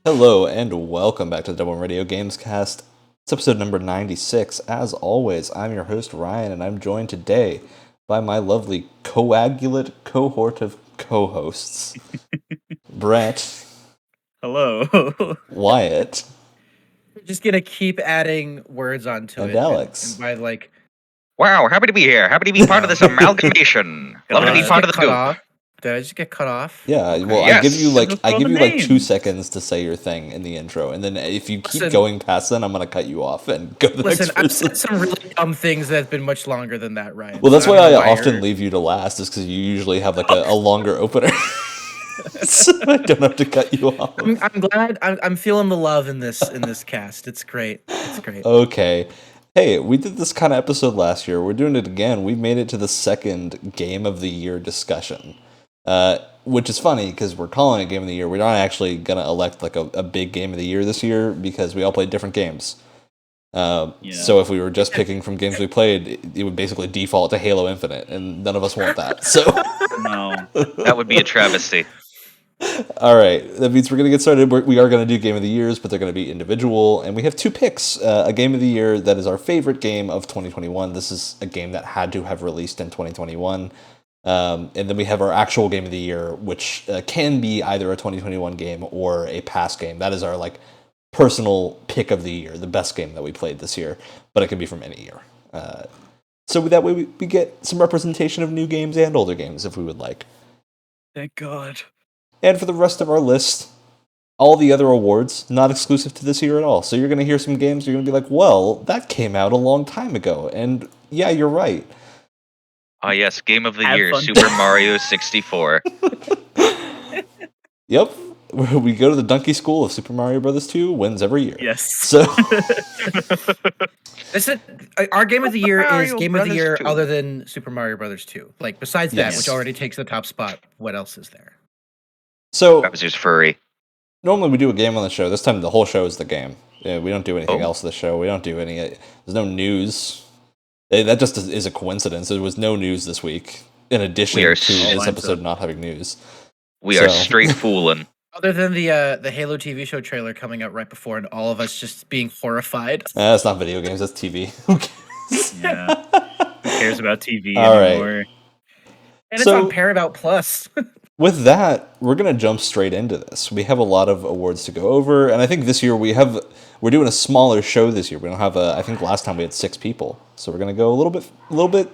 Hello and welcome back to the Double M Radio Gamescast. It's episode number 96. As always, I'm your host Ryan, and I'm joined today by my lovely coagulate cohort of co-hosts. Brett. Hello. Wyatt. We're just gonna keep adding words onto And it. Alex. And by like, Wow, happy to be here. Happy to be part of this amalgamation. Love to be part of the cut group. off. Did I just get cut off? Yeah, well, Yes. I give you like Just I throw give the you like 2 names. seconds to say your thing in the intro, and then if you keep Listen. going past then, I'm gonna cut you off and go to the Listen, next I've person. said some really dumb things that have been much longer than that, Ryan. Well, that's So why don't I know often you're- leave you to last, is because you usually have like a longer opener. So I don't have to cut you off. I'm glad. I'm feeling the love in this cast. It's great. It's great. Okay. Hey, we did this kind of episode last year. We're doing it again. We made it to the second Game of the Year discussion. Which is funny because we're calling it Game of the Year. We're not actually going to elect like a big Game of the Year this year because we all played different games. So if we were just picking from games we played, it would basically default to Halo Infinite, and none of us want that. So, No. That would be a travesty. all right, that means we're going to get started. We are going to do Game of the Years, but they're going to be individual, and we have 2 picks. A Game of the Year that is our favorite game of 2021. This is a game that had to have released in 2021. And then we have our actual Game of the Year, which can be either a 2021 game or a past game. That is our like personal pick of the year, the best game that we played this year, but it can be from any year. So that way we get some representation of new games and older games if we would like. Thank God. And for the rest of our list, all the other awards, not exclusive to this year at all. So you're going to hear some games, you're going to be like, well, that came out a long time ago. And yeah, you're right. Ah, yes, Game of the Have Year, fun. Super Mario 64. Yep. We go to the donkey school of Super Mario Bros. 2, wins every year. Yes. So, This is our Game of the Year is Mario Game of the Brothers Year 2. other than Super Mario Brothers 2. Like besides that, Yes. which already takes the top spot. What else is there? so Bowser's furry. normally we do a game on the show. This time the whole show is the game. Yeah, we don't do anything Oh. else this show. We don't do any. There's no news. That just is a coincidence. There was no news this week, in addition We are to so- this episode not having news. We are So- straight fooling. Other than the Halo TV show trailer coming out right before, and all of us just being horrified. That's not video games. That's TV. Who cares? Yeah. Who cares about TV All right. anymore? And it's So- on Paramount Plus. With that, we're gonna jump straight into this. We have a lot of awards to go over, and I think this year we're doing a smaller show this year. We don't have I think last time we had 6 people, so we're gonna go a little bit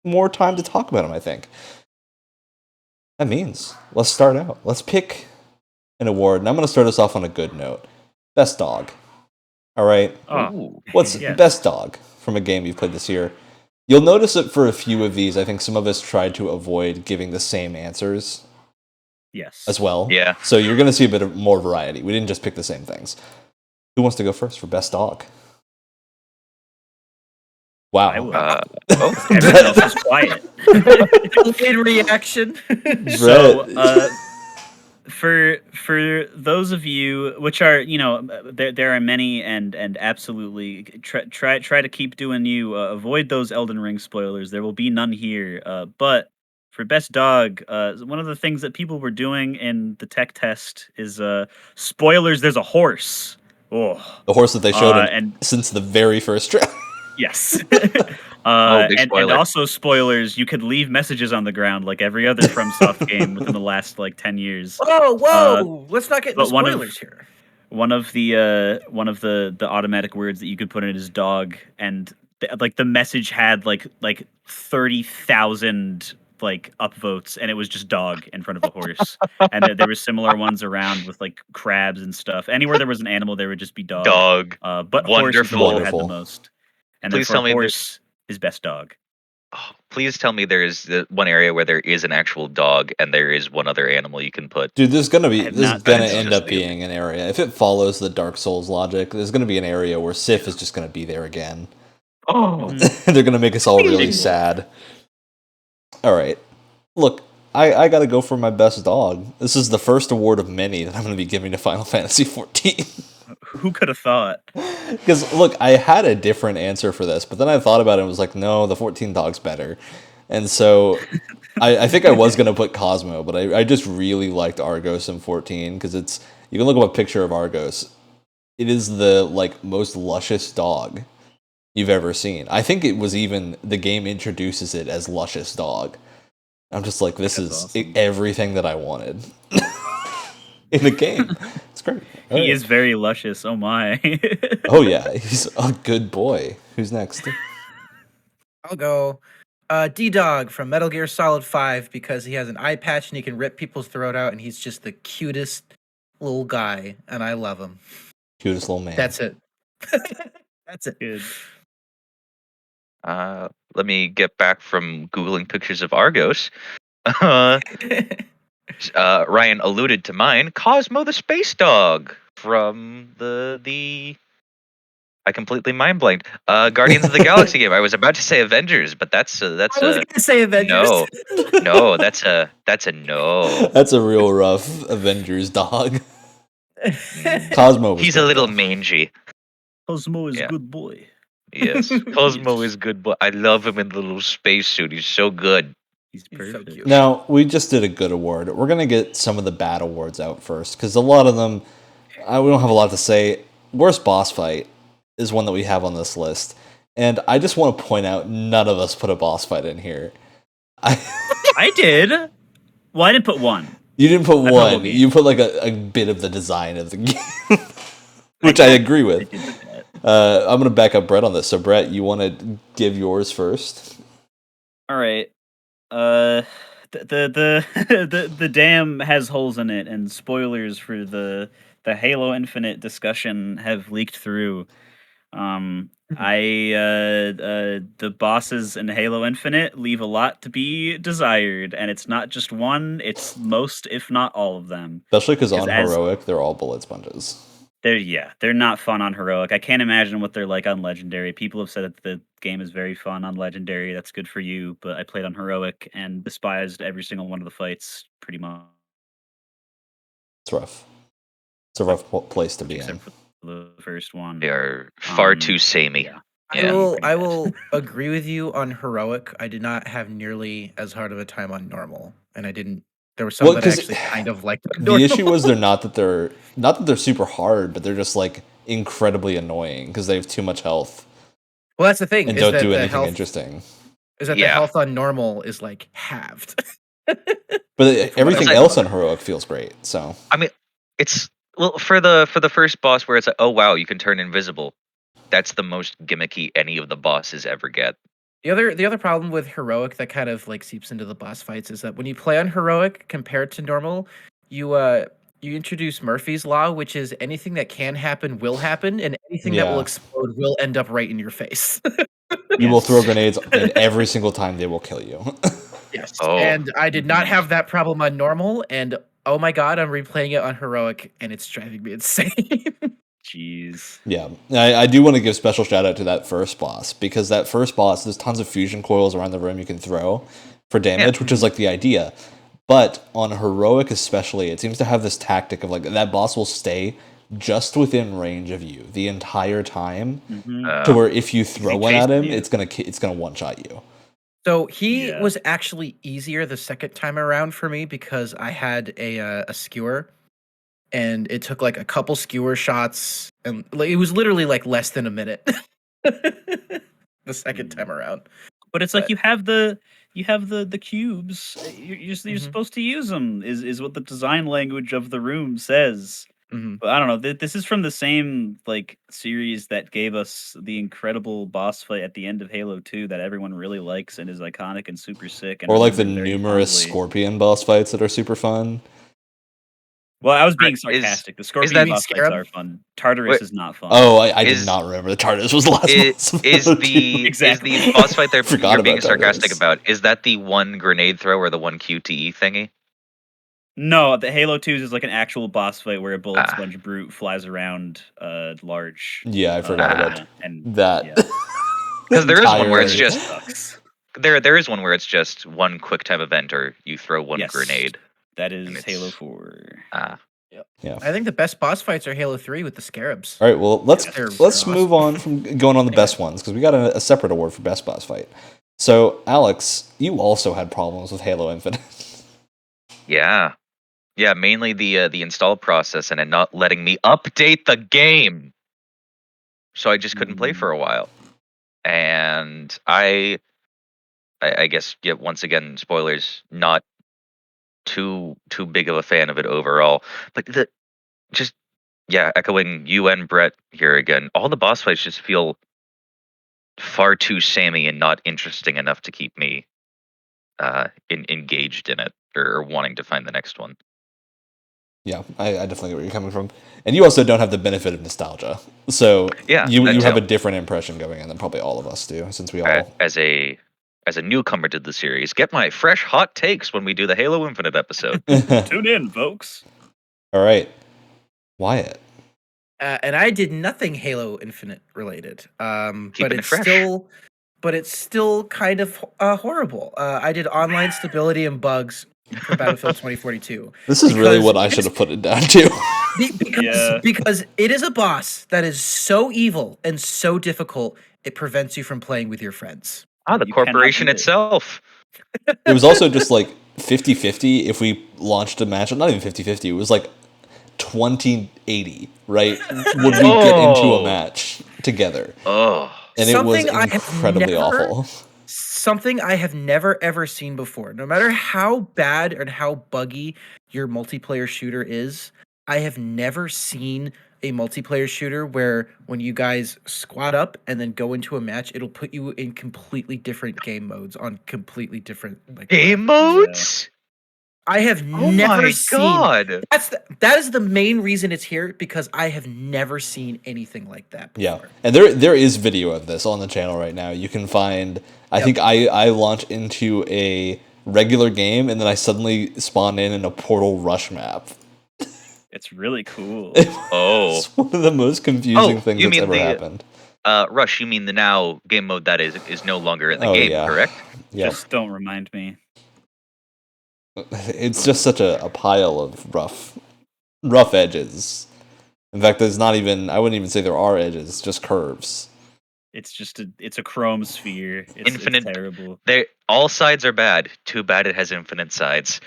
more time to talk about them. I think that means let's start out. Let's pick an award, and I'm gonna start us off on a good note. Best dog. All right. Oh, Ooh. What's Yes. best dog from a game you've played this year? You'll notice that for a few of these, I think some of us tried to avoid giving the same answers yes. as well. Yeah. So you're going to see a bit of more variety. We didn't just pick the same things. Who wants to go first for best dog? Wow. I will. Oh, Everyone else is quiet. Delayed reaction. So, Brett. for those of you, which are there are many, and absolutely try to keep doing you. Avoid those Elden Ring spoilers. There will be none here. But for best dog, one of the things that people were doing in the tech test is spoilers. There's a horse. Oh, The horse that they showed him and since the very first trailer. yes. big And spoiler. also spoilers. You could leave messages on the ground like every other FromSoft game within the last like 10 years. Whoa! Let's not get into but one of- spoilers here. One of the automatic words that you could put in is dog, and the message had like 30,000 like upvotes, and it was just dog in front of a horse. And there were similar ones around with like crabs and stuff. Anywhere there was an animal, there would just be dog. dog. But horse is the one that had the Wonderful. most. And Please then tell for me horse is best dog. Oh, please tell me there is one area where there is an actual dog and there is one other animal you can put. Dude, there's gonna be I have this is not gonna been end just up the- being an area. If it follows the Dark Souls logic, there's gonna be an area where Sif is just gonna be there again. Oh, They're gonna make us all really Big sad. All right, look, I gotta go for my best dog. This is the first award of many that I'm gonna be giving to Final Fantasy 14. Who could have thought? Because look, I had a different answer for this, but then I thought about it and was like, no, the 14 dog's better. And so I think I was gonna put Cosmo, but I just really liked Argos in 14 because You can look up a picture of Argos. It is the like most luscious dog you've ever seen. I think it was even the game introduces it as luscious dog. I'm just like, this That's is awesome. everything that I wanted in the game. It's great. He is very luscious. Oh my. Oh yeah, he's a good boy. Who's next? I'll go D-Dog from Metal Gear Solid 5 because he has an eye patch and he can rip people's throat out and he's just the cutest little guy and I love him. Cutest little man. That's it. That's it. Good. Let me get back from Googling pictures of Argos. Ryan alluded to mine, Cosmo the Space Dog from the I completely mind blanked. Guardians of the Galaxy game. I was about to say Avengers, but that's I was going to say Avengers. no. That's a no. That's a real rough Avengers dog. Cosmo. He's a little mangy. Cosmo is Yeah. good boy. Yes, Cosmo is good, but I love him in the little spacesuit. He's so good. He's He's so perfect. cute. Now, we just did a good award. We're going to get some of the bad awards out first, because a lot of them, we don't have a lot to say. Worst boss fight is one that we have on this list. And I just want to point out, none of us put a boss fight in here. I did. Well, I didn't put one. You didn't put put one. one. You put like a bit of the design of the game, which I agree I with. did that. I'm going to back up Brett on this. So, Brett, you want to give yours first? All right. The dam has holes in it, and spoilers for the Halo Infinite discussion have leaked through. The bosses in Halo Infinite leave a lot to be desired, and it's not just one; it's most, if not all of them. Especially because on 'Cause as- Heroic, they're all bullet sponges. They're not fun on Heroic. I can't imagine what they're like on Legendary. People have said that the game is very fun on Legendary. That's good for you, but I played on Heroic and despised every single one of the fights pretty much. It's rough. It's a rough place to be in. Except for the first one. They are far too samey. Yeah. Yeah. pretty I bad. will agree with you on Heroic. I did not have nearly as hard of a time on Normal, and I didn't. There was some Well, that I 'cause actually kind of liked. on The Normal. issue was not that they're super hard, but they're just like incredibly annoying because they have too much health Well, that's the thing. and is don't that do the anything health, interesting. Is that Yeah. the health on Normal is like halved. But everything I- else on Heroic feels great. So I mean, it's for the first boss where it's like, oh wow, you can turn invisible. That's the most gimmicky any of the bosses ever get. The other problem with Heroic that kind of like seeps into the boss fights is that when you play on Heroic compared to Normal, you introduce Murphy's Law, which is anything that can happen will happen, and anything that will Yeah. explode will end up right in your face. you will Yes. throw grenades, and every single time they will kill you. Yes. Oh. And I did not have that problem on Normal, and oh my god, I'm replaying it on Heroic, and it's driving me insane. Jeez. Yeah, I do want to give special shout out to that first boss, because that first boss, there's tons of fusion coils around the room you can throw for damage, which is like the idea. But on Heroic especially, it seems to have this tactic of like that boss will stay just within range of you the entire time, Mhm. to where if you throw one at him, chasing you. it's gonna one shot you. So he Yeah. was actually easier the second time around for me because I had a skewer, and it took like a couple skewer shots, and like, it was literally like less than a minute. The second time around. But it's like But- you have the cubes. You're Mhm. supposed to use them. Is what the design language of the room says. Mhm. But I don't know. This is from the same like series that gave us the incredible boss fight at the end of Halo 2 that everyone really likes and is iconic and super sick. And Or like the remembered very numerous fondly. Scorpion boss fights that are super fun. Well, I was being Is- sarcastic. The is Scorpion that- boss fights are fun. Tartarus Wait. is not fun. Oh, I did Is- not remember the TARDIS was the last boss of Is Halo 2. the Exactly. is the boss fight there Forgot you're being about sarcastic Tartarus. about? Is that the one grenade throw or the one QTE thingy? No, the Halo 2's is like an actual boss fight where a bullet Ah. sponge brute flies around large. Yeah, I forgot Ah. about and that. yeah. Because there is one where it's entire- just sucks. there is one where it's just one quick time event or you throw one Yes. grenade. That And is it's- Halo 4. I think the best boss fights are Halo 3 with the Scarabs. All right, well, let's They're awesome. move on from going on the best ones, because we got a separate award for best boss fight. So, Alex, you also had problems with Halo Infinite. Yeah. Yeah, mainly the install process and it not letting me update the game. So I just couldn't play for a while. And I guess, yeah, once again, spoilers, not too big of a fan of it overall. But just echoing you and Brett here again, all the boss fights just feel far too samey and not interesting enough to keep me engaged in it or wanting to find the next one. Yeah, I definitely get where you're coming from. And you also don't have the benefit of nostalgia. So Yeah, you that have too. a different impression going in than probably all of us do, since we all... As a newcomer to the series, get my fresh hot takes when we do the Halo Infinite episode. Tune in, folks. All right. Wyatt. And I did nothing Halo Infinite related. But Keeping it it's fresh. still kind of horrible. I did online stability and bugs for Battlefield 2042. This is really what I should have put it down to. Because it is a boss that is so evil and so difficult, it prevents you from playing with your friends. The You corporation cannot beat it. itself. It was also just like 50-50 if we launched a match. Not even 50-50. It was like 20-80, right? Would we get into a match together? Oh. And it was incredibly awful. Something I have never ever seen before. No matter how bad and how buggy your multiplayer shooter is, I have never seen a multiplayer shooter where when you guys squad up and then go into a match, it'll put you in completely different game modes on completely different Game modes? I have Oh never my seen. God. That is the main reason it's here, because I have never seen anything like that before. Yeah, and there is video of this on the channel right now. You can find. I think I launch into a regular game and then I suddenly spawn in a Portal Rush map. It's really cool. Oh. It's one of the most confusing things that's ever happened. Rush, you mean the now game mode that is no longer in the game, yeah. correct? Yeah. Just don't remind me. It's just such a pile of rough edges. In fact, there's not even, I wouldn't even say there are edges, just curves. It's just a chrome sphere. It's Infinite. It's terrible. All sides are bad. Too bad it has infinite sides.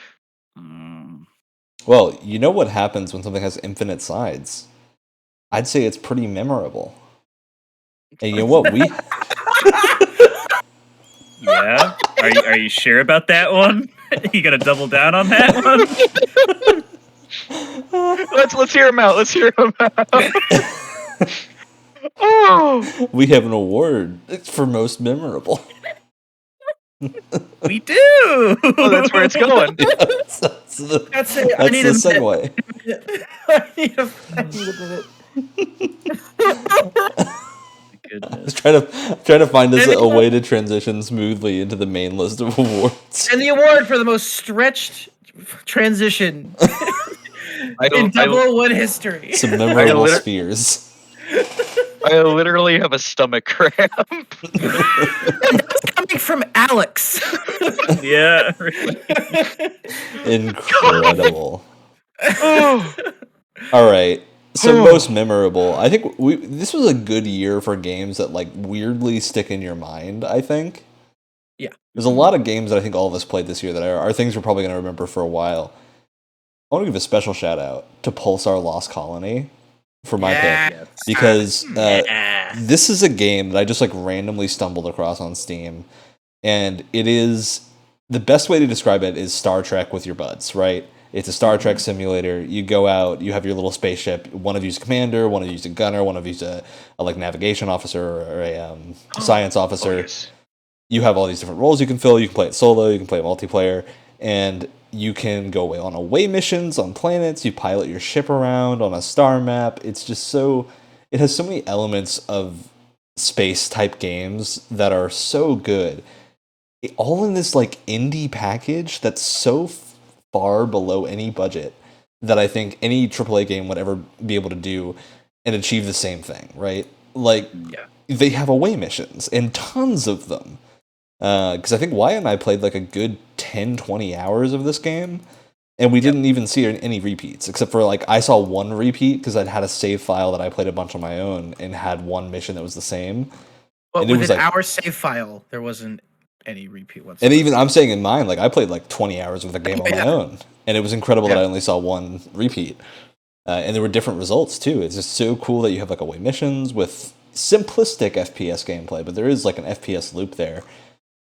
Well, you know what happens when something has infinite sides? I'd say it's pretty memorable. And you know what? Yeah? Are you sure about that one? You gonna double down on that one? Let's hear him out. Let's hear him out. Oh, we have an award for most memorable. We do. Oh, that's where it's going. That's the segue. I need a minute. I was trying to find us a way to transition smoothly into the main list of awards. And the award for the most stretched transition in 001 history. Some memorable spheres. I literally have a stomach cramp. And that's coming from Alex. Yeah. Incredible. Oh. All right. So most memorable. I think this was a good year for games that like weirdly stick in your mind, I think. Yeah. There's a lot of games that I think all of us played this year that are things we're probably going to remember for a while. I want to give a special shout out to Pulsar Lost Colony for my pick, because this is a game that I just like randomly stumbled across on Steam, and it is, the best way to describe it is Star Trek with your buds, right? It's a Star Trek simulator. You go out, you have your little spaceship. One of you's a commander, one of you's a gunner, one of you's a like navigation officer or a science officer. Oh, yes. You have all these different roles you can fill. You can play it solo, you can play it multiplayer, and you can go away on away missions on planets. You pilot your ship around on a star map. It's just it has so many elements of space type games that are so good. All in this like indie package that's so far below any budget that I think any AAA game would ever be able to do and achieve the same thing, right? Like, they have away missions and tons of them. Because I think Wyatt and I played like a good 10, 20 hours of this game, and we didn't even see any repeats, except for like I saw one repeat because I'd had a save file that I played a bunch on my own and had one mission that was the same. But and it was within like, our save file, there wasn't any repeat And whatsoever. even I'm saying in mine, like I played like 20 hours with a game on my Yeah. own, and it was incredible that Yeah. I only saw one repeat. And there were different results too. It's just so cool that you have like away missions with simplistic FPS gameplay, but there is like an FPS loop there.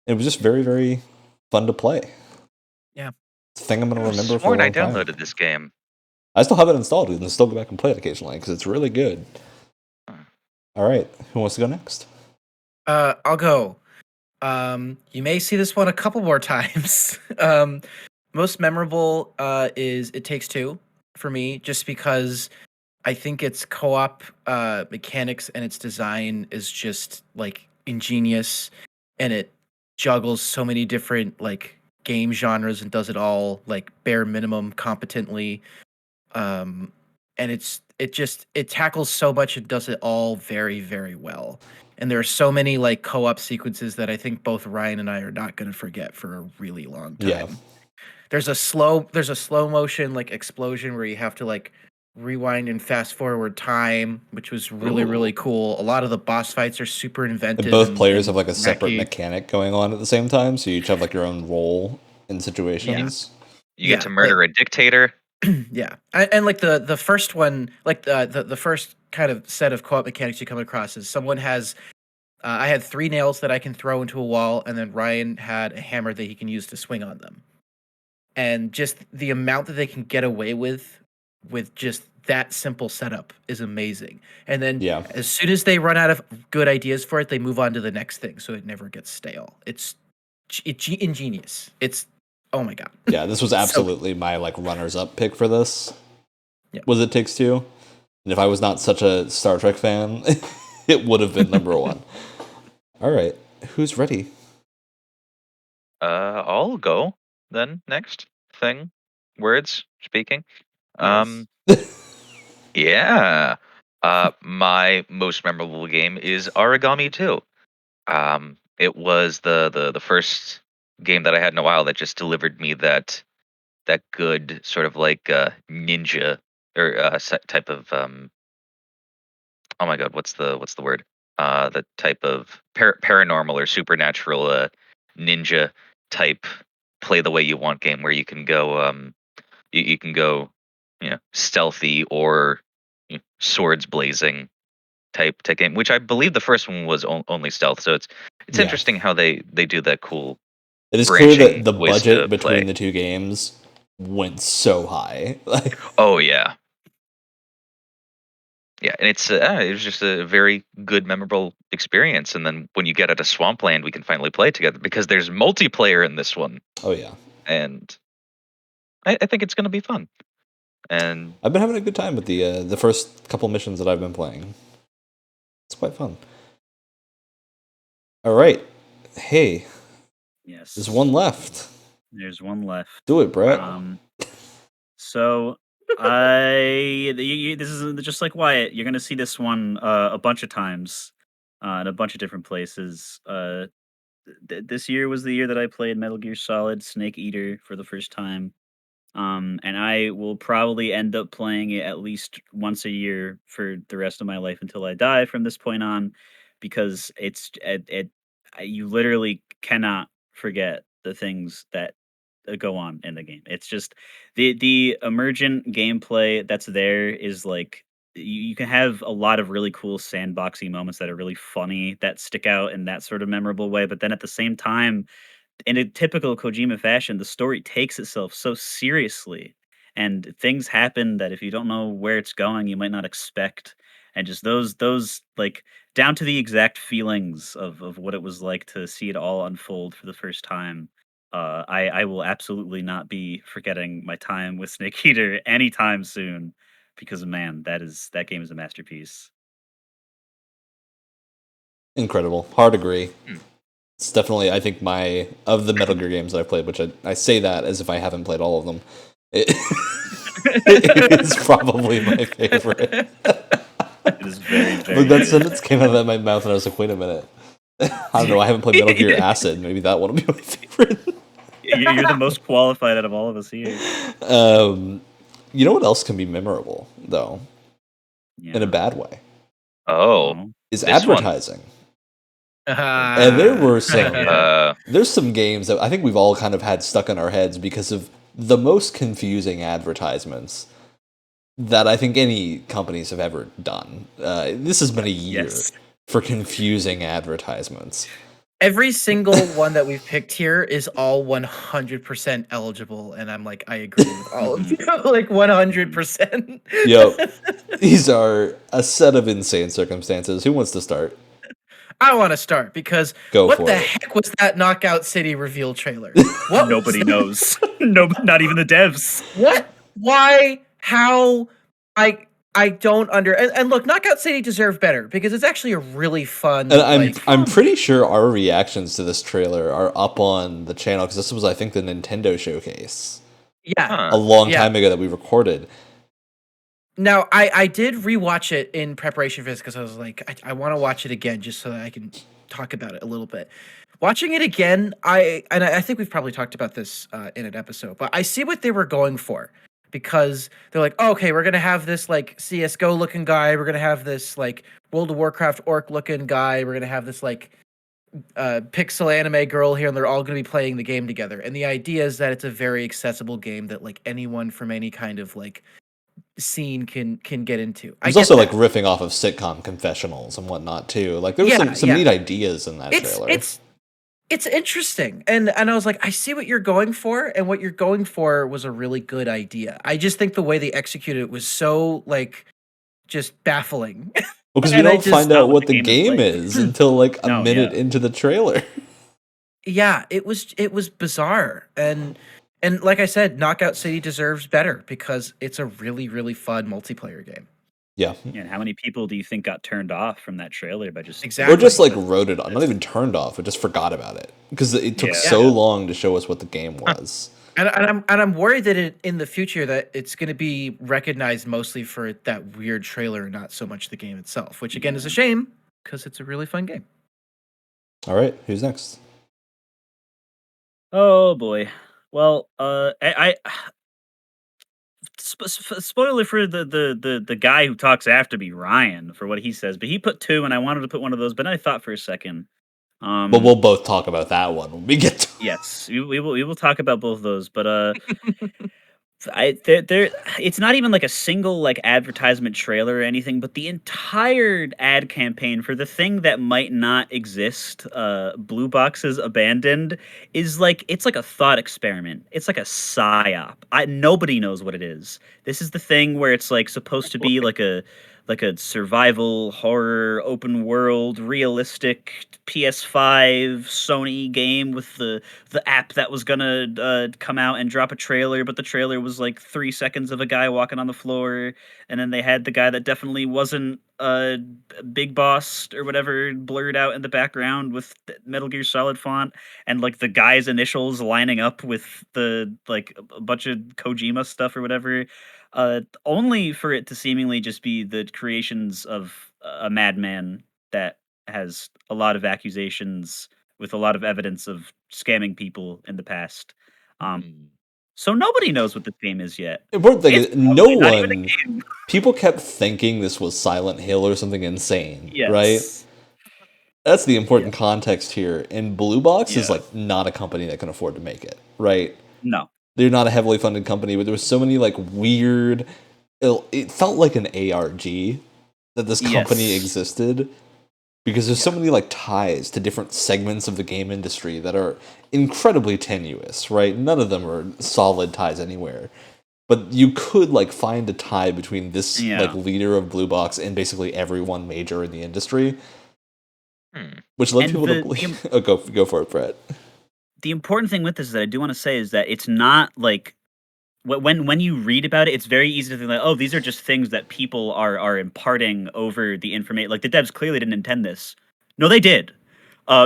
It was just very, very fun to play. Yeah. It's a thing I'm going to I remember for a sworn I long time. downloaded this game. I still have it installed. We can still go back and play it occasionally because it's really good. All right, who wants to go next? I'll go. You may see this one a couple more times. Most memorable is It Takes Two for me, just because I think its co-op mechanics and its design is just like ingenious, and it juggles so many different like game genres and does it all like bare minimum competently. And it tackles so much and does it all very, very well. And there are so many like co-op sequences that I think both Ryan and I are not going to forget for a really long time. Yeah. There's a slow motion like explosion where you have to like rewind and fast forward time, which was really, really cool. A lot of the boss fights are super inventive. And both players have like a wacky. separate mechanic going on at the same time, so you each have like your own role in situations. You get to murder a dictator. Yeah, and like the first one, like the first kind of set of co-op mechanics you come across is someone has. I had 3 nails that I can throw into a wall, and then Ryan had a hammer that he can use to swing on them. And just the amount that they can get away with just that simple setup is amazing. And then as soon as they run out of good ideas for it, they move on to the next thing, so it never gets stale. It's ingenious. It's oh my god. Yeah, this was absolutely my like runners-up pick for this. Was It Takes Two, and if I was not such a Star Trek fan, it would have been number 1. All right, who's ready? I'll go then. Next thing, words speaking. Yeah. My most memorable game is Origami 2. It was the first game that I had in a while that just delivered me that good sort of like ninja or type of oh my god, what's the word? The type of paranormal or supernatural ninja type play the way you want game where you can go you can go stealthy or swords blazing type game, which I believe the first one was only stealth. So it's interesting how they do that cool. It is clear that the ways budget to between play. the two games went so high. Oh yeah. Yeah, and it was just a very good, memorable experience. And then when you get at a swampland, we can finally play together because there's multiplayer in this one. Oh yeah, and I think it's going to be fun. And I've been having a good time with the first couple missions that I've been playing. It's quite fun. All right, hey, yes, there's one left. There's one left. Do it, Brett. So this is just like Wyatt. You're gonna see this one a bunch of times, in a bunch of different places. This year was the year that I played Metal Gear Solid Snake Eater for the first time. And I will probably end up playing it at least once a year for the rest of my life until I die from this point on, because you literally cannot forget the things that go on in the game. It's just the emergent gameplay that's there is like you can have a lot of really cool sandboxy moments that are really funny that stick out in that sort of memorable way, but then at the same time, in a typical Kojima fashion, the story takes itself so seriously, and things happen that if you don't know where it's going, you might not expect. And just those like down to the exact feelings of what it was like to see it all unfold for the first time. I will absolutely not be forgetting my time with Snake Eater anytime soon, because man, that game is a masterpiece. Incredible. Hard agree. It's definitely, I think, of the Metal Gear games that I've played, which I say that as if I haven't played all of them. It is probably my favorite. It is very, very But that good. sentence came out of my mouth, and I was like, wait a minute. I don't know, I haven't played Metal Gear Acid. Maybe that one will be my favorite. You're the most qualified out of all of us here. You know what else can be memorable, though? In a bad way? Oh. Is advertising. And there were some Uh, there's some games that I think we've all kind of had stuck in our heads because of the most confusing advertisements that I think any companies have ever done. This has been a year Yes. for confusing advertisements. Every single one that we've picked here is all 100% eligible, and I'm like, I agree with all of you, like 100%. Yep. These are a set of insane circumstances. Who wants to start? I want to start because Go what for the it. heck was that Knockout City reveal trailer? What? Nobody knows. No, not even the devs. What? Why? How? I don't and look, Knockout City deserved better because it's actually a really fun. And I'm pretty sure our reactions to this trailer are up on the channel because this was, I think, the Nintendo showcase yeah. a long Yeah. time ago that we recorded. Now I did rewatch it in preparation for this because I was like, I want to watch it again just so that I can talk about it a little bit. Watching it again, I think we've probably talked about this in an episode, but I see what they were going for because they're like, oh, okay, we're gonna have this like CS:GO looking guy, we're gonna have this like World of Warcraft orc looking guy, we're gonna have this like pixel anime girl here, and they're all gonna be playing the game together. And the idea is that it's a very accessible game that like anyone from any kind of like scene can get into. There's also like riffing off of sitcom confessionals and whatnot too. Like there was some neat ideas in that trailer. It's interesting, and I was like, I see what you're going for, and what you're going for was a really good idea. I just think the way they executed it was so like just baffling. Well, because we don't find out what the game like. is until like a minute into the trailer. Yeah, it was bizarre, and like I said, Knockout City deserves better because it's a really, really fun multiplayer game. Yeah. And how many people do you think got turned off from that trailer by just Exactly. Or just like wrote it on, not even turned off, but just forgot about it because it took so long to show us what the game was. And I'm worried that in the future that it's going to be recognized mostly for that weird trailer and not so much the game itself, which again is a shame because it's a really fun game. All right, who's next? Oh boy. Well, I spoiler for the guy who talks after me, Ryan, for what he says, but he put 2, and I wanted to put one of those, but I thought for a second. But we'll both talk about that one when we get to Yes, we will talk about both of those, but it's not even like a single like advertisement trailer or anything, but the entire ad campaign for the thing that might not exist, Blue Box's Abandoned, is like it's like a thought experiment. It's like a psyop. Nobody knows what it is. This is the thing where it's like supposed to be like a survival horror open world realistic PS5 Sony game with the app that was gonna come out and drop a trailer, but the trailer was like 3 seconds of a guy walking on the floor, and then they had the guy that definitely wasn't Big Boss or whatever blurred out in the background with Metal Gear Solid font, and like the guy's initials lining up with the like a bunch of Kojima stuff or whatever. Only for it to seemingly just be the creations of a madman that has a lot of accusations with a lot of evidence of scamming people in the past. So nobody knows what the game is yet. Important thing is, no not even a one. game. People kept thinking this was Silent Hill or something insane, Yes. right? That's the important context here. And Blue Box is like not a company that can afford to make it, right? No. They're not a heavily funded company, but there was so many like weird. It felt like an ARG that this company existed because there's so many like ties to different segments of the game industry that are incredibly tenuous, right? None of them are solid ties anywhere. But you could like find a tie between this like leader of Blue Box and basically everyone major in the industry, which led people to believe. Go for it, Brett. The important thing with this is that I do want to say is that it's not like when you read about it, it's very easy to think like, oh, these are just things that people are imparting over the information. Like the devs clearly didn't intend this. No, they did,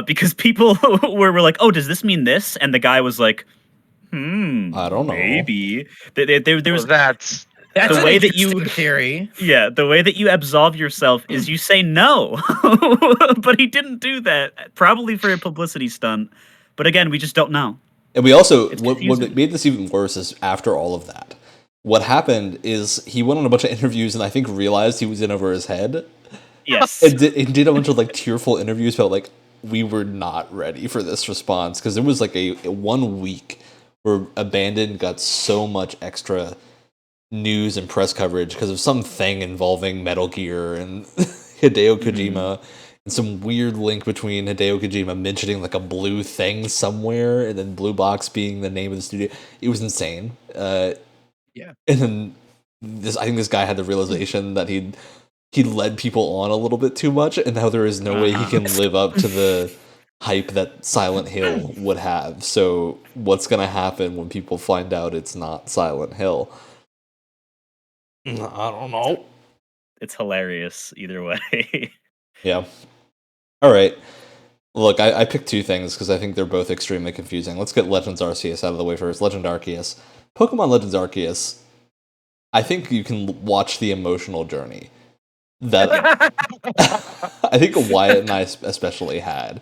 because people were like, oh, does this mean this? And the guy was like, I don't know. Maybe there was that's the way that you theory. Yeah, the way that you absolve yourself is you say no, but he didn't do that. Probably for a publicity stunt. But again, we just don't know. And we also, what made this even worse is after all of that, what happened is he went on a bunch of interviews and I think realized he was in over his head. Yes. And did a bunch of like tearful interviews about like, we were not ready for this response, because it was like a 1 week where Abandoned got so much extra news and press coverage because of some thing involving Metal Gear and Hideo Kojima, and some weird link between Hideo Kojima mentioning like a blue thing somewhere, and then Blue Box being the name of the studio. It was insane. Yeah. And then I think this guy had the realization that he led people on a little bit too much, and now there is no way he can live up to the hype that Silent Hill would have. So what's going to happen when people find out it's not Silent Hill? I don't know. It's hilarious either way. Yeah. All right. Look, I picked two things because I think they're both extremely confusing. Let's get Legends Arceus out of the way first. Legend Arceus. Pokemon Legends Arceus, I think you can watch the emotional journey that I think Wyatt and I especially had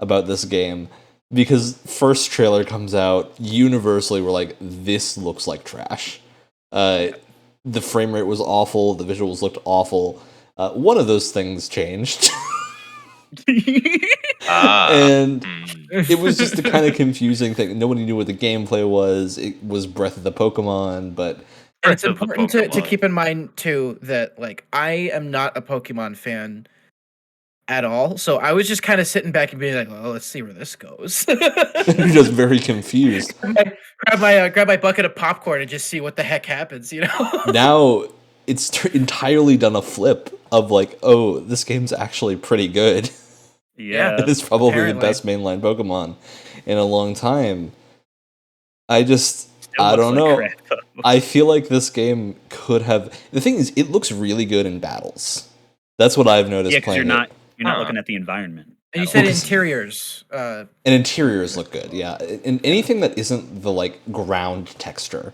about this game, because first trailer comes out, universally we're like, this looks like trash. The frame rate was awful, the visuals looked awful. One of those things changed. And it was just a kind of confusing thing. Nobody knew what the gameplay was. It was Breath of the Pokemon, but it's important to keep in mind too that like I am not a Pokemon fan at all, so I was just kind of sitting back and being like, "Well, let's see where this goes." You're just very confused. grab my bucket of popcorn and just see what the heck happens, you know? Now it's entirely done a flip of like, oh, this game's actually pretty good. Yeah, It is probably apparently the best mainline Pokemon in a long time. I don't know. Crap. I feel like this game could have. The thing is, it looks really good in battles. That's what I've noticed. Yeah, because playing you're not looking at the environment. And you at said all. interiors. And interiors look good, yeah. And anything that isn't the like ground texture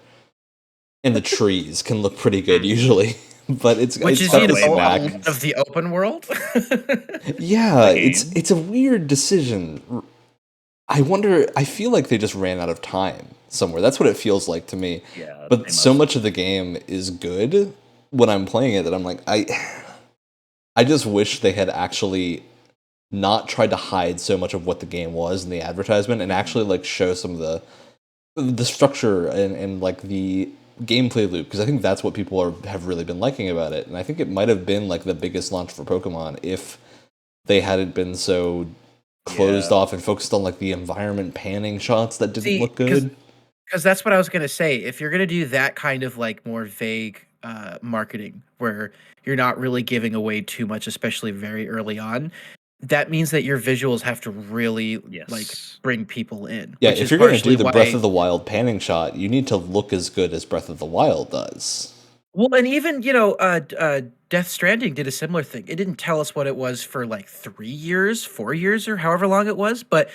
and the trees can look pretty good usually. But it's which it's is got a this lot back. of the open world. Yeah, the it's a weird decision. I wonder. I feel like they just ran out of time somewhere. That's what it feels like to me. Yeah, But so much of the game is good when I'm playing it that I'm like, I just wish they had actually not tried to hide so much of what the game was in the advertisement, and actually like show some of the structure and like the gameplay loop, because I think that's what people have really been liking about it. And I think it might have been like the biggest launch for Pokemon if they hadn't been so closed off and focused on like the environment panning shots that didn't look good. Because that's what I was gonna say. If you're gonna do that kind of like more vague marketing, where you're not really giving away too much, especially very early on, that means that your visuals have to really like bring people in. Yeah, which if is you're going to do partially the Breath why- of the Wild panning shot, you need to look as good as Breath of the Wild does. Well, and even Death Stranding did a similar thing. It didn't tell us what it was for like 3 years, 4 years, or however long it was, but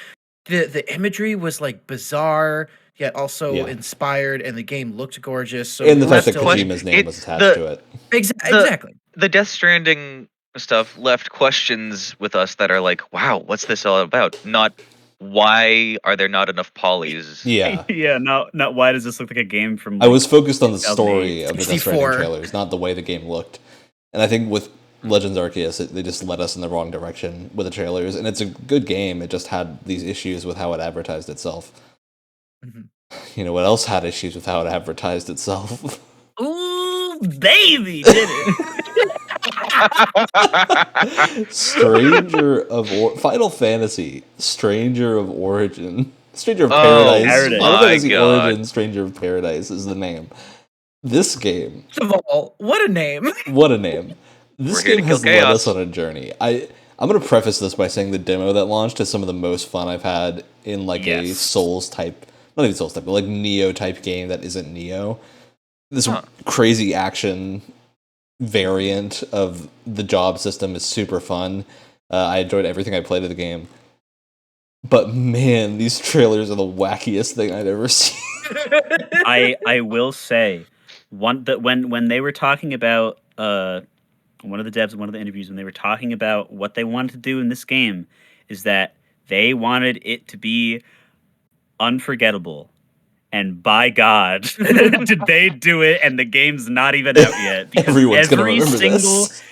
the imagery was like bizarre yet also inspired, and the game looked gorgeous. So And the fact that we'll have to- Kojima's name was attached to it. Exactly. The Death Stranding stuff left questions with us that are like, wow, what's this all about? Not why are there not enough polys? Yeah. Yeah, not why does this look like a game from I was focused on the story 2008. of the Death Stranding trailers, not the way the game looked. And I think with Legends Arceus, they just led us in the wrong direction with the trailers. And it's a good game, it just had these issues with how it advertised itself. You know what else had issues with how it advertised itself? Ooh, baby, did it. Final Fantasy, Stranger of Origin. Stranger of Oh, Paradise. Paradise. Final My Fantasy God. Origin, Stranger of Paradise is the name. This game, First of all, what a name. what a name. This We're here game to kill has led us chaos. on a journey. I'm going to preface this by saying the demo that launched is some of the most fun I've had in like a Yes. Souls type, not even Souls type, but like Neo type game that isn't Neo. This crazy action variant of the job system is super fun. I enjoyed everything I played of the game. But man, these trailers are the wackiest thing I've ever seen. I will say when they were talking about one of the devs in one of the interviews, when they were talking about what they wanted to do in this game, is that they wanted it to be unforgettable. And by God, did they do it? And the game's not even out yet. Everyone's gonna remember this.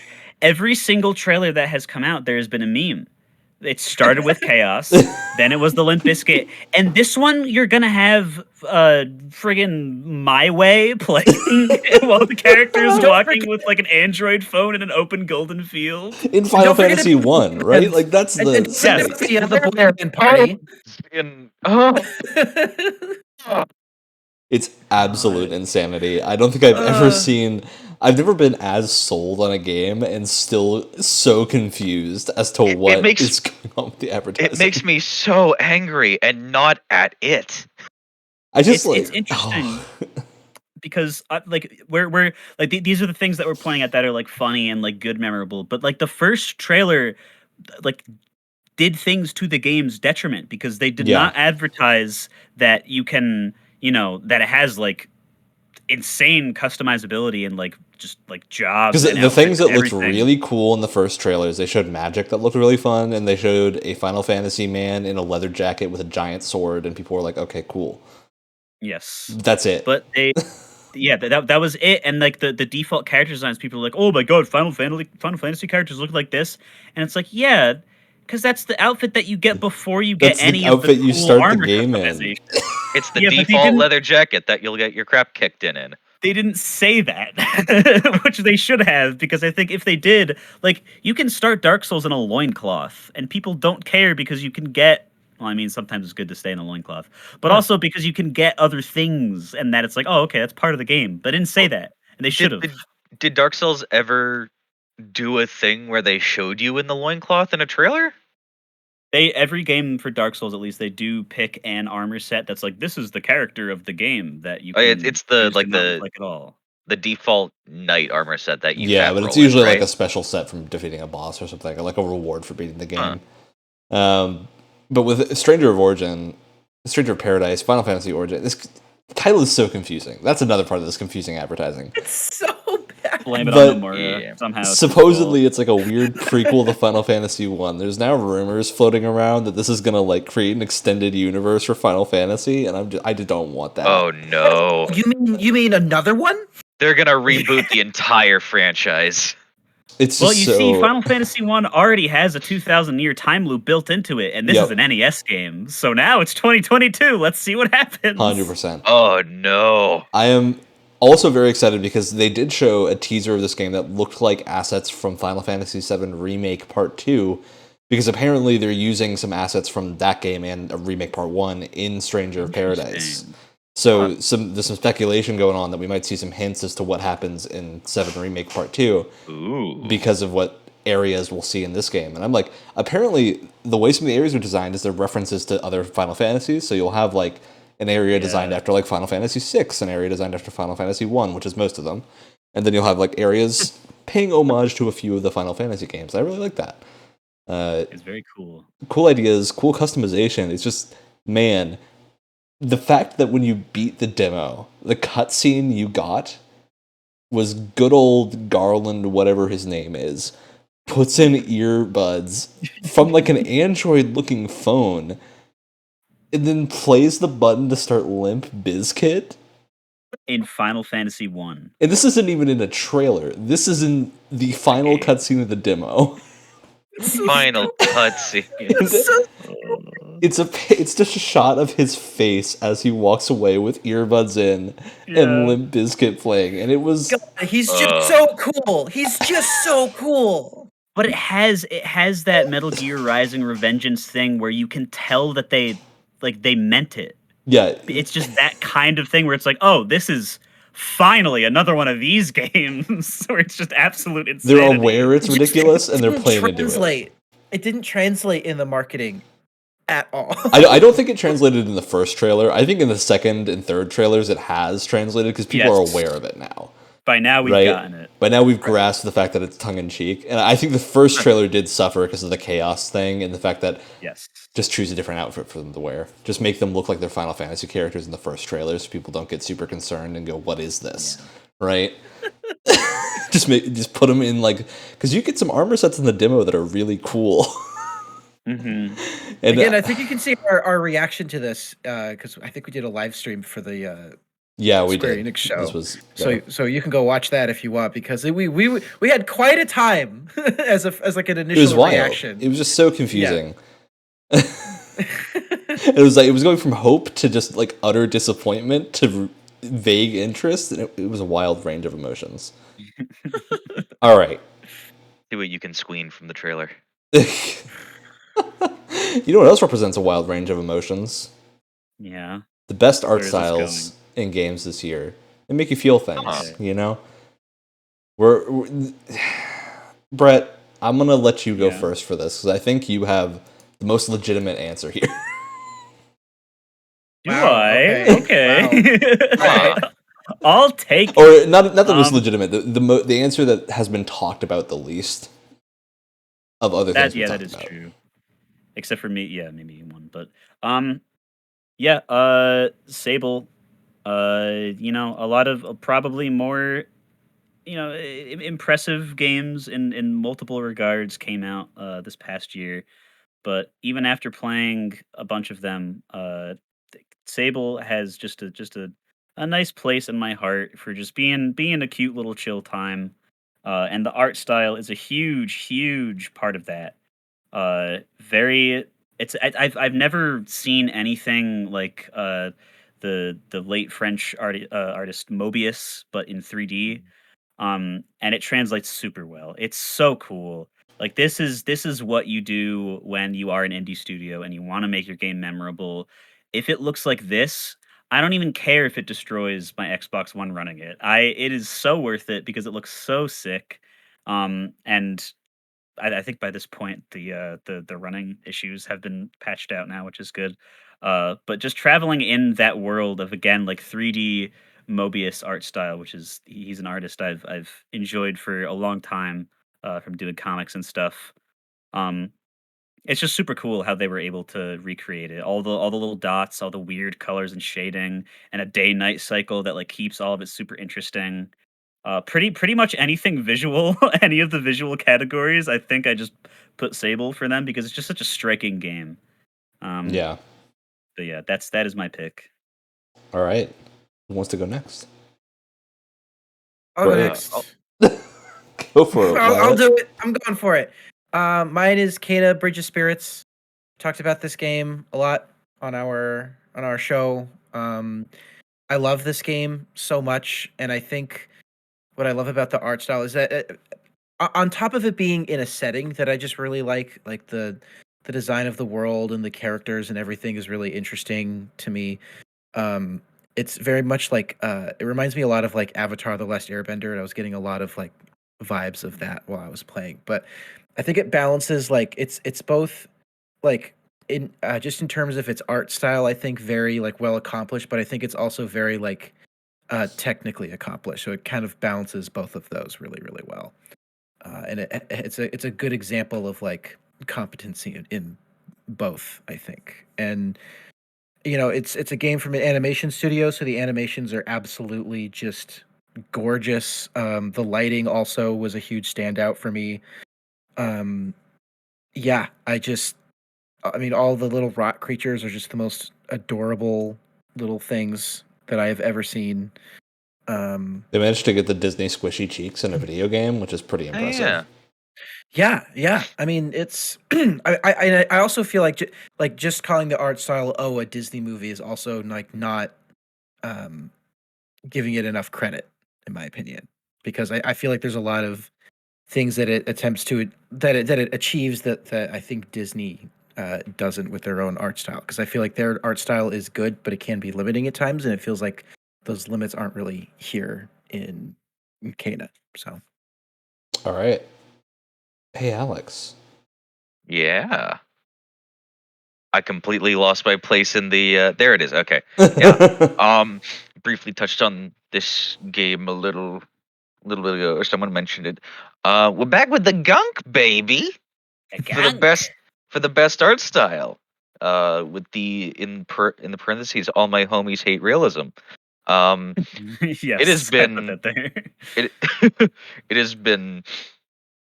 Every single trailer that has come out, there has been a meme It started with Chaos, then it was the Limp Bizkit, and this one you're gonna have friggin' My Way playing while the character is walking with like an Android phone in an open golden field. In Final Don't forget Fantasy it- 1, right? Like that's the and setting. the boy band party. It's absolute insanity. I don't think I've ever seen. I've never been as sold on a game and still so confused as to what is going on with the advertising. It makes me so angry and not at it. I just It's interesting because like we're like these are the things that we're playing at that are like funny and like good, memorable. But like the first trailer, like did things to the game's detriment because they did not advertise that you can, that it has like insane customizability and like just like jobs. Because and the things that outfits looked and everything. really cool in the first trailers, they showed magic that looked really fun, and they showed a Final Fantasy man in a leather jacket with a giant sword, and people were like, "Okay, cool." Yes, That's it. but they. Yeah, that was it, and like the default character designs, people are like, "Oh my god, Final Fantasy characters look like this," and it's like, yeah, because that's the outfit that you get before you get That's the any of the outfit cool you start the armor game in. customization. It's the Yeah, but they default didn't- leather jacket that you'll get your crap kicked in. They didn't say that, which they should have, because I think if they did, like, you can start Dark Souls in a loincloth, and people don't care because you can get. Well, I mean, sometimes it's good to stay in a loincloth, but also because you can get other things, and that it's like, oh, okay, that's part of the game. But they didn't say that, and they should have. Did Dark Souls ever do a thing where they showed you in the loincloth in a trailer? Every game for Dark Souls, at least, they do pick an armor set that's like, this is the character of the game that you can It's the choose to like not the look like at all. the default knight armor set that you Yeah, but fat it's roll usually in, like a right? special set from defeating a boss or something, or like a reward for beating the game. Huh. But with Stranger of Paradise, Final Fantasy Origin, this title is so confusing. That's another part of this confusing advertising. It's so bad. Blame it But- on Nomura somehow. it's Supposedly, his it's like a weird prequel to Final Fantasy 1. There's now rumors floating around that this is gonna like create an extended universe for Final Fantasy, and I just don't want that. Oh no. You mean another one? They're gonna reboot the entire franchise. It's Well, just you see, so- Final Fantasy 1 already has a 2,000-year time loop built into it, and this Yep. is an NES game. So now it's 2022. Let's see what happens. 100%. Oh no. I am also very excited because they did show a teaser of this game that looked like assets from Final Fantasy VII Remake Part 2, because apparently they're using some assets from that game and a Remake Part 1 in Stranger of Paradise. Interesting. So there's some speculation going on that we might see some hints as to what happens in 7 Remake Part 2 Ooh. because of what areas we'll see in this game. And I'm like, apparently the way some of the areas are designed is they're references to other Final Fantasies, so you'll have like an area designed after like Final Fantasy 6, an area designed after Final Fantasy 1, which is most of them. And then you'll have like areas paying homage to a few of the Final Fantasy games. I really like that. It's very cool. Cool ideas, cool customization. It's just, man, the fact that when you beat the demo, the cutscene you got was good old Garland, whatever his name is, puts in earbuds from like an Android-looking phone, and then plays the button to start Limp Bizkit. In Final Fantasy 1. And this isn't even in a trailer. This is in the final cutscene of the demo. Final cutscene. It's just a shot of his face as he walks away with earbuds in and Limp Bizkit playing, and it was He's just so cool. He's just so cool. But it has that Metal Gear Rising Revengeance thing where you can tell that they meant it. yeah. It's just that kind of thing where it's like, oh, this is finally another one of these games where it's just absolute insanity. They're aware it's ridiculous and they're playing into it. It didn't translate in the marketing at all. I don't think it translated in the first trailer. I think in the second and third trailers it has translated because people are aware of it now. By now we've gotten it. By now we've grasped the fact that it's tongue-in-cheek. And I think the first trailer did suffer because of the chaos thing and the fact that just choose a different outfit for them to wear. Just make them look like they're Final Fantasy characters in the first trailer so people don't get super concerned and go, what is this? Yeah. Right? just put them in like... Because you get some armor sets in the demo that are really cool. Mm-hmm. And again, I think you can see our reaction to this because I think we did a live stream for the Yeah, we Square did. Enix show. This was So you can go watch that if you want, because we had quite a time as like an it was initial wild. reaction. It was just so confusing. It was like it was going from hope to just like utter disappointment to vague interest, and it was a wild range of emotions. All right. See what you can squean from the trailer. You know what else represents a wild range of emotions? Yeah. The best art Where is this styles in games this year. They make you feel things, Okay. you know? We're Brett, I'm going to let you go Yeah. first for this, because I think you have the most legitimate answer here. Do Wow, I? okay. Okay. I'll take it. Or not the most Um, legitimate, the answer that has been talked about the least of other things we that talked is about. true. Except for me, yeah, maybe one, but yeah, Sable, you know, a lot of probably more, you know, impressive games in multiple regards came out this past year, but even after playing a bunch of them, Sable has a nice place in my heart for just being a cute little chill time, and the art style is a huge part of that. Very, I've never seen anything like the late French artist Mobius, but in 3D, and it translates super well. It's so cool. Like this is what you do when you are an indie studio and you want to make your game memorable. If it looks like this, I don't even care if it destroys my Xbox One running it. It is so worth it because it looks so sick. And I think by this point the running issues have been patched out now, which is good. But just traveling in that world of, again, like 3D Mobius art style, which is he's an artist I've enjoyed for a long time, from doing comics and stuff. Um, it's just super cool how they were able to recreate it. All the little dots, all the weird colors and shading, and a day night cycle that like keeps all of it super interesting. Pretty much anything visual, any of the visual categories, I think I just put Sable for them because it's just such a striking game. Um, Yeah. but yeah, that is my pick. All right. Who wants to go next? I'll go Great. next. Go for it, I'll Wyatt. do it. I'm going for it. Mine is Kena Bridge of Spirits. Talked about this game a lot on our show. I love this game so much, and I think what I love about the art style is that on top of it being in a setting that I just really like the design of the world and the characters and everything is really interesting to me. Um, it's very much like it reminds me a lot of like Avatar: The Last Airbender, and I was getting a lot of like vibes of that while I was playing. But I think it balances like it's both like in just in terms of its art style, I think very like well accomplished, but I think it's also very like technically accomplished. So it kind of balances both of those really well. And it's a good example of like competency in both, I think. And you know, it's a game from an animation studio, so the animations are absolutely just gorgeous. The lighting also was a huge standout for me. Um, yeah, I mean, all the little rock creatures are just the most adorable little things that I have ever seen. They managed to get the Disney squishy cheeks in a video game, which is pretty Oh, impressive. Yeah. I mean, it's I also feel like like just calling the art style a Disney movie is also like not um giving it enough credit, in my opinion, because I feel like there's a lot of things that it attempts to that it achieves that I think Disney doesn't with their own art style, because I feel like their art style is good, but it can be limiting at times, and it feels like those limits aren't really here in Kana. So All right. Hey, Alex. Yeah. I completely lost my place in the there it is. Okay. Yeah. Briefly touched on this game a little bit ago, or someone mentioned it. We're back with the gunk, baby. For the best art style. With the in the parentheses, all my homies hate realism. It has Yes, I put been that there. it it has been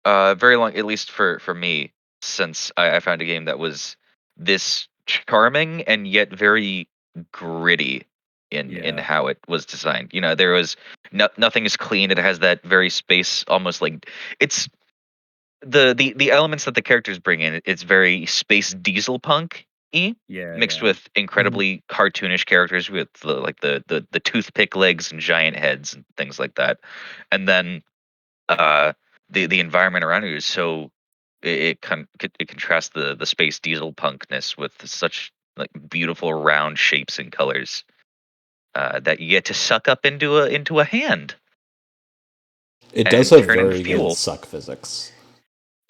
very long, at least for me, since I found a game that was this charming and yet very gritty. in how it was designed. There was nothing is clean. It has that very space, almost like it's the elements that the characters bring in. It's very space diesel punk mixed with incredibly cartoonish characters with the toothpick legs and giant heads and things like that. And then the environment around it is so it contrasts the space diesel punkness with such like beautiful round shapes and colors that you get to suck up into a hand. It does and have turn into very good fuel. suck physics.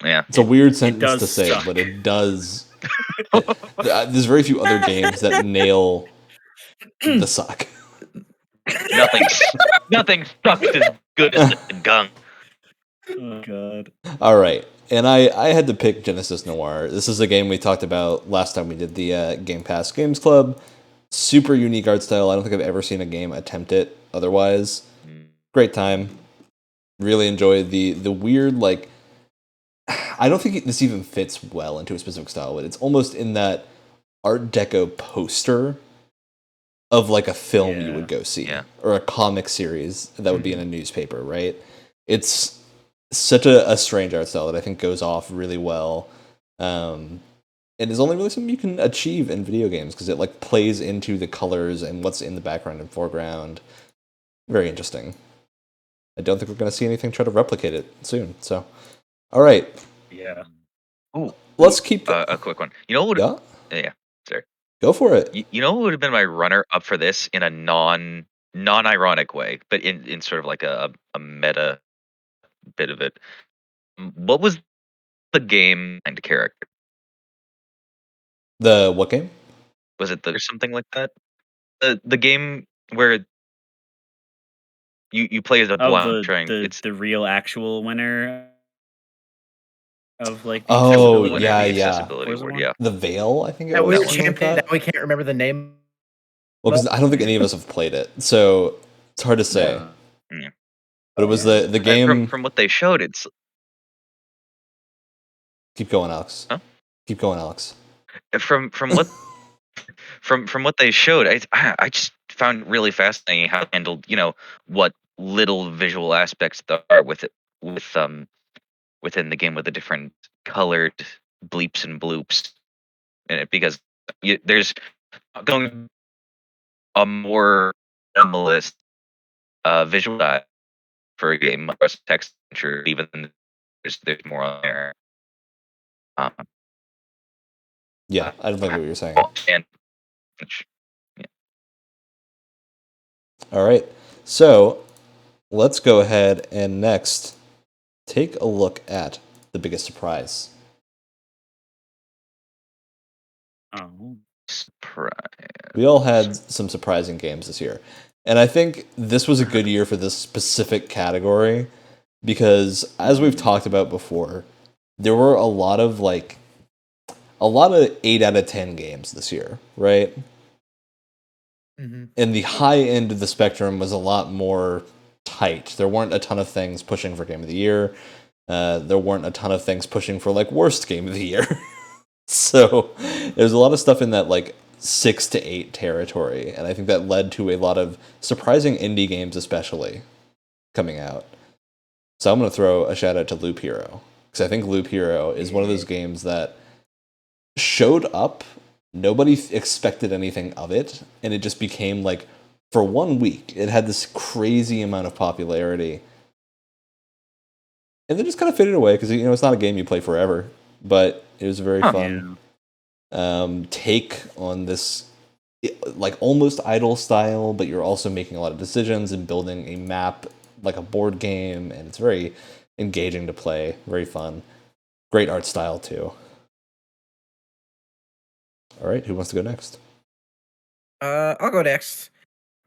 Yeah, It's a weird sentence does to say, suck. but it does. There's very few other games that nail the suck. nothing sucks as good as the gun. Oh god. All right, and I had to pick Genesis Noir. This is a game we talked about last time we did the Game Pass Games Club. Super unique art style. I don't think I've ever seen a game attempt it otherwise. Great time. Really enjoyed the weird, like, I don't think this even fits well into a specific style, but it's almost in that Art Deco poster of like a film you would go see, or a comic series that would be in a newspaper, right? It's such a strange art style that I think goes off really well. And is only really something you can achieve in video games because it like plays into the colors and what's in the background and foreground. Very interesting. I don't think we're going to see anything try to replicate it soon. So, all right. Yeah. Oh, let's keep a quick one. You know what? Yeah. Sorry. Go for it. You know what would have been my runner up for this in a non-ironic way, but in sort of like a meta bit of it. What was the game and character? The what game? Was it or something like that? The game where you play as a blind the real actual winner of like the accessibility. Accessibility award, yeah. The Veil, I think it that was. Was champion. That we can't remember the name. Well, because I don't think any of us have played it, so it's hard to say. Yeah. But it was the game. From what they showed, it's. Keep going, Alex. Huh? Keep going, Alex. From what from what they showed, I just found really fascinating how they handled what little visual aspects there are with it within the game with the different colored bleeps and bloops in it, because there's going a more minimalist visual style for a game across text, sure, even there's more on there. Yeah, I don't think what you're saying. And all right, so let's go ahead and next take a look at the biggest surprise. Oh, surprise! We all had some surprising games this year, and I think this was a good year for this specific category because, as we've talked about before, there were a lot of 8 out of 10 games this year, right? Mm-hmm. And the high end of the spectrum was a lot more tight. There weren't a ton of things pushing for Game of the Year. There weren't a ton of things pushing for worst Game of the Year. So there's a lot of stuff in that 6 to 8 territory, and I think that led to a lot of surprising indie games, especially coming out. So I'm going to throw a shout out to Loop Hero, because I think Loop Hero is one of those games that showed up. Nobody expected anything of it, and it just became for 1 week, it had this crazy amount of popularity, and then just kind of faded away because it's not a game you play forever. But it was a very fun take on this almost idle style, but you're also making a lot of decisions and building a map like a board game, and it's very engaging to play, very fun. Great art style too. All right, who wants to go next? I'll go next.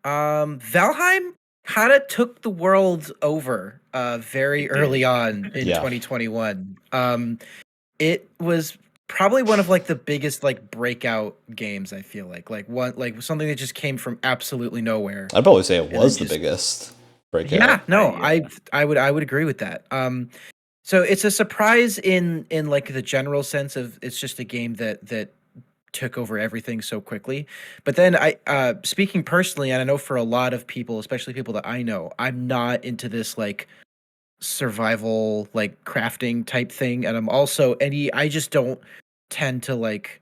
Valheim kind of took the world over very early on in 2021. It was probably one of the biggest breakout games, I feel like something that just came from absolutely nowhere. I'd probably say it was the biggest breakout. Yeah, no, I would agree with that. So it's a surprise in the general sense of it's just a game that took over everything so quickly. But then speaking personally, and I know for a lot of people, especially people that I know, I'm not into this like survival, like crafting type thing. And I'm also I just don't tend to like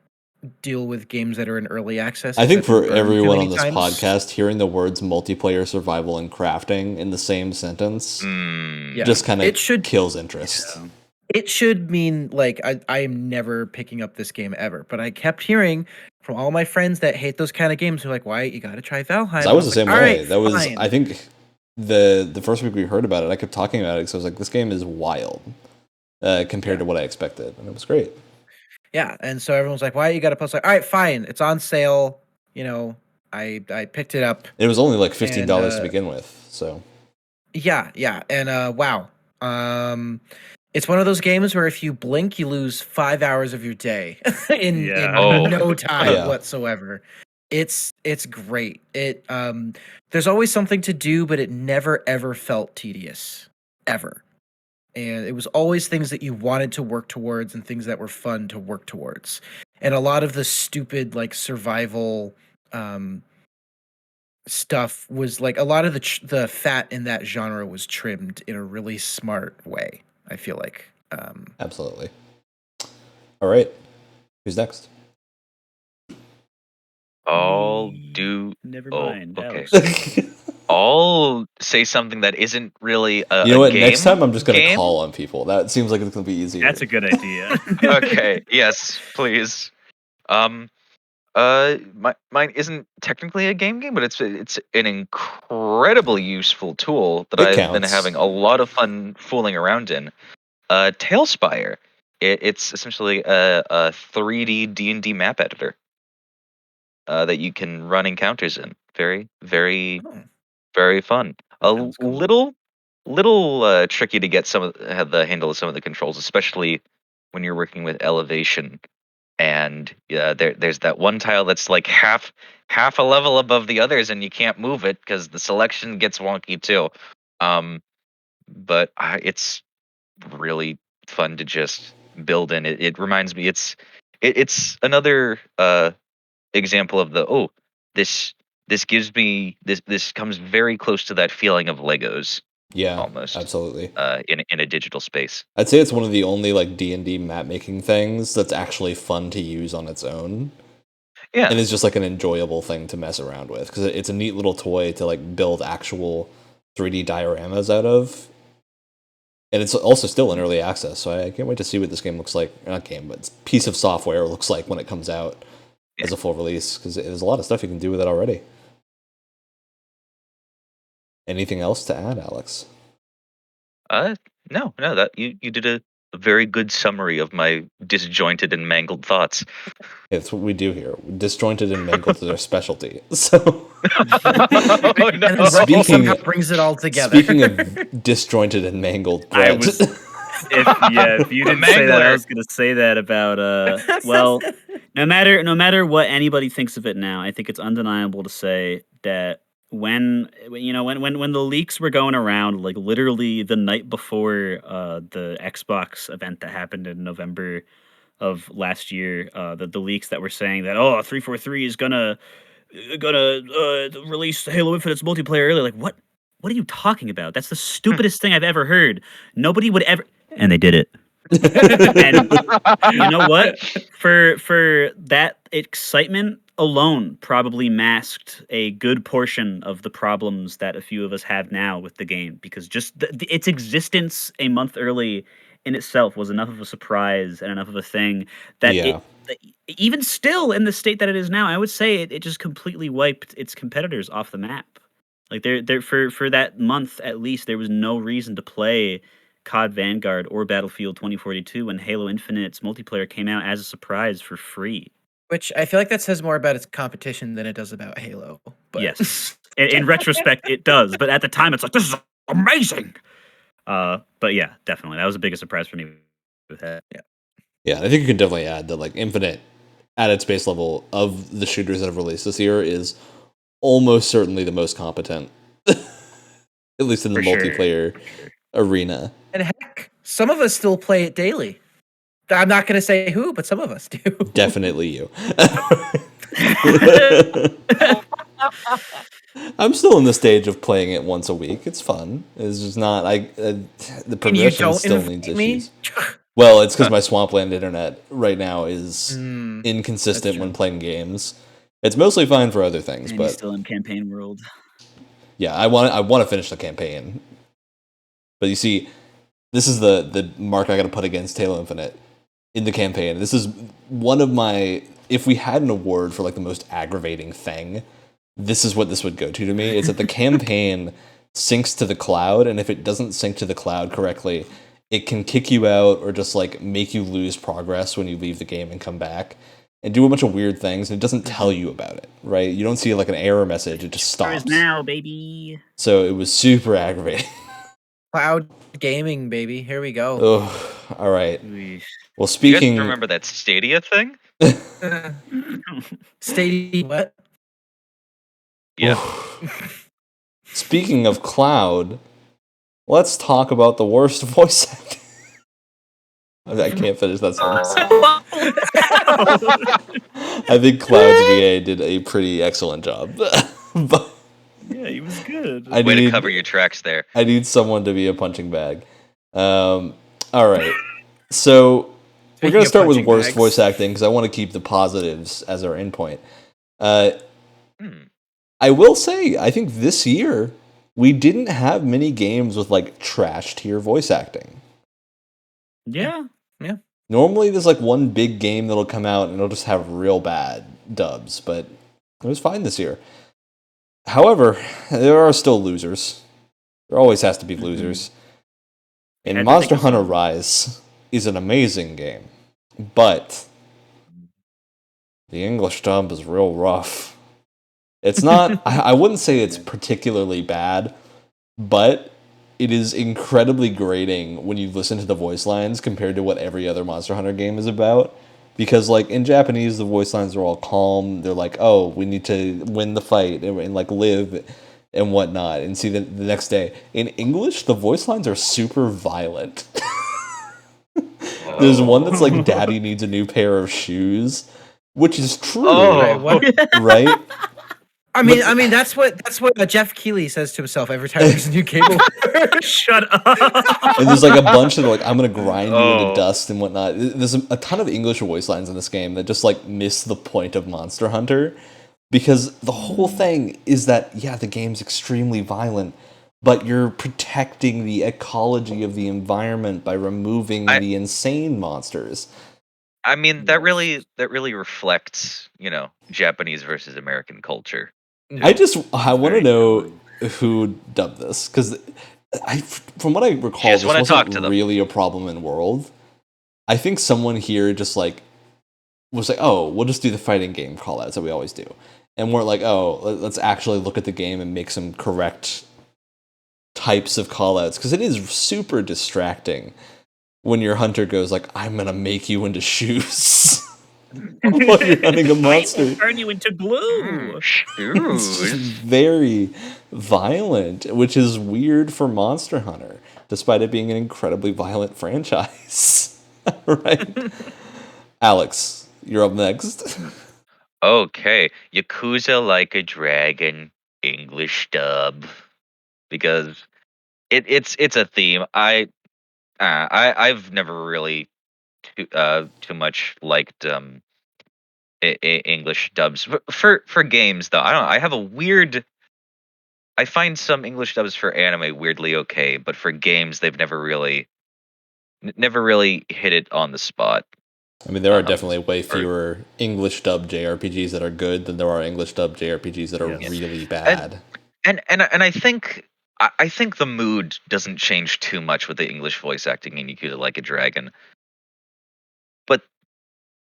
deal with games that are in early access. I 'cause think I've been for burned too everyone many on this times. podcast, hearing the words multiplayer, survival, and crafting in the same sentence Yeah. just kind of It should kills interest. Yeah. it should mean like I am never picking up this game ever. But I kept hearing from all my friends that hate those kind of games who are like, why you gotta try Valheim? 'Cause And I was the like, same all way. right, That was, fine. I think, the first week we heard about it, I kept talking about it because I was like, this game is wild compared to what I expected, and it was great. Yeah, and so everyone's like, why you gotta post? Like, all right, fine, it's on sale. You know, I picked it up. It was only like $15 to And, begin with, so Yeah, and wow. It's one of those games where if you blink, you lose 5 hours of your day in Yeah. Oh. no time Yeah. whatsoever. It's great. There's always something to do, but it never ever felt tedious. Ever. And it was always things that you wanted to work towards and things that were fun to work towards. And a lot of the stupid like survival stuff was like a lot of the fat in that genre was trimmed in a really smart way. I feel like. absolutely. All right, who's next? I'll Me. do. Never Oh, mind. okay. Alex. I'll say something that isn't really a You know what? game Next time I'm just gonna game. call on people. That seems like it's gonna be easier. That's a good idea. Okay. Yes, please. Mine isn't technically a game, but it's an incredibly useful tool that It I've been counts. having a lot of fun fooling around in. Tailspire. It's essentially a 3D D&D map editor that you can run encounters in. Very, very, Oh, very fun. A Sounds cool. little tricky to get have the handle of some of the controls, especially when you're working with elevation. And there's that one tile that's like half a level above the others, and you can't move it because the selection gets wonky too. But it's really fun to just build in. It reminds me, it's another example of this gives me this comes very close to that feeling of Legos Yeah, almost absolutely. in a digital space. I'd say it's one of the only like D&D map making things that's actually fun to use on its own. Yeah. And it's just like an enjoyable thing to mess around with because it's a neat little toy to like build actual 3D dioramas out of. And it's also still in early access, so I can't wait to see what this game looks like. Not game, but piece of software looks like when it comes out as a full release because there's a lot of stuff you can do with it already. Anything else to add, Alex? No, that you did a very good summary of my disjointed and mangled thoughts. It's what we do here. Disjointed and mangled is our specialty. So, Oh, And then no. Russell somehow brings it all together. speaking of disjointed and mangled, I Brett, was if you didn't say that, I mangler. was gonna say that about well, no matter what anybody thinks of it now, I think it's undeniable to say that when the leaks were going around, like literally the night before the Xbox event that happened in November of last year, the leaks that were saying that 343 is gonna release Halo Infinite's multiplayer early. Like what are you talking about? That's the stupidest thing I've ever heard. Nobody would ever, and they did it. And you know what? For that excitement alone probably masked a good portion of the problems that a few of us have now with the game because just its existence a month early in itself was enough of a surprise and enough of a thing that yeah, even still in the state that it is now, I would say it just completely wiped its competitors off the map. Like there for that month at least, there was no reason to play COD Vanguard or Battlefield 2042 when Halo Infinite's multiplayer came out as a surprise for free. Which I feel like that says more about its competition than it does about Halo. But Yes, in retrospect, it does, but at the time, it's like this is amazing. But yeah, definitely, that was the biggest surprise for me with that. yeah. I think you can definitely add that like Infinite at its base level of the shooters that have released this year is almost certainly the most competent, at least in the For sure. multiplayer arena. and heck, some of us still play it daily. I'm not gonna say who, but some of us do. Definitely you. I'm still in the stage of playing it once a week. It's fun. It's just not. The And you progression don't still needs invite me? issues. Well, it's because my Swampland internet right now is Mm, inconsistent that's when true. playing games. It's mostly fine for other things, And he's but still in campaign world. yeah, I want to finish the campaign. But you see, this is the mark I got to put against Halo Infinite in the campaign. This is one of my. If we had an award for like the most aggravating thing, this is what this would go to me. It's that the campaign syncs to the cloud, and if it doesn't sync to the cloud correctly, it can kick you out or just like make you lose progress when you leave the game and come back and do a bunch of weird things, and it doesn't tell you about it, right? You don't see like an error message, it just There is stops. now, baby. So it was super aggravating. Cloud gaming, baby. Here we go. Oh, all right. Ooh. Well, You guys speaking remember that Stadia thing? Stadia, what? Yeah. speaking of cloud, let's talk about the worst voice acting. I can't finish that sentence. I think Cloud's VA did a pretty excellent job. But Yeah, he was good. I Way to need cover your tracks there. I need someone to be a punching bag. All right. So we're Speaking gonna of start with punching worst bags. voice acting because I want to keep the positives as our endpoint. Hmm. I will say, I think this year we didn't have many games with like trash tier voice acting. Yeah. Normally, there's like one big game that'll come out and it'll just have real bad dubs, but it was fine this year. However, there are still losers. There always has to be losers. You And had to Monster think of Hunter some. Rise is an amazing game, but the English dub is real rough. It's not, I wouldn't say it's particularly bad, but it is incredibly grating when you listen to the voice lines compared to what every other Monster Hunter game is about. Because, like, in Japanese, the voice lines are all calm. They're like, oh, we need to win the fight and like, live and whatnot. And see, the next day. In English, the voice lines are super violent. There's one that's like, daddy needs a new pair of shoes, which is true, Oh. Wait, what? right? I mean, that's what Jeff Keighley says to himself every time there's a new cable. Shut up. And there's like a bunch of like, I'm gonna grind you into Oh. dust and whatnot. There's a ton of English voice lines in this game that just like miss the point of Monster Hunter, because the whole thing is that yeah, the game's extremely violent, but you're protecting the ecology of the environment by removing I- the insane monsters. I mean, that Yes. really reflects, Japanese versus American culture. I want to very know true. who dubbed this, because from what I recall, just this wanna talk to wasn't them. really a problem in World. I think someone here just like was like, oh, we'll just do the fighting game callouts that we always do, and we're like, oh, let's actually look at the game and make some correct types of callouts, because it is super distracting when your hunter goes like, I'm gonna make you into shoes. While you're hunting a monster. I will turn you into glue. It's just Shoes. very violent, which is weird for Monster Hunter, despite it being an incredibly violent franchise. Right? Alex, you're up next. Okay, Yakuza Like a Dragon English dub, because it's a theme. I've never really too much liked English dubs for games though. I don't know. I have a weird. I find some English dubs for anime weirdly okay, but for games they've never really hit it on the spot. I mean, there are Um, definitely way fewer English dubbed JRPGs that are good than there are English dubbed JRPGs that are Yes. really bad. And I think I think the mood doesn't change too much with the English voice acting in Yakuza Like a Dragon, but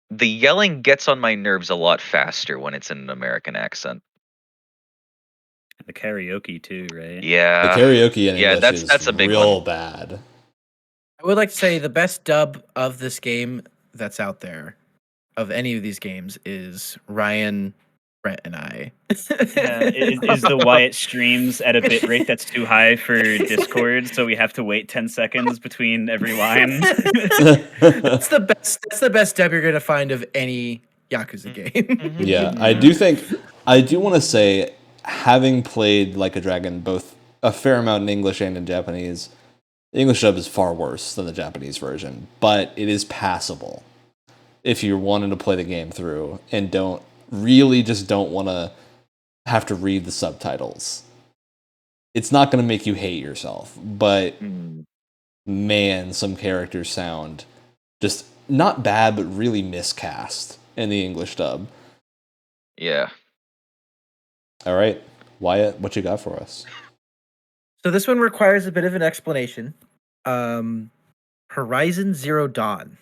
the yelling gets on my nerves a lot faster when it's in an American accent. The karaoke too, right? The Yeah, karaoke in yeah, English is that's a big real one. bad. I would like to say the best dub of this game that's out there, of any of these games, is Ryan Brett and I. Yeah, is the Wyatt streams at a bit rate that's too high for Discord, so we have to wait 10 seconds between every line. That's the best dub you're gonna find of any Yakuza game. Yeah, Yeah. I do want to say, having played Like a Dragon both a fair amount in English and in Japanese, the English dub is far worse than the Japanese version, but it is passable if you're wanting to play the game through and don't want to have to read the subtitles. It's not going to make you hate yourself, but man, some characters sound just not bad, but really miscast in the English dub. Yeah. All right, Wyatt, what you got for us? So this one requires a bit of an explanation. Horizon Zero Dawn.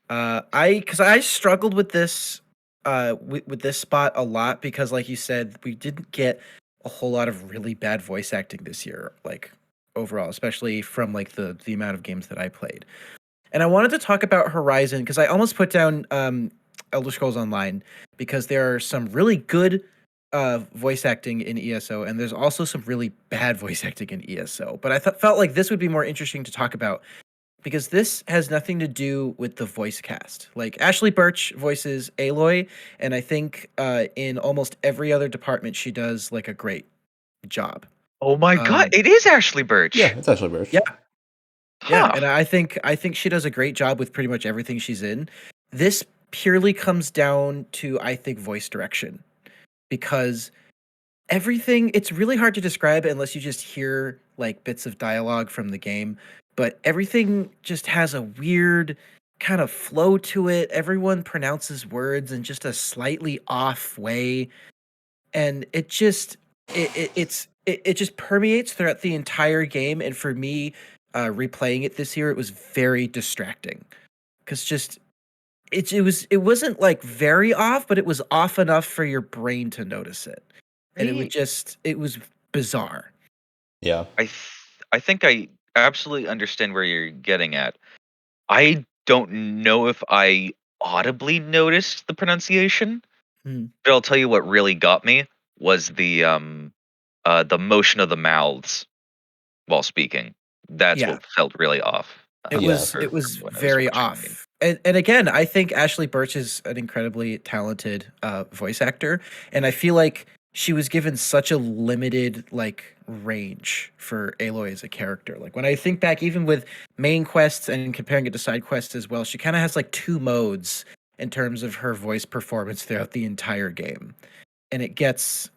I struggled with this with this spot a lot because, like you said, we didn't get a whole lot of really bad voice acting this year, like overall, especially from like the amount of games that I played. And I wanted to talk about Horizon because I almost put down Elder Scrolls Online because there are some really good voice acting in ESO, and there's also some really bad voice acting in ESO. But I felt like this would be more interesting to talk about because this has nothing to do with the voice cast. Like Ashley Birch voices Aloy, and I think in almost every other department she does like a great job. Oh my god, it is Ashley Birch. Yeah, it's Ashley Birch. Yeah. Yeah, Huh. and I think she does a great job with pretty much everything she's in. This purely comes down to, I think, voice direction, because everything, it's really hard to describe unless you just hear like bits of dialogue from the game, but everything just has a weird kind of flow to it. Everyone pronounces words in just a slightly off way, and it just it just permeates throughout the entire game. And for me, replaying it this year, it was very distracting because just it wasn't like very off, but it was off enough for your brain to notice it, and it was bizarre. Yeah. I think I absolutely understand where you're getting at. I don't know if I audibly noticed the pronunciation, Hmm. but I'll tell you what really got me was the motion of the mouths while speaking. That's Yeah. what felt really off. It Yeah. was For when I was very watching the game. off. And again, I think Ashley Birch is an incredibly talented voice actor, and I feel like she was given such a limited like range for Aloy as a character. Like when I think back, even with main quests and comparing it to side quests as well, she kind of has like two modes in terms of her voice performance throughout the entire game, and it gets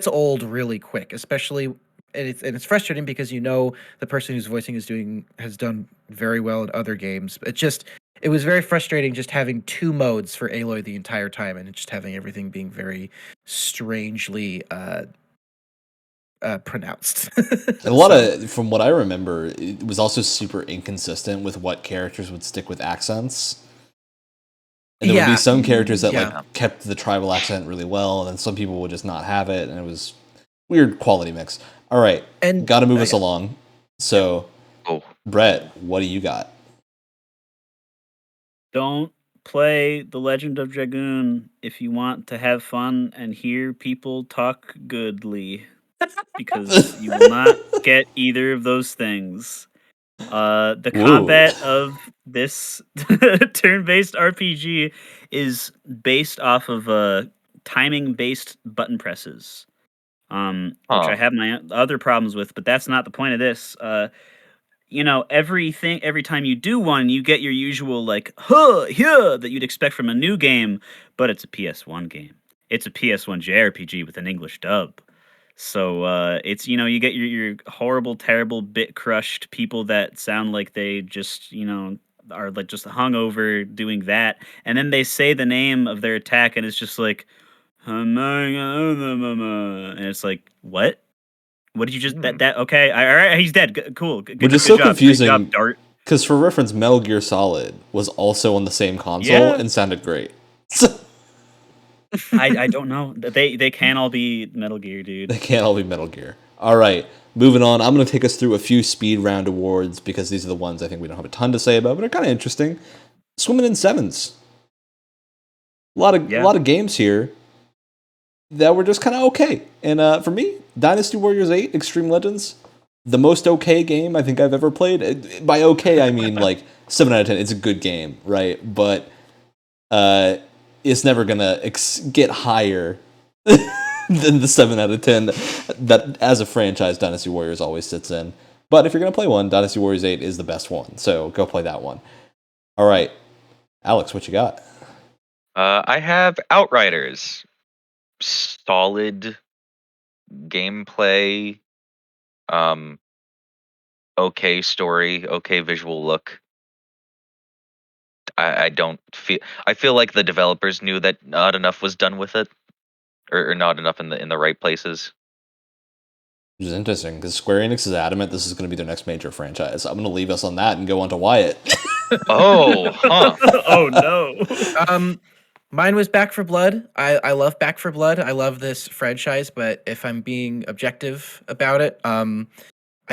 old really quick, especially and it's frustrating because the person who's voicing has done very well in other games. It was very frustrating just having two modes for Aloy the entire time and just having everything being very strangely pronounced. And a lot of, from what I remember, it was also super inconsistent with what characters would stick with accents. And there would be some characters that Yeah. like kept the tribal accent really well, and then some people would just not have it, and it was weird quality mix. All right, And got to move us along. So, Oh, Brett, what do you got? Don't play The Legend of Dragoon if you want to have fun and hear people talk goodly, because you will not get either of those things. The Whoa. combat of this turn-based RPG is based off of timing-based button presses, which I Huh. have my other problems with, but that's not the point of this. Every time you do one, you get your usual like huh yeah that you'd expect from a new game, but it's a PS1 game. It's a PS1 JRPG with an English dub. So it's you get your horrible, terrible, bit crushed people that sound like they just are like just hungover doing that, and then they say the name of their attack, and it's just like, and it's like, what? What did you just that okay? All right, he's dead. Cool. Which is so confusing. Great job, Dart. Because for reference, Metal Gear Solid was also on the same console and sounded great. I don't know. They can't all be Metal Gear, dude. They can't all be Metal Gear. All right, moving on. I'm going to take us through a few speed round awards because these are the ones I think we don't have a ton to say about, but are kind of interesting. Swimming in Sevens. A lot of games here. that were just kind of okay. And for me, Dynasty Warriors 8 Extreme Legends, the most okay game I think I've ever played. By okay, I mean like 7 out of 10. It's a good game, right? But it's never going to get higher than the 7 out of 10 that as a franchise Dynasty Warriors always sits in. But if you're going to play one, Dynasty Warriors 8 is the best one. So go play that one. All right. Alex, what you got? I have Outriders. Solid gameplay. Okay story. Okay visual look. I don't feel. I feel like the developers knew that not enough was done with it, or not enough in the right places. Which is interesting because Square Enix is adamant this is going to be their next major franchise. I'm going to leave us on that and go on to Wyatt. Oh, huh. Oh no. Mine was Back 4 Blood. I love Back 4 Blood. I love this franchise, but if I'm being objective about it, I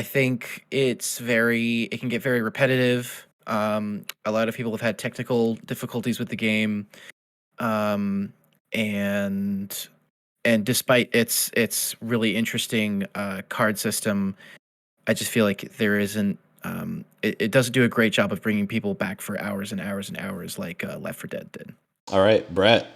think it can get very repetitive. A lot of people have had technical difficulties with the game. And despite its really interesting card system, I just feel like there isn't it doesn't do a great job of bringing people back for hours and hours and hours like Left 4 Dead did. All right, Brett.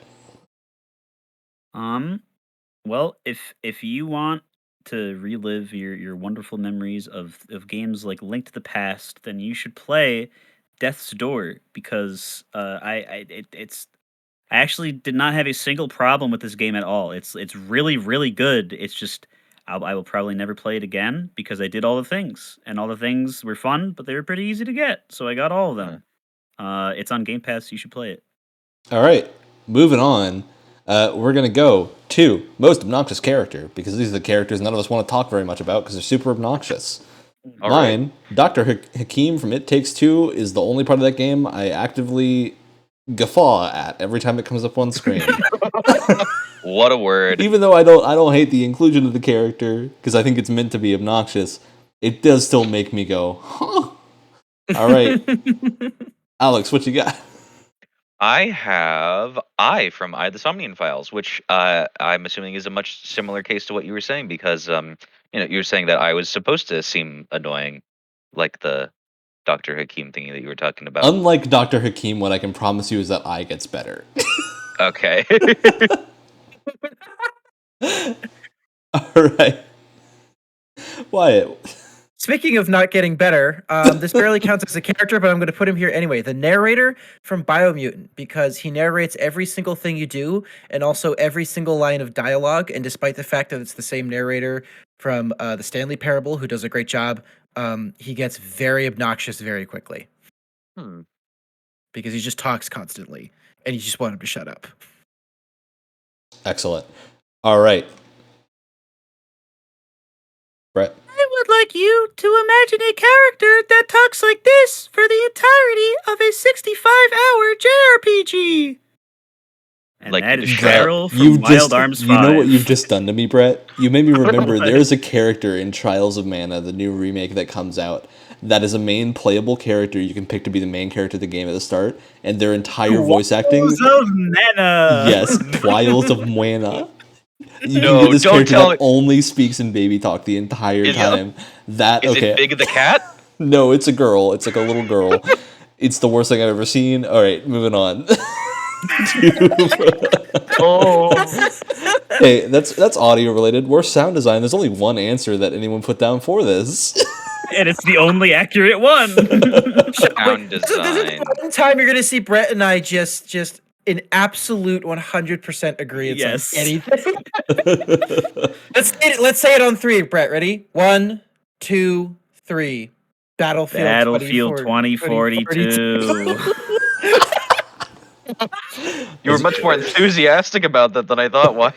Well, if you want to relive your wonderful memories of games like Link to the Past, then you should play Death's Door because I actually did not have a single problem with this game at all. It's really really good. It's just I will probably never play it again because I did all the things and all the things were fun, but they were pretty easy to get, so I got all of them. It's on Game Pass. You should play it. All right, moving on. We're going to go to most obnoxious character because these are the characters none of us want to talk very much about because they're super obnoxious. All Mine, Dr. Hakim from It Takes Two, is the only part of that game I actively guffaw at every time it comes up on screen. What a word. Even though I don't hate the inclusion of the character because I think it's meant to be obnoxious, it does still make me go, huh? All right, Alex, what you got? I have from the Somnian Files, which I'm assuming is a much similar case to what you were saying because you were saying that I was supposed to seem annoying, like the Dr. Hakim thingy that you were talking about. Unlike Dr. Hakim, what I can promise you is that I gets better. Okay. All right, Wyatt. Speaking of not getting better, this barely counts as a character, but I'm going to put him here anyway. The narrator from Biomutant, because he narrates every single thing you do and also every single line of dialogue. And despite the fact that it's the same narrator from the Stanley Parable, who does a great job, he gets very obnoxious very quickly. Because he just talks constantly, and you just want him to shut up. Excellent. All right, Brett. I would like you to imagine a character that talks like this for the entirety of a 65-hour JRPG. And Like that is Brett, Cheryl from Wild Arms 5. You know what you've just done to me, Brett? You made me remember there's a character in Trials of Mana, the new remake that comes out, that is a main playable character you can pick to be the main character of the game at the start, and their entire voice acting... Trials of Mana! Yes, Trials of Mana. You No, can get this don't character tell that me- only speaks in baby talk the entire time. Is it Big the Cat? No, it's a girl. It's like a little girl. It's the worst thing I've ever seen. All right, moving on. Oh. Hey, that's audio related. Worst sound design. There's only one answer that anyone put down for this. And it's the only accurate one. Sound This design. is the one time you're going to see Brett and I just in absolute 100% agreement Yes. on anything. Let's say it on 3, Brett. Ready? 1, 2, 3. Battlefield 2042. You were much more enthusiastic about that than I thought. Why?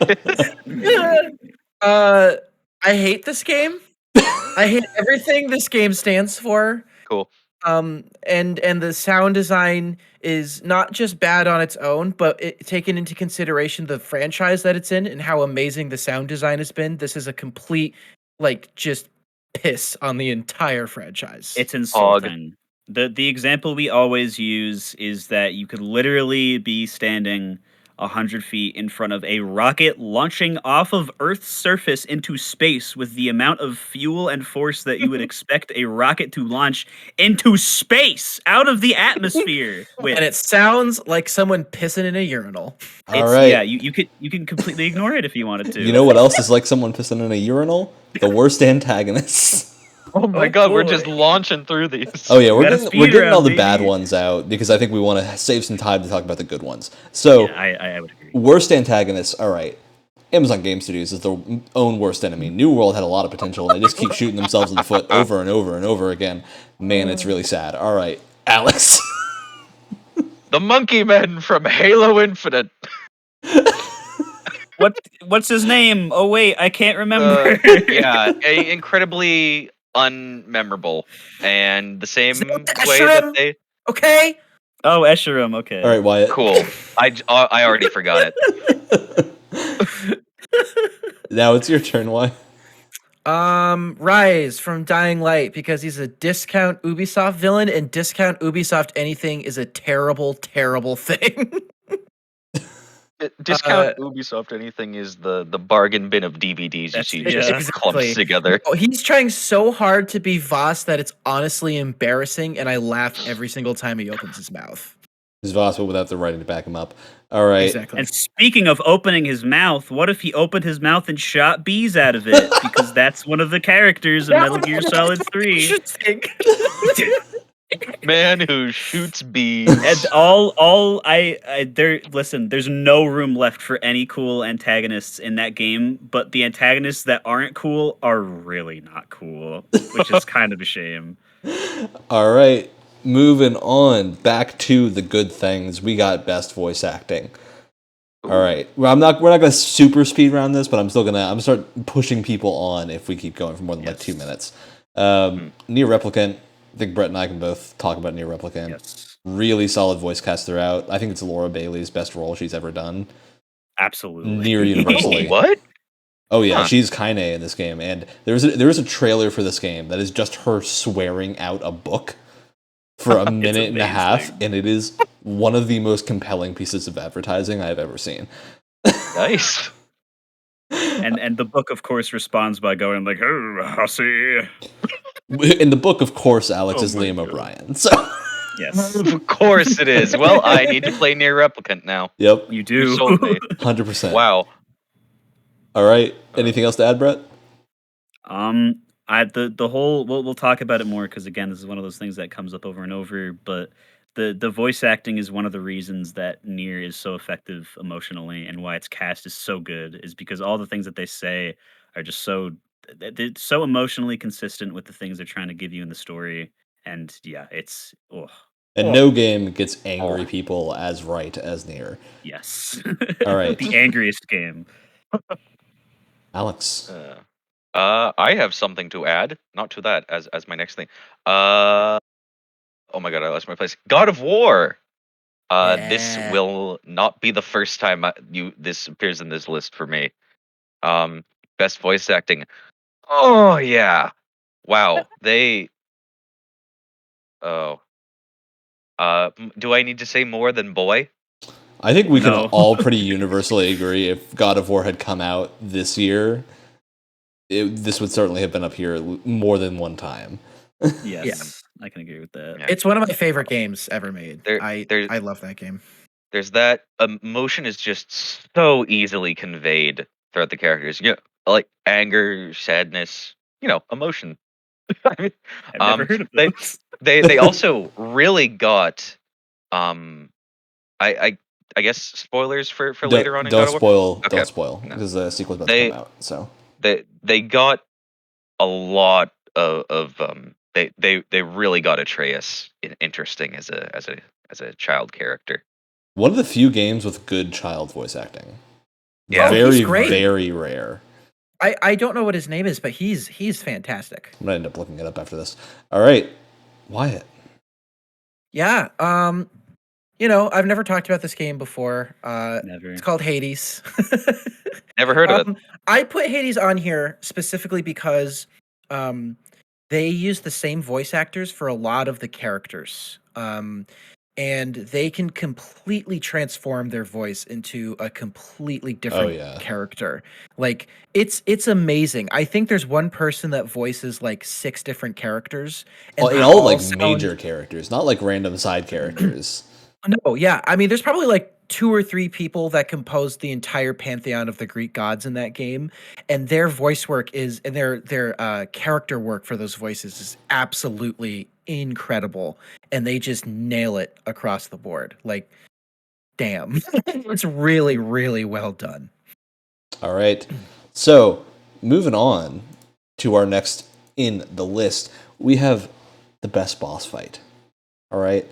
I hate this game. I hate everything this game stands for. Cool. And the sound design is not just bad on its own, but taken into consideration the franchise that it's in and how amazing the sound design has been. This is a complete, just piss on the entire franchise. It's insulting. The example we always use is that you could literally be standing 100 feet in front of a rocket launching off of Earth's surface into space with the amount of fuel and force that you would expect a rocket to launch into space out of the atmosphere with. And it sounds like someone pissing in a urinal. All right. Yeah, you can completely ignore it if you wanted to. You know what else is like someone pissing in a urinal? The Worst Antagonist. Oh my Oh, god, we're boy. just launching through these. Oh yeah, We we're got a getting, speed we're getting all round, the bad baby. ones out because I think we want to save some time to talk about the good ones. So, Yeah, I would agree. Worst Antagonists, all right. Amazon Game Studios is their own worst enemy. New World had a lot of potential, and they just keep shooting themselves in the foot over and over and over again. Man, it's really sad. All right, Alex. The Monkey Men from Halo Infinite. What's his name? Oh wait, I can't remember. Yeah, incredibly unmemorable, and the same Is that way that Esherim? they. Okay. Oh, Esherim. Okay. All right, Wyatt. Cool. I already forgot it. Now it's your turn, Wyatt. Rise from Dying Light, because he's a discount Ubisoft villain, and discount Ubisoft anything is a terrible, terrible thing. Discount Ubisoft anything is the bargain bin of DVDs you That's- see yeah. just Exactly. clumped together. Oh, he's trying so hard to be Voss that it's honestly embarrassing, and I laugh every single time he opens his mouth. He's Voss, but without the writing to back him up. All right. Exactly. And speaking of opening his mouth, what if he opened his mouth and shot bees out of it? Because that's one of the characters in Metal Gear Solid 3. Man who shoots bees. And listen, there's no room left for any cool antagonists in that game, but the antagonists that aren't cool are really not cool, which is kind of a shame. All right. Moving on back to the good things. We got best voice acting. All right. Well, we're not going to super speed round this, but I'm gonna start pushing people on if we keep going for more than like 2 minutes. Nier Replicant. I think Brett and I can both talk about Nier Replicant. Yes. Really solid voice cast throughout. I think it's Laura Bailey's best role she's ever done. Absolutely. Near universally. What? Oh yeah, Huh. she's Kaine in this game, and there is a trailer for this game that is just her swearing out a book for a minute and a half, amazing. and it is one of the most compelling pieces of advertising I've ever seen. Nice. And the book, of course, responds by going like, "Oh, hussy." In the book, of course, Alex Oh is my Liam God. O'Brien. So Yes, Of course it is. Well, I need to play Nier Replicant now. yep, you You do. sold me. 100%. Wow. All right. Anything else to add, Brett? The whole we'll talk about it more because again, this is one of those things that comes up over and over. But the voice acting is one of the reasons that Nier is so effective emotionally, and why its cast is so good is because all the things that they say are just they're so emotionally consistent with the things they're trying to give you in the story. And yeah, it's And no game gets angry Oh. people as right as Nier. yes. All right. The angriest game. Alex. I have something to add, not to that, as my next thing. Oh my god, I lost my place. God of War. This Yeah. will not be the first time this appears in this list for me. Best voice acting. Oh yeah. Wow. Oh. Do I need to say more than boy? I think we can No. all pretty universally agree if God of War had come out this year, this would certainly have been up here more than one time. Yes, I can agree with that. Yeah. It's one of my favorite games ever made. There- I there's- love that game. There's that emotion is just so easily conveyed throughout the characters. Yeah, like anger, sadness, emotion. I mean, I've never heard of they- those. they also really got I guess spoilers for later on in God Don't of War. spoil. Okay. Don't spoil No. because the sequel's about They- to come out. So They got a lot of they really got Atreus interesting as a child character. one of the few games with good child voice acting. Yeah. Oh, Very he's great. very rare. I don't know what his name is, but he's fantastic. I'm gonna end up looking it up after this. All right, Wyatt. Yeah. I've never talked about this game before. Never. It's called Hades. Never heard of it. I put Hades on here specifically because they use the same voice actors for a lot of the characters. and they can completely transform their voice into a completely different character. Like it's amazing. I think there's one person that voices like 6 different characters, and And all like major characters, not like random side characters. No, yeah. I mean, there's probably like 2 or 3 people that composed the entire pantheon of the Greek gods in that game, and their voice work is and their character work for those voices is absolutely incredible, and they just nail it across the board. Like, damn, it's really, really well done. All right, so moving on to our next in the list, we have the best boss fight. All right.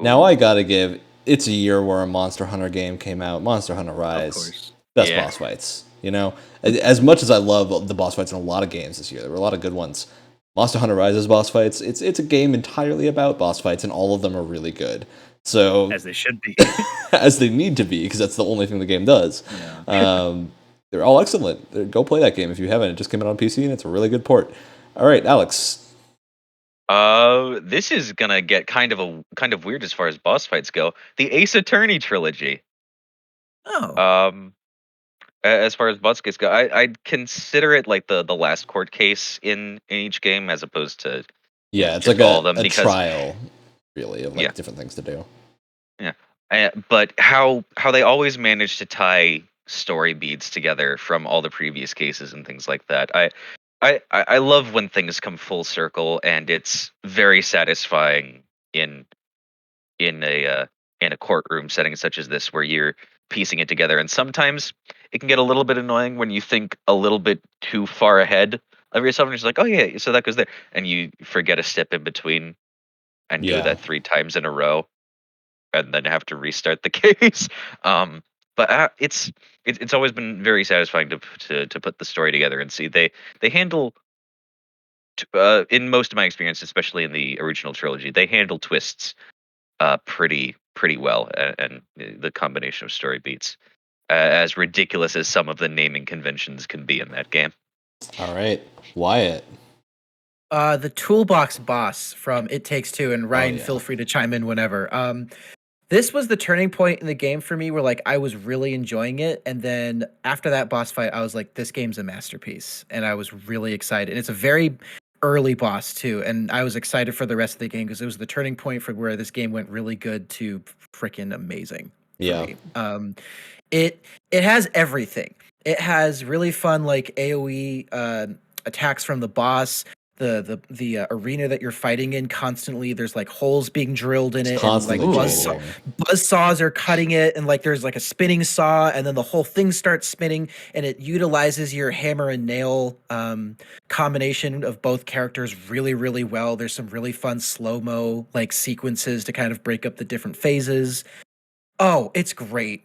Now I gotta give. It's a year where a Monster Hunter game came out. Monster Hunter Rise, best boss fights. You know, as much as I love the boss fights in a lot of games this year, there were a lot of good ones. Monster Hunter Rise's boss fights. It's a game entirely about boss fights, and all of them are really good. So as they should be, as they need to be, because that's the only thing the game does. Yeah. They're all excellent. Go play that game if you haven't. It just came out on PC, and it's a really good port. All right, Alex. This is gonna get kind of weird as far as boss fights go. The Ace Attorney Trilogy. Oh. As far as boss fights go, I'd consider it like the last court case in each game, as opposed to it's like all of them, because trial, really, of like different things to do. Yeah, but how they always manage to tie story beats together from all the previous cases and things like that. I love when things come full circle, and it's very satisfying in a courtroom setting such as this, where you're piecing it together. And sometimes it can get a little bit annoying when you think a little bit too far ahead of yourself, and you're just like, oh yeah, so that goes there, and you forget a step in between, and do that 3 times in a row, and then have to restart the case. But it's always been very satisfying to put the story together and see they handle. In most of my experience, especially in the original trilogy, they handle twists pretty well, and the combination of story beats, as ridiculous as some of the naming conventions can be in that game. All right, Wyatt. The toolbox boss from It Takes Two, and Ryan, feel free to chime in whenever. This was the turning point in the game for me, where like I was really enjoying it, and then after that boss fight, I was like, this game's a masterpiece, and I was really excited. And it's a very early boss too, and I was excited for the rest of the game because it was the turning point for where this game went really good to freaking amazing. Me. It has everything. It has really fun like AoE attacks from the boss. The arena that you're fighting in, constantly there's like holes being drilled in it, and like buzz saws are cutting it, and like there's like a spinning saw, and then the whole thing starts spinning, and it utilizes your hammer and nail combination of both characters really, really well. There's some really fun slow-mo like sequences to kind of break up the different phases. Oh, it's great.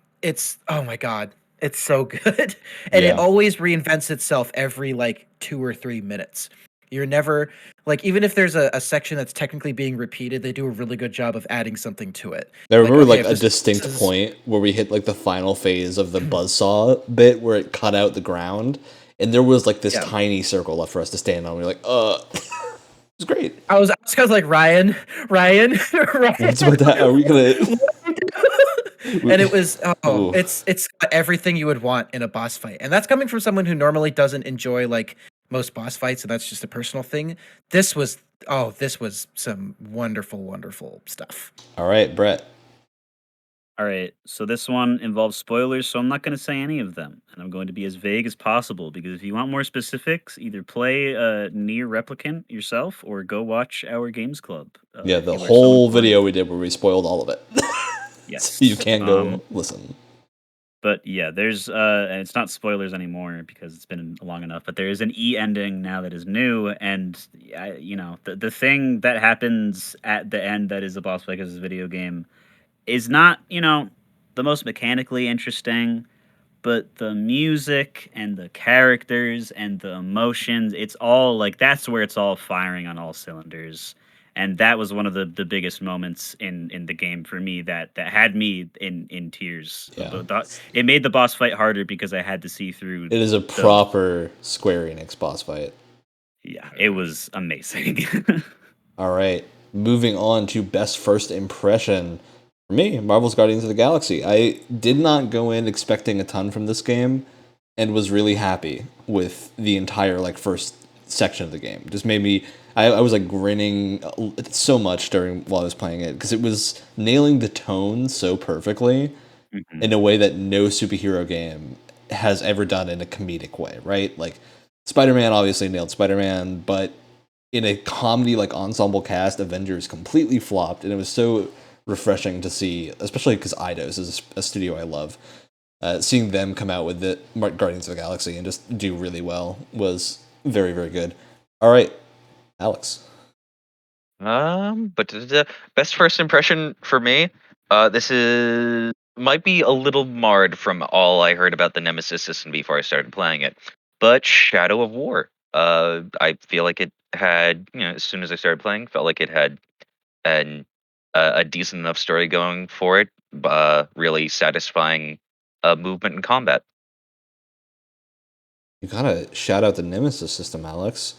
Oh my god, it's so good. And it always reinvents itself every like 2 or 3 minutes. You're never like, even if there's a section that's technically being repeated, they do a really good job of adding something to it. I remember like a distinct point where we hit like the final phase of the buzzsaw bit where it cut out the ground, and there was like this tiny circle left for us to stand on. We were like, it's great. I was like, Ryan. What's about that? Are we gonna? And it was it's everything you would want in a boss fight, and that's coming from someone who normally doesn't enjoy like most boss fights, and that's just a personal thing. This was some wonderful stuff. All right, Brett. All right, so this one involves spoilers, so I'm not going to say any of them, and I'm going to be as vague as possible, because if you want more specifics, either play Nier Replicant yourself or go watch our Games Club. The whole video we did where we spoiled all of it. Yes. So you can go listen. But yeah, there's and it's not spoilers anymore because it's been long enough, but there is an E ending now that is new, and the thing that happens at the end that is the boss fight of this video game is not, the most mechanically interesting, but the music and the characters and the emotions, it's all like, that's where it's all firing on all cylinders. And that was one of the biggest moments in the game for me that had me in tears. Yeah. It made the boss fight harder because I had to see through. It is a proper Square Enix boss fight. Yeah, it was amazing. All right, moving on to best first impression. For me, Marvel's Guardians of the Galaxy. I did not go in expecting a ton from this game, and was really happy with the entire first section of the game. Just made me. I was grinning so much while I was playing it because it was nailing the tone so perfectly Mhm. in a way that no superhero game has ever done in a comedic way. Right? Like Spider-Man obviously nailed Spider-Man, but in a comedy ensemble cast, Avengers completely flopped, and it was so refreshing to see, especially because Eidos is a studio I love. Seeing them come out with the Guardians of the Galaxy and just do really well was very, very good. All right, Alex. But the best first impression for me, this is might be a little marred from all I heard about the Nemesis system before I started playing it. But Shadow of War, I feel like it had, as soon as I started playing, felt like it had an a decent enough story going for it, really satisfying movement and combat. You gotta shout out the Nemesis system, Alex.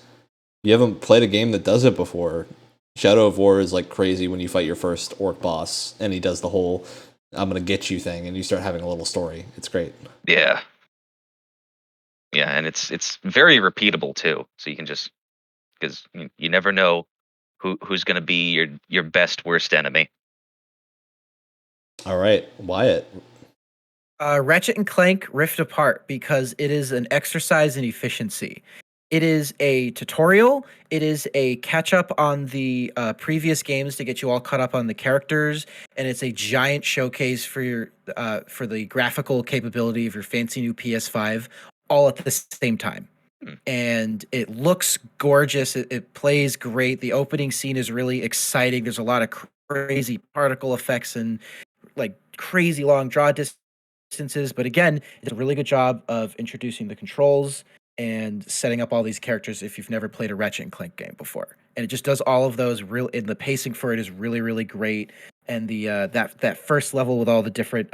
You haven't played a game that does it before. Shadow of War is crazy when you fight your first orc boss, and he does the whole "I'm gonna get you" thing, and you start having a little story. It's great. Yeah, yeah, and it's very repeatable too. So you can just because you never know who's going to be your best worst enemy. All right, Wyatt. Ratchet and Clank Rift Apart because it is an exercise in efficiency. It is a tutorial. It is a catch up on the previous games to get you all caught up on the characters, and it's a giant showcase for your for the graphical capability of your fancy new PS5, all at the same time. Hmm. And it looks gorgeous. It plays great. The opening scene is really exciting. There's a lot of crazy particle effects and crazy long draw distances. But again, it's a really good job of introducing the controls and setting up all these characters if you've never played a Ratchet and Clank game before. And it just does all of those real. And the pacing for it is really, really great. And the that first level with all the different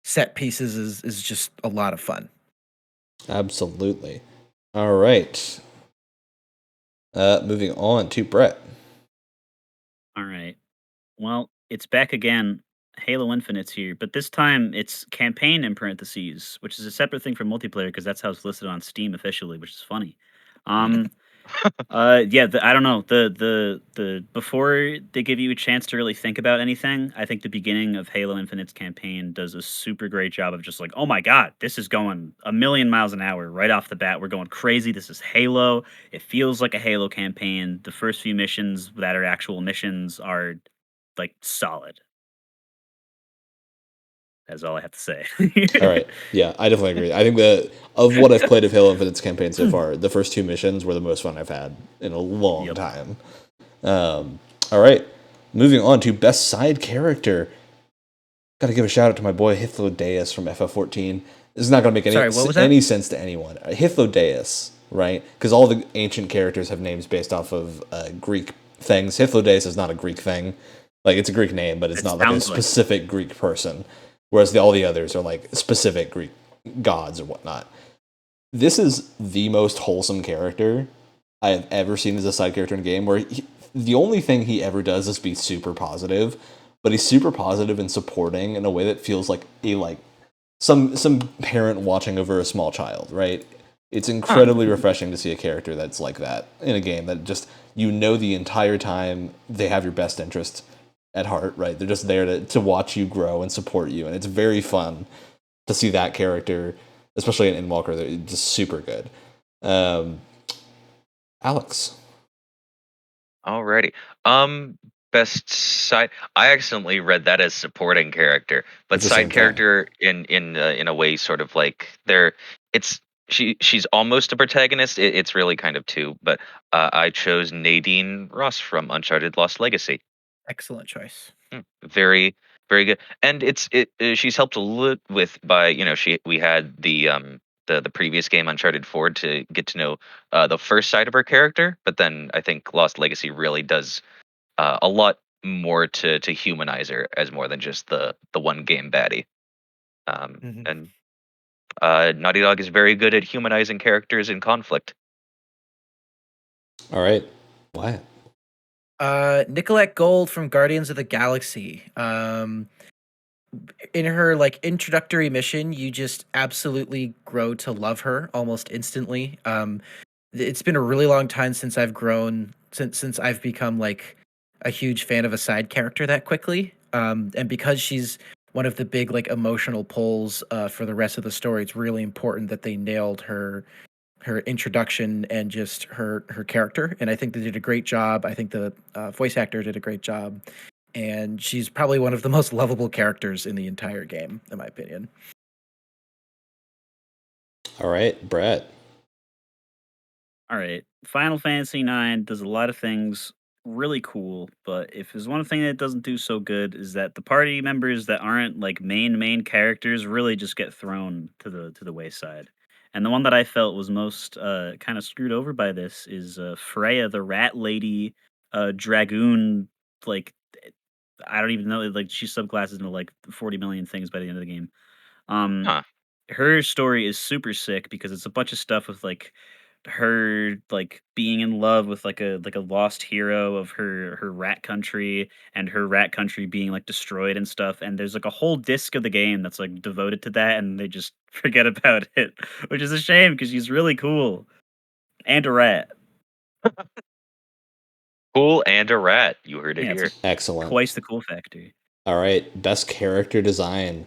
set pieces is just a lot of fun. Absolutely. All right. Moving on to Brett. All right. Well, it's back again. Halo Infinite's here, but this time it's campaign in parentheses, which is a separate thing from multiplayer because that's how it's listed on Steam officially, which is funny. Um, yeah, I don't know. The before they give you a chance to really think about anything, I think the beginning of Halo Infinite's campaign does a super great job of just oh my god, this is going a million miles an hour right off the bat. We're going crazy. This is Halo. It feels like a Halo campaign. The first few missions that are actual missions are solid. That's all I have to say. All right. Yeah, I definitely agree. I think of what I've played of Halo Infinite's campaign so far, the first two missions were the most fun I've had in a long Yep. time. All right. Moving on to best side character. Got to give a shout out to my boy Hythlodaeus from FF14. This is not going to make Sorry, what was that? any sense to anyone. Hythlodaeus, right? Because all the ancient characters have names based off of Greek things. Hythlodaeus is not a Greek thing. It's a Greek name, but it's It not a sounds like it. specific Greek person. Whereas all the others are specific Greek gods or whatnot. This is the most wholesome character I have ever seen as a side character in a game. The only thing he ever does is be super positive, but he's super positive and supporting in a way that feels like some parent watching over a small child, right? It's incredibly refreshing to see a character that's like that in a game that just the entire time they have your best interest at heart, right? They're just there to watch you grow and support you, and it's very fun to see that character, especially in Endwalker. They're just super good. Alex. Alrighty. Best side. I accidentally read that as supporting character, but It's the same side thing. character in a way, sort of like It's she's almost a protagonist. It's really kind of two, but I chose Nadine Ross from Uncharted Lost Legacy. Excellent choice. Very, very good. And she's helped a lot with by we had the previous game Uncharted 4 to get to know the first side of her character, but then I think Lost Legacy really does a lot more to humanize her as more than just the one game baddie. Mhm. And Naughty Dog is very good at humanizing characters in conflict. All right. Why? Nicolette Gold from Guardians of the Galaxy. In her like introductory mission, you just absolutely grow to love her almost instantly. It's been a really long time since I've grown since I've become like a huge fan of a side character that quickly. And because she's one of the big like emotional pulls for the rest of the story, it's really important that they nailed her introduction and just her character. And I think they did a great job. I think the voice actor did a great job, and she's probably one of the most lovable characters in the entire game, in my opinion. All right, Brett. All right. Final Fantasy IX does a lot of things really cool, but if there's one thing that it doesn't do so good is that the party members that aren't like main characters really just get thrown to the wayside. And the one that I felt was most kind of screwed over by this is Freya, the rat lady, dragoon. Like I don't even know. Like she subclasses into like 40 million things by the end of the game. Um, Huh. her story is super sick because it's a bunch of stuff with like her like being in love with like a lost hero of her rat country, and her rat country being like destroyed and stuff, and there's like a whole disc of the game that's like devoted to that, and they just forget about it, which is a shame because she's really cool and a rat. Cool and a rat. You heard it Yeah, it's here. like Excellent. twice the cool factor. All right, best character design.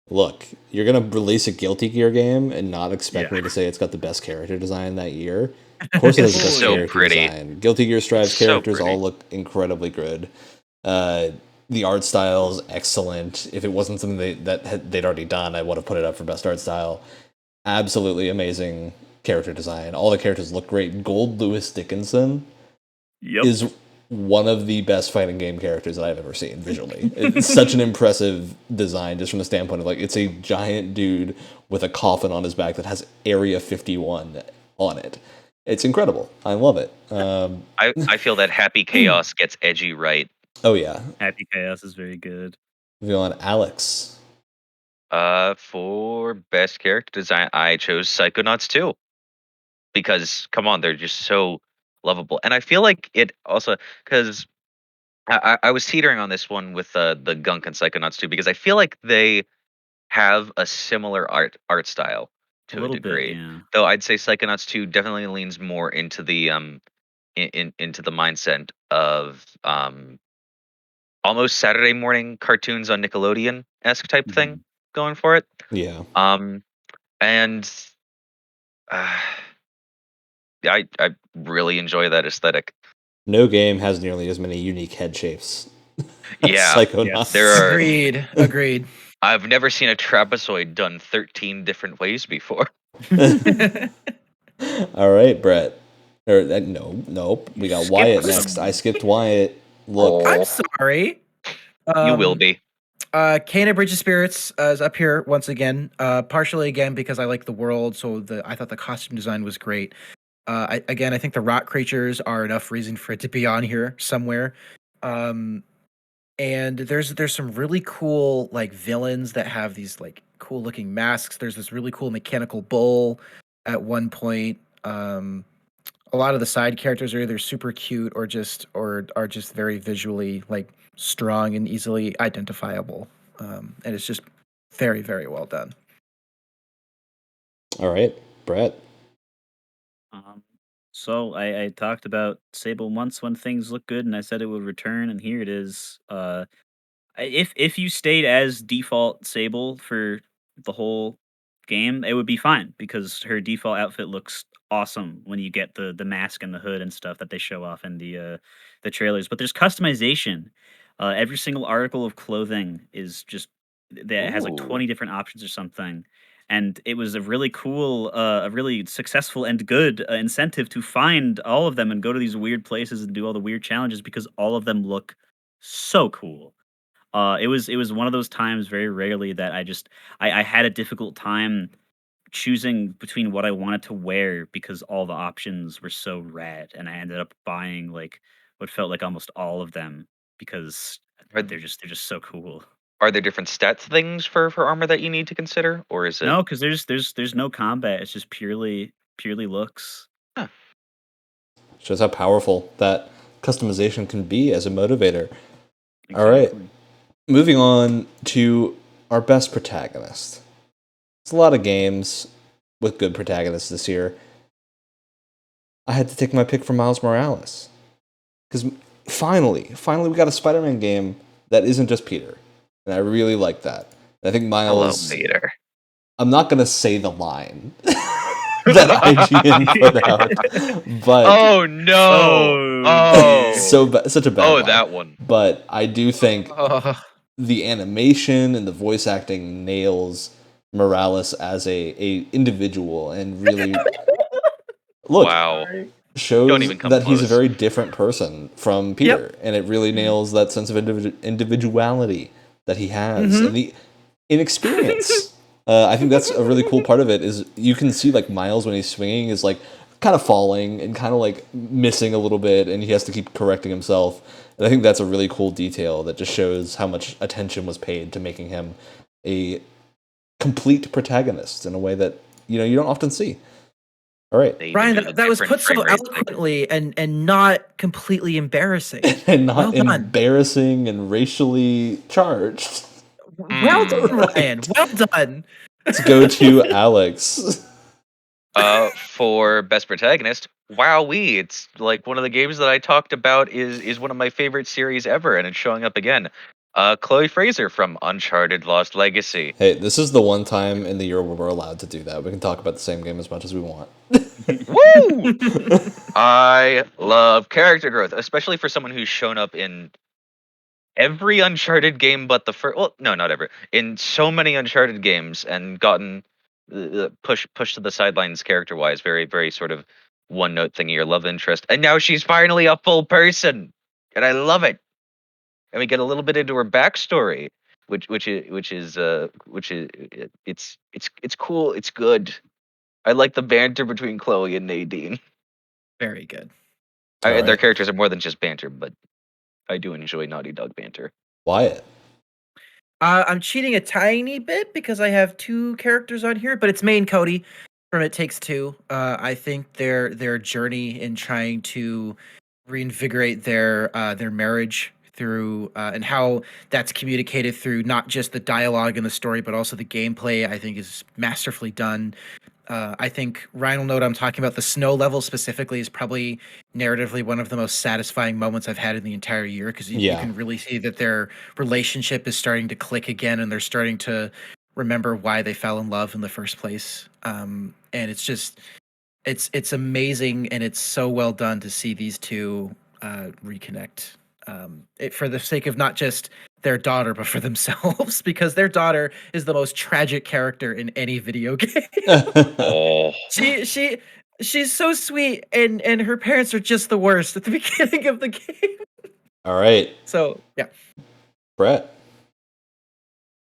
Look, you're gonna release a Guilty Gear game and not expect Yeah. me to say it's got the best character design that year. Of course, it has the best So character pretty. design. Guilty Gear Strive's So characters pretty. all look incredibly good. The art style is excellent. If it wasn't something they'd already done, I would have put it up for best art style. Absolutely amazing character design. All the characters look great. Gold Lewis Dickinson Yep. is one of the best fighting game characters that I've ever seen visually. It's such an impressive design, just from the standpoint of like it's a giant dude with a coffin on his back that has Area 51 on it. It's incredible. I love it. I feel that Happy Chaos gets edgy right. Oh yeah, Happy Chaos is very good. villain Alex. For best character design, I chose Psychonauts 2 because come on, they're just so lovable, and I feel like it also because I was teetering on this one with the Gunk and Psychonauts 2 because I feel like they have a similar art style A to a little bit, degree. yeah. Though I'd say Psychonauts 2 definitely leans more into the into the mindset of almost Saturday morning cartoons on Nickelodeon esque type thing Mhm. going for it. Yeah, And uh, I really enjoy that aesthetic. no game has nearly as many unique head shapes as Yeah, Psychonauts. there are. Agreed. I've never seen a trapezoid done 13 different ways before. All right, Brett. Or no, nope. We got skipped Wyatt us. next. I skipped Wyatt. Look, I'm Oh, sorry. you will be. Kena Bridge of Spirits is up here once again. Partially again because I like the world, so I thought the costume design was great. I think the rock creatures are enough reason for it to be on here somewhere. And there's some really cool like villains that have these like cool looking masks. There's this really cool mechanical bull at one point. A lot of the side characters are either super cute or are just very visually like strong and easily identifiable. And it's just very, very well done. all right, Brett. Um, so I talked about Sable once when things look good, and I said it would return, and here it is. If you stayed as default Sable for the whole game, it would be fine because her default outfit looks awesome when you get the mask and the hood and stuff that they show off in the trailers. But there's customization. Every single article of clothing is just that has like Ooh. 20 different options or something. And it was a really cool, a really successful and good incentive to find all of them and go to these weird places and do all the weird challenges because all of them look so cool. It was one of those times very rarely that I had a difficult time choosing between what I wanted to wear because all the options were so rad, and I ended up buying like what felt like almost all of them because Are, they're just so cool. are there different stats things for armor that you need to consider, or is it? No, because there's no combat. It's just purely looks. Huh. Shows how powerful that customization can be as a motivator. All right. Exactly. Moving on to our best protagonist. It's a lot of games with good protagonists this year. I had to take my pick for Miles Morales. Because finally, we got a Spider-Man game that isn't just Peter. And I really like that. And I think Hello, Miles... Peter. I'm not going to say the line that IGN put out. But Oh no! Oh, such a bad oh, line. that one. But I do think Oh, the animation and the voice acting nails Morales as a individual and really look Wow. sorry. Don't shows even come that he's a close. very different person from Peter, and it really nails that sense of individuality that he has and the inexperience. I think that's a really cool part of it is you can see like Miles when he's swinging is like kind of falling and kind of like missing a little bit, and he has to keep correcting himself. And I think that's a really cool detail that just shows how much attention was paid to making him a complete protagonist in a way that you don't often see. All right, They even Ryan, do the that was different put so frame rate thing. eloquently and not completely embarrassing. and not Well done. embarrassing and racially charged. Well done, Right. Ryan. Well done. Let's go to Alex. For best protagonist, wowee! It's like one of the games that I talked about is one of my favorite series ever, and it's showing up again. Chloe Fraser from Uncharted: Lost Legacy. Hey, this is the one time in the year where we're allowed to do that. We can talk about the same game as much as we want. Woo! I love character growth, especially for someone who's shown up in every Uncharted game but the first. Well, no, not every. In so many Uncharted games and gotten pushed to the sidelines character wise, very very sort of one note thingy or love interest, and now she's finally a full person, and I love it. And we get a little bit into her backstory, it's cool, it's good. I like the banter between Chloe and Nadine. Very good. All Their right. characters are more than just banter, but I do enjoy Naughty Dog banter. Wyatt. I'm cheating a tiny bit because I have two characters on here, but it's May and Cody from It Takes Two. I think their journey in trying to reinvigorate their marriage through and how that's communicated through not just the dialogue and the story, but also the gameplay, I think is masterfully done. I think Ryan will know what I'm talking about. The snow level specifically is probably narratively one of the most satisfying moments I've had in the entire year because you Yeah. can really see that their relationship is starting to click again and they're starting to remember why they fell in love in the first place. And it's just it's amazing and it's so well done to see these two reconnect. For the sake of not just their daughter, but for themselves, because their daughter is the most tragic character in any video game. Oh, She's so sweet, and her parents are just the worst at the beginning of the game. All right, So yeah, Brett.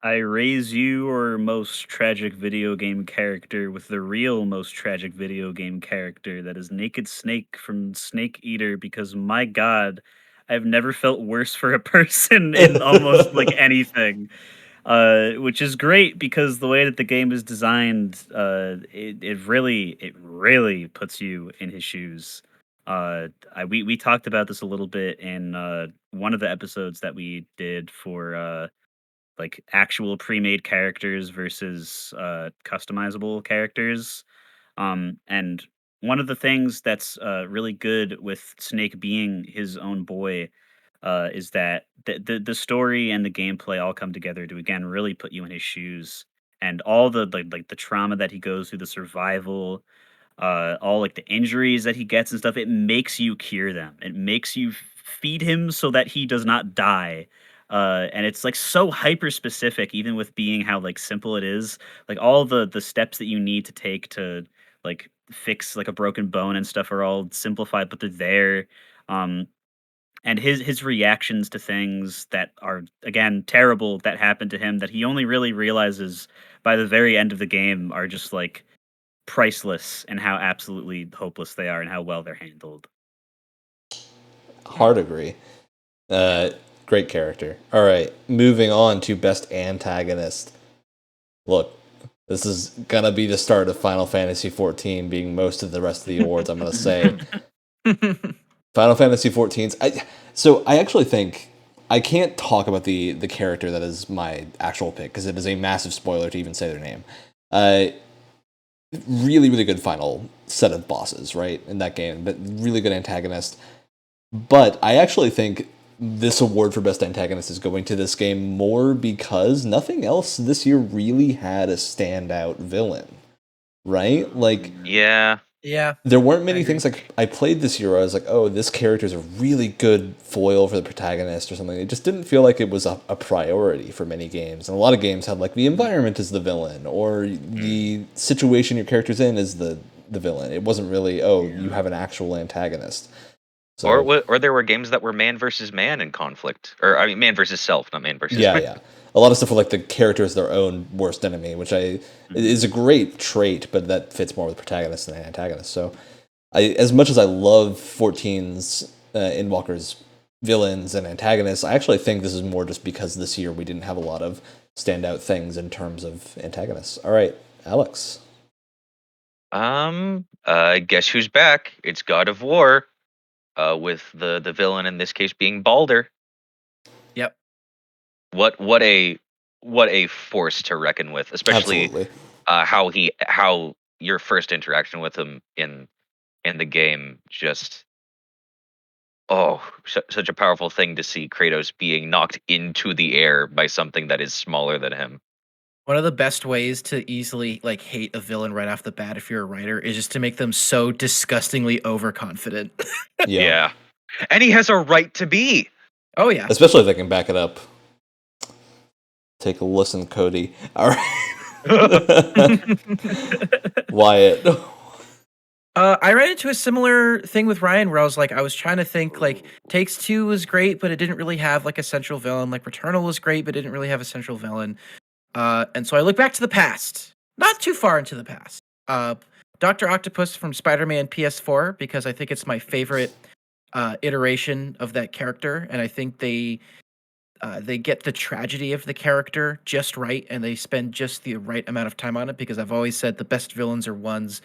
I raise your most tragic video game character with the real most tragic video game character that is Naked Snake from Snake Eater because my god, I've never felt worse for a person in almost like anything. Which is great because the way that the game is designed, it really puts you in his shoes. We talked about this a little bit in one of the episodes that we did for like actual pre-made characters versus customizable characters. And one of the things that's really good with Snake being his own boy is that the story and the gameplay all come together to again really put you in his shoes, and all the like the trauma that he goes through, the survival, all like the injuries that he gets and stuff. It makes you cure them. It makes you feed him so that he does not die. And it's like so hyper specific, even with being how like simple it is. Like all the steps that you need to take to like fix like a broken bone and stuff are all simplified, but they're there. Um, and his reactions to things that are again terrible that happen to him that he only really realizes by the very end of the game are just like priceless and how absolutely hopeless they are and how well they're handled. Hard agree. Great character. All right, moving on to best antagonist. Look, this is gonna be the start of Final Fantasy XIV being most of the rest of the awards. I'm gonna say Final Fantasy 14's. So I actually think I can't talk about the character that is my actual pick because it is a massive spoiler to even say their name. Really, really good final set of bosses, right, in that game, but really good antagonist. But I actually think this award for best antagonist is going to this game more because nothing else this year really had a standout villain, right? Like, Yeah. Yeah. there weren't many agree. things like I played this year where I was like, oh, this character is a really good foil for the protagonist or something. It just didn't feel like it was a priority for many games. And a lot of games had like the environment is the villain or the situation your character's in is the villain. It wasn't really, oh, you have an actual antagonist. So, Or there were games that were man versus man in conflict, or I mean, man versus self, not man versus yeah, man. yeah. A lot of stuff with like the character is their own worst enemy, which is a great trait, but that fits more with protagonist than antagonist. So, as much as I love 14's Endwalker's villains and antagonists, I actually think this is more just because this year we didn't have a lot of standout things in terms of antagonists. All right, Alex. Guess who's back? It's God of War, with the villain in this case being Balder. Yep. What a force to reckon with, especially Absolutely. how your first interaction with him in the game just such a powerful thing to see Kratos being knocked into the air by something that is smaller than him. One of the best ways to easily like hate a villain right off the bat if you're a writer is just to make them so disgustingly overconfident. Yeah. And he has a right to be. Oh yeah. Especially if they can back it up. Take a listen, Cody. All right. Wyatt. I ran into a similar thing with Ryan where I was trying to think like Takes Two was great, but it didn't really have like a central villain. Like Returnal was great, but it didn't really have a central villain. And so I look back to the past, not too far into the past. Dr. Octopus from Spider-Man PS4 because I think it's my favorite iteration of that character, and I think they get the tragedy of the character just right, and they spend just the right amount of time on it. Because I've always said the best villains are ones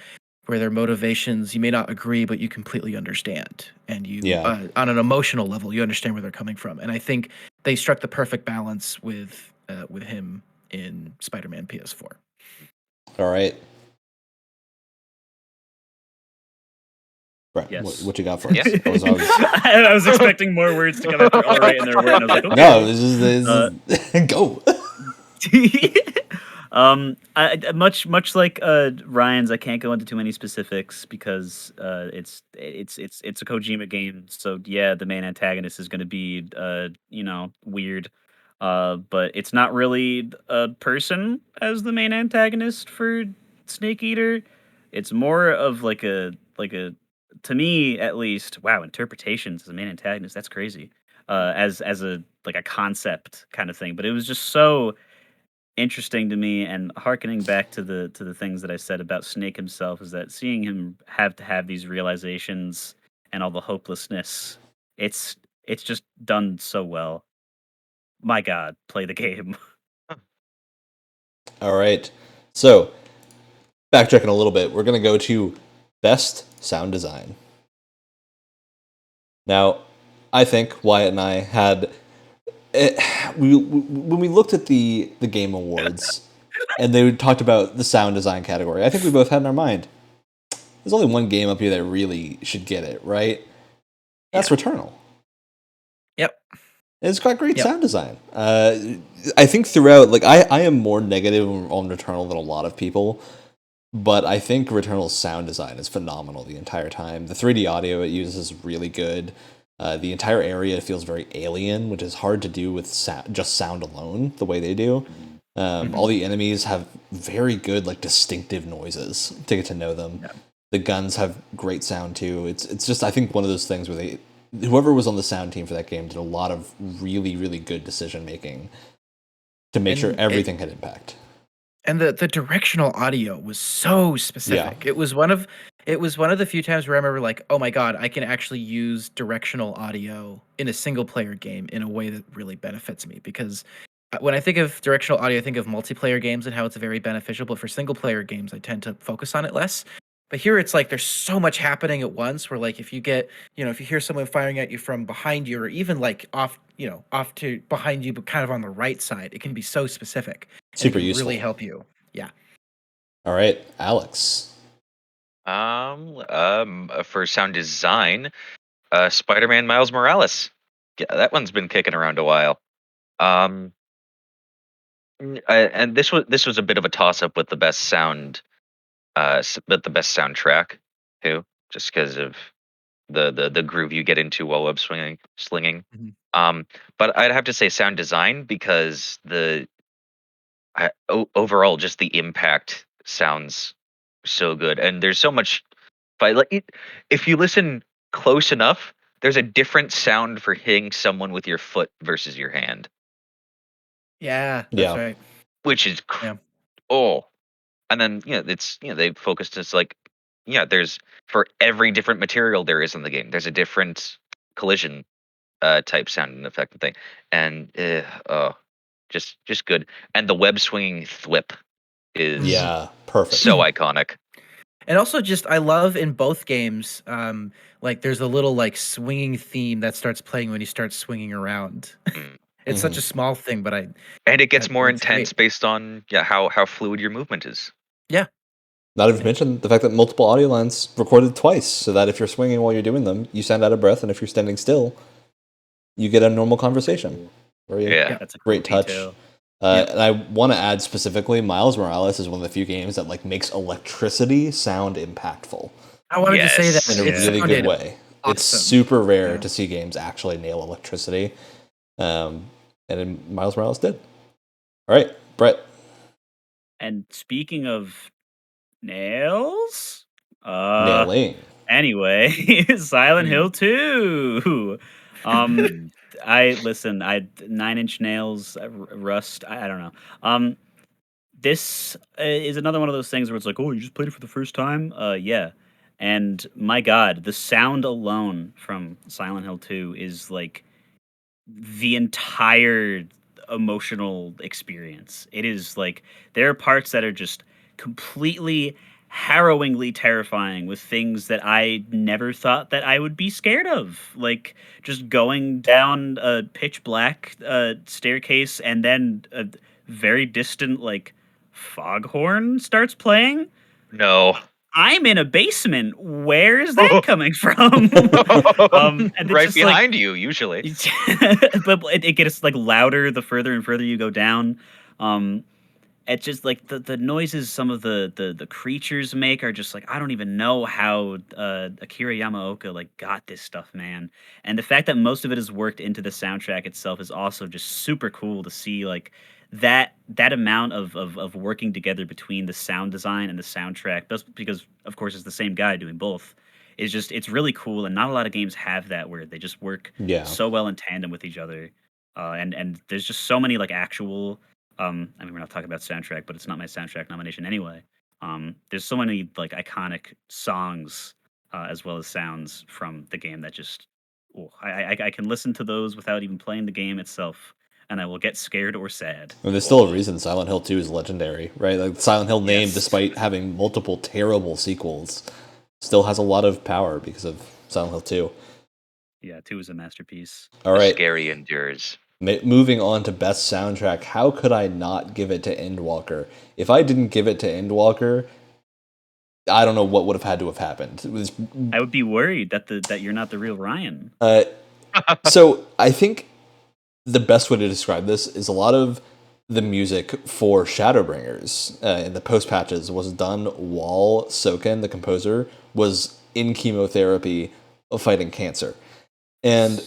where their motivations you may not agree, but you completely understand, and you Yeah. on an emotional level you understand where they're coming from. And I think they struck the perfect balance with him in Spider-Man PS4. All right. Brett, Yes. what you got for us? Yeah. I was expecting more words to come after all right in their word, and I was like, okay. No, this is go. Much like Ryan's, I can't go into too many specifics because it's a Kojima game. So yeah, the main antagonist is going to be weird. But it's not really a person as the main antagonist for Snake Eater. It's more of like a to me at least. Wow, interpretations as the main antagonist. That's crazy. As a like a concept kind of thing. But it was just so interesting to me, and harkening back to the things that I said about Snake himself is that seeing him have to have these realizations and all the hopelessness, it's just done so well. My God, play the game. All right. So, backtracking a little bit, we're going to go to best sound design. Now, I think Wyatt and I had when we looked at the Game Awards and they talked about the sound design category, I think we both had in our mind, there's only one game up here that really should get it, right? That's Returnal. Yep. It's got great sound design. I think throughout, like I am more negative on Returnal than a lot of people, but I think Returnal's sound design is phenomenal the entire time. The 3D audio it uses is really good. The entire area feels very alien, which is hard to do with just sound alone, the way they do. All the enemies have very good, like, distinctive noises to get to know them. Yeah. The guns have great sound, too. It's just, I think, one of those things where whoever was on the sound team for that game did a lot of really, really good decision-making to make sure everything had impact. And the directional audio was so specific. Yeah. It was one of the few times where I remember like, oh my God, I can actually use directional audio in a single player game in a way that really benefits me. Because when I think of directional audio, I think of multiplayer games and how it's very beneficial. But for single player games, I tend to focus on it less. But here it's like there's so much happening at once where like if you get, if you hear someone firing at you from behind you or even like off to behind you but kind of on the right side, it can be so specific. And it Super can useful. really help you. Yeah. All right, Alex. For sound design, Spider-Man Miles Morales. Yeah, that one's been kicking around a while. And this was a bit of a toss up with the best sound, but the best soundtrack too, just because of the groove you get into while web slinging. Mhm. But I'd have to say sound design because overall just the impact sounds so good, and there's so much. If you listen close enough, there's a different sound for hitting someone with your foot versus your hand, Yeah, that's Yeah. right. which is Yeah. oh. And then it's they focused just like there's for every different material there is in the game, there's a different collision type sound and effect and thing, and just good. And the web swinging thwip is Yeah, perfect. so iconic. And also just I love in both games, like there's a little like swinging theme that starts playing when you start swinging around. Mm. It's such Mhm. a small thing, but And it gets more it's intense great. based on how fluid your movement is. Yeah. Not even mention the fact that multiple audio lines recorded twice, so that if you're swinging while you're doing them, you sound out of breath, and if you're standing still, you get a normal conversation. Very Yeah. That's a cool great touch. detail. And I want to add specifically, Miles Morales is one of the few games that like makes electricity sound impactful I wanted to say that Yes. in a it really good sounded way. It's awesome. super rare Yeah. to see games actually nail electricity, and then Miles Morales did. All right, Brett. And speaking of nails, Nailing. anyway, Silent Hmm. Hill 2. I 9 Inch Nails, Rust. I don't know. This is another one of those things where it's like, oh, you just played it for the first time. Yeah. And my God, the sound alone from Silent Hill 2 is like the entire emotional experience. It is like there are parts that are just completely harrowingly terrifying with things that I never thought that I would be scared of. Like just going down a pitch black staircase and then a very distant like foghorn starts playing. No. I'm in a basement. Where is that coming from? And it's Right just like behind you, usually. but it gets like louder the further and further you go down. Um, it's just like the noises some of the creatures make are just like I don't even know how Akira Yamaoka like got this stuff, man. And the fact that most of it is worked into the soundtrack itself is also just super cool to see like that amount of working together between the sound design and the soundtrack, just because of course it's the same guy doing both. Is just it's really cool, and not a lot of games have that where they just work Yeah. so well in tandem with each other. And there's just so many like actual I mean, we're not talking about soundtrack, but it's not my soundtrack nomination anyway. There's so many like iconic songs as well as sounds from the game that just I can listen to those without even playing the game itself, and I will get scared or sad. And there's still a reason Silent Hill 2 is legendary, right? Like the Silent Hill name, Yes. despite having multiple terrible sequels, still has a lot of power because of Silent Hill 2. Yeah, 2 is a masterpiece. All The right, scary endures. moving on to best soundtrack. How could I not give it to Endwalker? If I didn't give it to Endwalker, I don't know what would have had to have happened. It was I would be worried that that you're not the real Ryan. so I think the best way to describe this is a lot of the music for Shadowbringers in the post patches was done while Soken, the composer, was in chemotherapy fighting cancer. And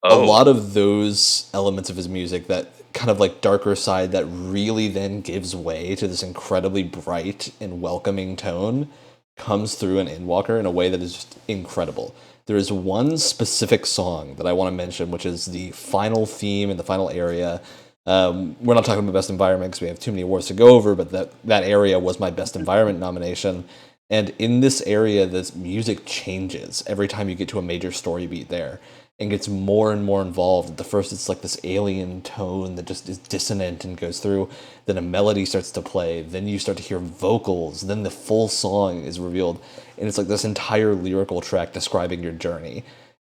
a lot of those elements of his music, that kind of like darker side that really then gives way to this incredibly bright and welcoming tone, comes through in Endwalker in a way that is just incredible. There is one specific song that I want to mention, which is the final theme in the final area. We're not talking about best environment because we have too many awards to go over, but that area was my best environment nomination. And in this area, this music changes every time you get to a major story beat there. and gets more and more involved. At the first, it's like this alien tone that just is dissonant and goes through. Then a melody starts to play. Then you start to hear vocals. Then the full song is revealed, and it's like this entire lyrical track describing your journey,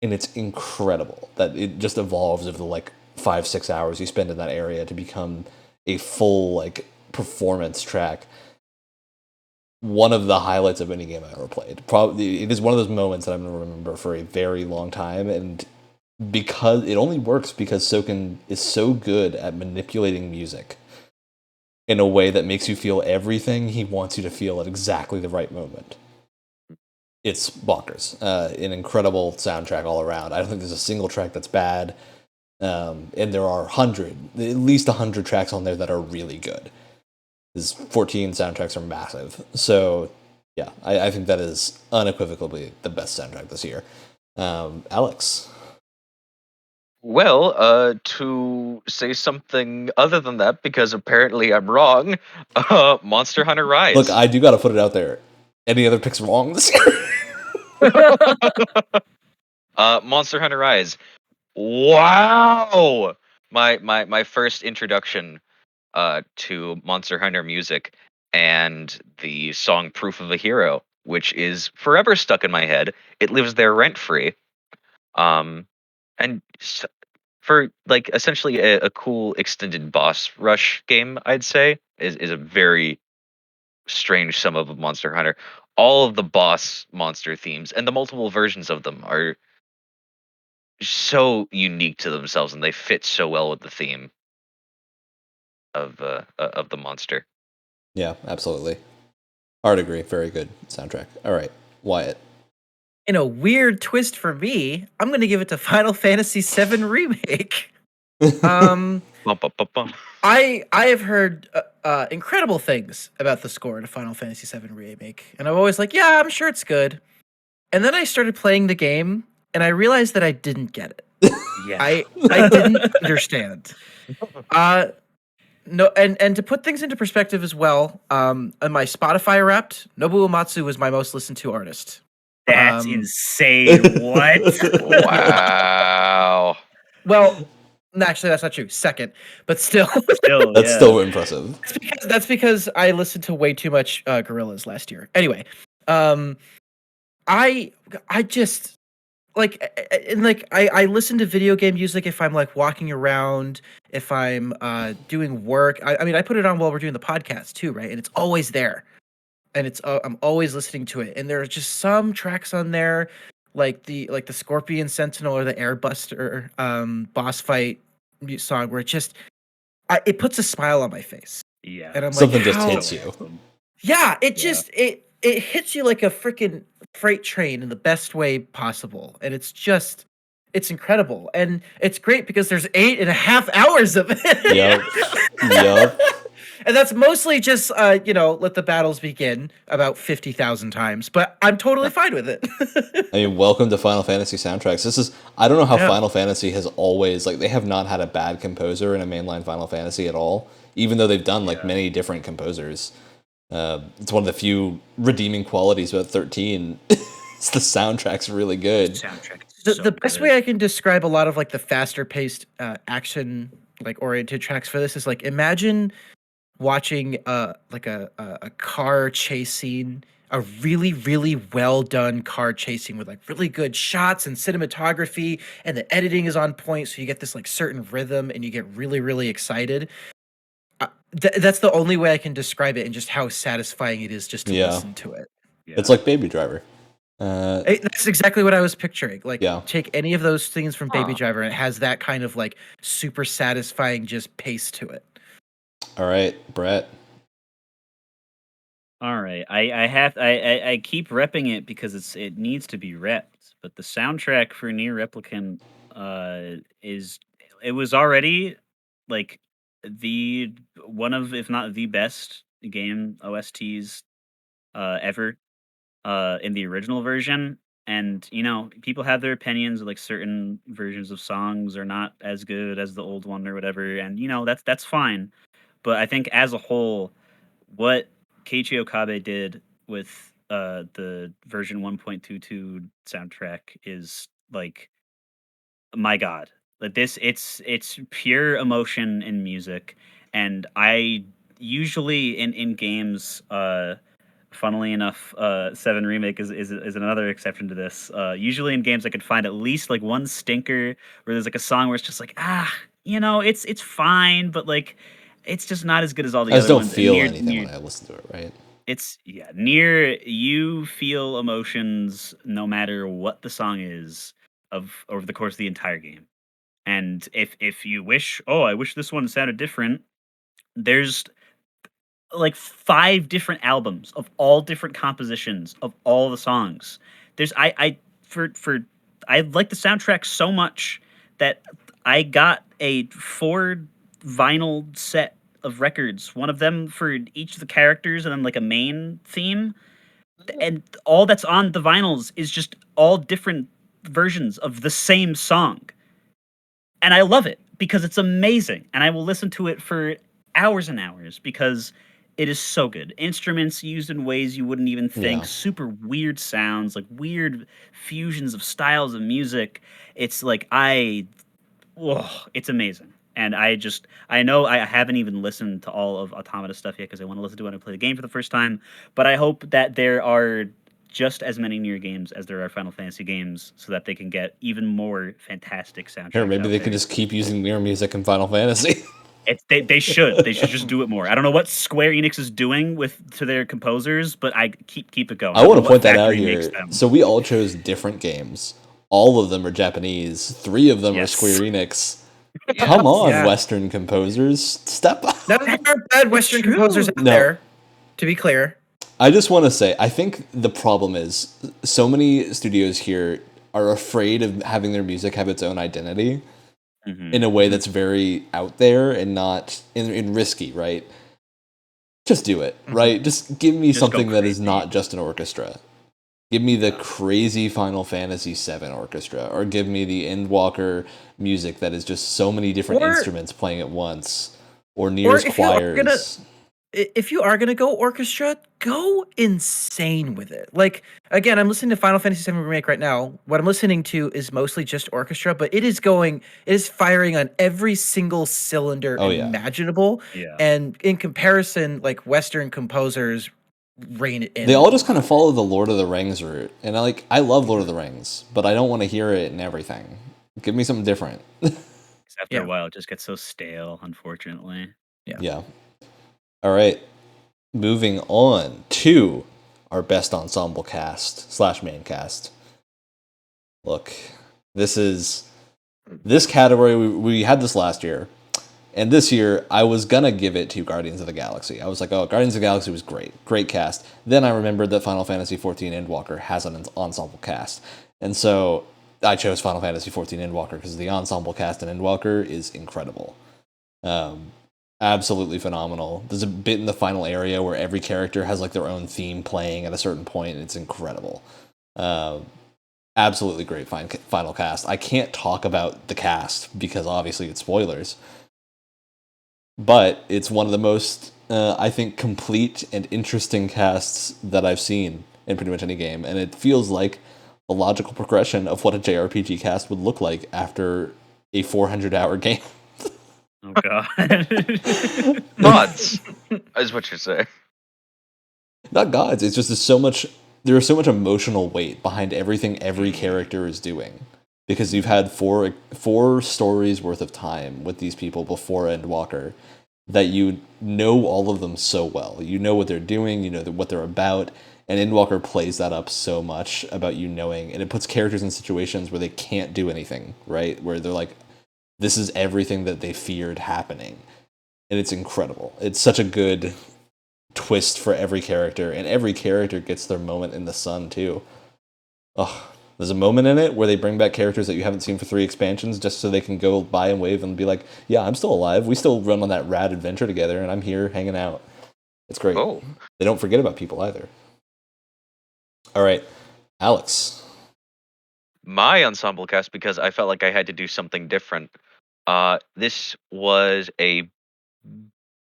and it's incredible that it just evolves over the like 5-6 hours you spend in that area to become a full like performance track. One of the highlights of any game I ever played. Probably it is one of those moments that I'm going to remember for a very long time, and because it only works because Soken is so good at manipulating music in a way that makes you feel everything he wants you to feel at exactly the right moment. It's bonkers. An incredible soundtrack all around. I don't think there's a single track that's bad, and there are at least 100 tracks on there that are really good. His 14 soundtracks are massive. So, yeah, I think that is unequivocally the best soundtrack this year. Alex? Well, to say something other than that, because apparently I'm wrong, Monster Hunter Rise. Look, I do got to put it out there. Any other picks wrong this year? Monster Hunter Rise. Wow! My first introduction to Monster Hunter music and the song Proof of a Hero, which is forever stuck in my head. It lives there rent free. And for like essentially a cool extended boss rush game, I'd say is a very strange sum of Monster Hunter. All of the boss monster themes and the multiple versions of them are so unique to themselves, and they fit so well with the theme of the monster. Yeah, absolutely. Hard agree. Very good soundtrack. All right, Wyatt. In a weird twist for me, I'm going to give it to Final Fantasy VII Remake. Bum, bum, bum, bum. I have heard incredible things about the score to Final Fantasy VII Remake, and I'm always like, yeah, I'm sure it's good. And then I started playing the game, and I realized that I didn't get it. Yeah. I didn't understand. No, and to put things into perspective as well, on my Spotify Wrapped, Nobuo Uematsu was my most listened to artist. That's insane. What? Wow. Well, actually, that's not true. Second, but still, Still, That's yeah. still impressive. that's because I listened to way too much Gorillaz last year. Anyway, I just I listen to video game music if I'm like walking around, if I'm doing work. I mean, I put it on while we're doing the podcast too, right? And it's always there, and it's I'm always listening to it. And there are just some tracks on there, like the Scorpion Sentinel or the Airbuster boss fight song, where it puts a smile on my face. Yeah. And I'm Something like, just how? hits you. Yeah, it just it hits you like a freaking freight train in the best way possible, and it's incredible, and it's great because there's 8.5 hours of it. Yep. And that's mostly just let the battles begin about 50,000 times, but I'm totally fine with it. I mean, welcome to Final Fantasy soundtracks. I don't know how Yeah. Final Fantasy has always, like, they have not had a bad composer in a mainline Final Fantasy at all, even though they've done, like, many different composers. It's one of the few redeeming qualities about 13. It's the soundtrack's really good. Soundtrack. is so The best good. way I can describe a lot of like the faster paced action like oriented tracks for this is like, imagine watching like a car chase scene, a really really well done car chasing with like really good shots and cinematography, and the editing is on point, so you get this like certain rhythm and you get really really excited. That's the only way I can describe it, and just how satisfying it is just to Yeah. listen to it. Yeah. It's like Baby Driver. That's exactly what I was picturing. Like, Yeah. take any of those things from Baby Huh. Driver, and it has that kind of like super satisfying just pace to it. All right, Brett. All right, I keep repping it because it needs to be repped, but the soundtrack for Near Replicant it was already like the one of, if not the best game OSTs ever in the original version. And people have their opinions, like certain versions of songs are not as good as the old one or whatever, and that's fine. But I think as a whole, what Keiichi Okabe did with the version 1.22 soundtrack is like my God, like this, it's pure emotion in music, and I usually in games, funnily enough, Seven Remake is another exception to this. Usually in games, I could find at least like one stinker where there's like a song where it's just like, it's fine, but like, it's just not as good as all the I just other don't ones. And feel anything when I listen to it, right? near you feel emotions no matter what the song is of over the course of the entire game. And if you wish, oh, I wish this one sounded different, there's like 5 different albums of all different compositions of all the songs. There's I for I like the soundtrack so much that I got a 4 vinyl set of records, one of them for each of the characters and then like a main theme, and all that's on the vinyls is just all different versions of the same song. And I love it because it's amazing, and I will listen to it for hours and hours because it is so good. Instruments used in ways you wouldn't even think, Yeah. super weird sounds, like weird fusions of styles of music. It's like it's amazing. And I know I haven't even listened to all of Automata stuff yet because I want to listen to it when I play the game for the first time. But I hope that there are just as many Nier games as there are Final Fantasy games, so that they can get even more fantastic soundtracks. Here, maybe out they there. could just keep using Nier music in Final Fantasy. They should just do it more. I don't know what Square Enix is doing to their composers, but I keep it going. I don't want know to what point that out factory makes here. them. So we all chose different games. All of them are Japanese. 3 of them are Yes. Square Enix. Yeah. Come on, Yeah. Western composers, step up. None of them are bad Western true. composers out No. there, to be clear. I just want to say, I think the problem is so many studios here are afraid of having their music have its own identity in a way that's very out there and not in risky, right? Just do it, right? Just give me Just go something that is crazy. not just an orchestra. Give me the crazy Final Fantasy VII orchestra, or give me the Endwalker music that is just so many different Or- instruments playing at once, or Nier's if you are choirs. If you are gonna go orchestra, go insane with it. Like, again, I'm listening to Final Fantasy VII Remake right now. What I'm listening to is mostly just orchestra, but it is firing on every single cylinder Oh, yeah. imaginable. Yeah. And in comparison, like Western composers rein it in. They a all just kind lot. of follow the Lord of the Rings route, and I love Lord of the Rings, but I don't want to hear it in everything. Give me something different. After Yeah. a while, it just gets so stale, unfortunately. Yeah. All right. Moving on to our best ensemble cast / main cast. Look, this category. We had this last year, and this year I was gonna give it to Guardians of the Galaxy. I was like, oh, Guardians of the Galaxy was great cast. Then I remembered that Final Fantasy XIV Endwalker has an ensemble cast, and so I chose Final Fantasy XIV Endwalker because the ensemble cast in Endwalker is incredible. Absolutely phenomenal. There's a bit in the final area where every character has like their own theme playing at a certain point, and it's incredible. Absolutely great final cast. I can't talk about the cast because obviously it's spoilers, but it's one of the most, I think, complete and interesting casts that I've seen in pretty much any game, and it feels like a logical progression of what a JRPG cast would look like after a 400-hour game. Oh god. Mods is what you're saying. Not gods. It's just there's so much emotional weight behind everything every character is doing, because you've had four stories worth of time with these people before Endwalker, that you know all of them so well. You know what they're doing. You know what they're about. And Endwalker plays that up so much about you knowing, and it puts characters in situations where they can't do anything, right? Where they're like, this is everything that they feared happening. And it's incredible. It's such a good twist for every character, and every character gets their moment in the sun too. Oh, there's a moment in it where they bring back characters that you haven't seen for 3 expansions just so they can go by and wave and be like, yeah, I'm still alive. We still run on that rad adventure together, and I'm here hanging out. It's great. Oh, They don't forget about people either. All right, Alex. my ensemble cast, because I felt like I had to do something different. This was a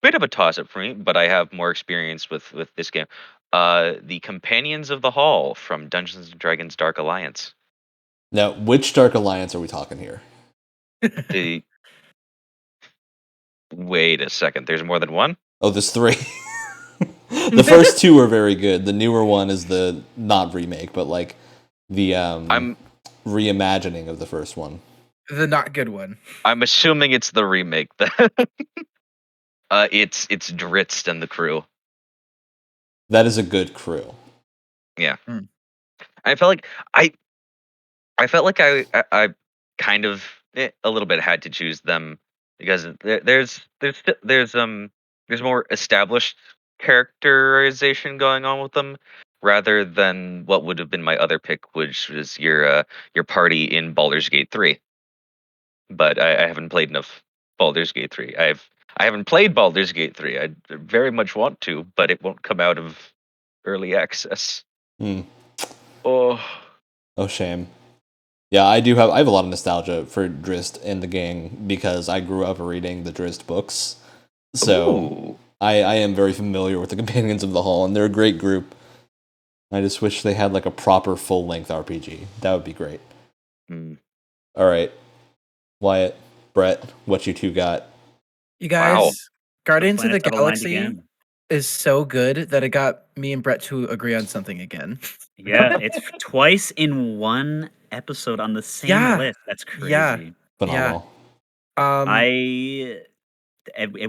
bit of a toss-up for me, but I have more experience with this game. The Companions of the Hall from Dungeons and Dragons: Dark Alliance. Now, which Dark Alliance are we talking here? The Wait a second. There's more than one? Oh, there's 3. The first 2 are very good. The newer one is the not remake, but like the I'm reimagining of the first one. The not good one. I'm assuming it's the remake. It's Dritz and the crew. That is a good crew. Yeah. Mm. I felt like I felt like I kind of a little bit had to choose them because there's more established characterization going on with them rather than what would have been my other pick, which was your party in Baldur's Gate 3. But I haven't played enough Baldur's Gate 3. I haven't played Baldur's Gate 3. I very much want to, but it won't come out of early access. Hmm. Oh. Oh, shame. Yeah, I have a lot of nostalgia for Drizzt and the gang because I grew up reading the Drizzt books. So Ooh. I am very familiar with the Companions of the Hall, and they're a great group. I just wish they had like a proper full-length RPG. That would be great. Mm. All right. Wyatt, Brett, what you two got? You guys, Wow. Guardians of the planets have aligned Galaxy again. is so good that it got me and Brett to agree on something again. Yeah, it's twice in one episode on the same Yeah, list. That's yeah. crazy. Phenomenal.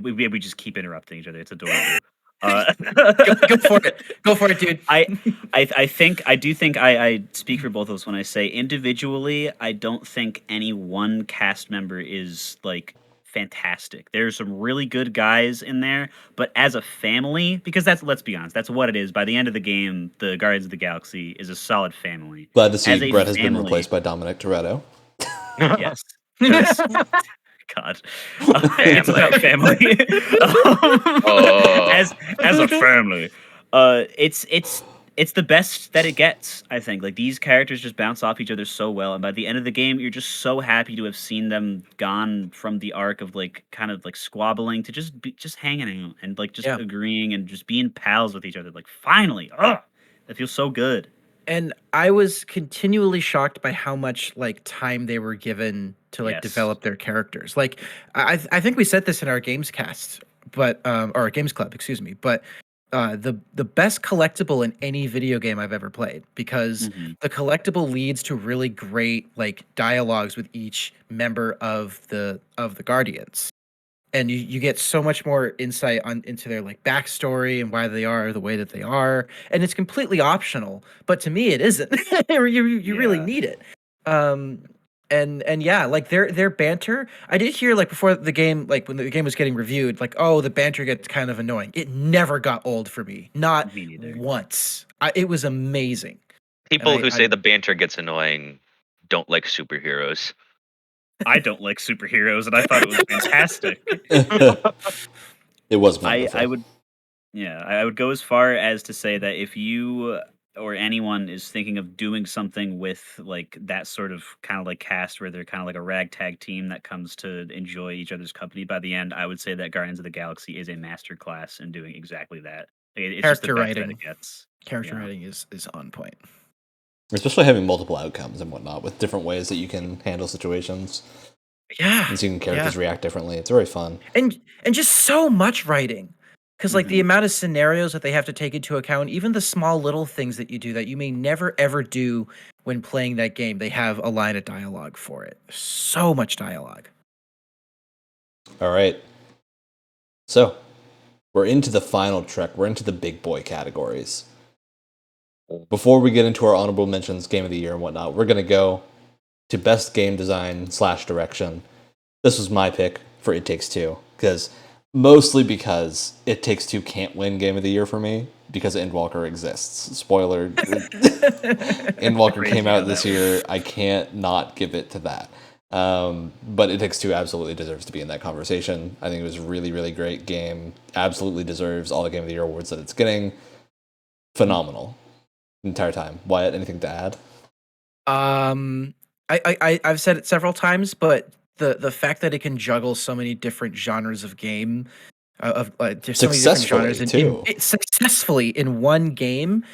We just keep interrupting each other. It's adorable. Go for it. Go for it, dude. I do think I speak for both of us when I say individually, I don't think any one cast member is like fantastic. There's some really good guys in there, but as a family, because let's be honest, that's what it is. By the end of the game, the Guardians of the Galaxy is a solid family. Glad to As see a Brett has been family- replaced by Dominic Toretto. Yes. 'Cause- God, it's about family. As a family, it's the best that it gets. I think like these characters just bounce off each other so well, and by the end of the game, you're just so happy to have seen them gone from the arc of like kind of like squabbling to just hanging out and like just Yeah. agreeing and just being pals with each other. Like finally, that feels so good. And I was continually shocked by how much like time they were given to like Yes. develop their characters. Like I think we said this in our Gamescast, but or our Games Club, excuse me. But the best collectible in any video game I've ever played because Mhm. the collectible leads to really great like dialogues with each member of the Guardians. And you get so much more insight into their like backstory and why they are the way that they are, and it's completely optional. But to me, it isn't. You really Yeah. need it. And yeah, like their banter. I did hear like before the game, like when the game was getting reviewed, like oh the banter gets kind of annoying. It never got old for me, not Me neither. once. It was amazing. People And who say the banter gets annoying don't like superheroes. I don't like superheroes, and I thought it was fantastic. It was wonderful. I would go as far as to say that if you or anyone is thinking of doing something with like that sort of kind of like cast where they're kind of like a ragtag team that comes to enjoy each other's company by the end, I would say that Guardians of the Galaxy is a masterclass in doing exactly that. It's just the Character best that writing. it gets. Character Yeah. writing is on point. Especially having multiple outcomes and whatnot with different ways that you can handle situations Yeah, and seeing characters react differently. It's very fun. and just so much writing because like the amount of scenarios that they have to take into account, even the small little things that you do that you may never ever do when playing that game, they have a line of dialogue for it. So much dialogue. All right. So we're into the final trek. We're into the big boy categories. Before we get into our honorable mentions, game of the year and whatnot, we're going to go to best game design / direction. This was my pick for It Takes Two, mostly because It Takes Two can't win game of the year for me because Endwalker exists. Spoiler, Endwalker Crazy came how out that this year. I can't not give it to that. But It Takes Two absolutely deserves to be in that conversation. I think it was a really, really great game. Absolutely deserves all the Game of the Year awards that it's getting. Phenomenal. The entire time. Wyatt, anything to add? I've said it several times, but the fact that it can juggle so many different genres of game, there's so many different genres successfully in one game,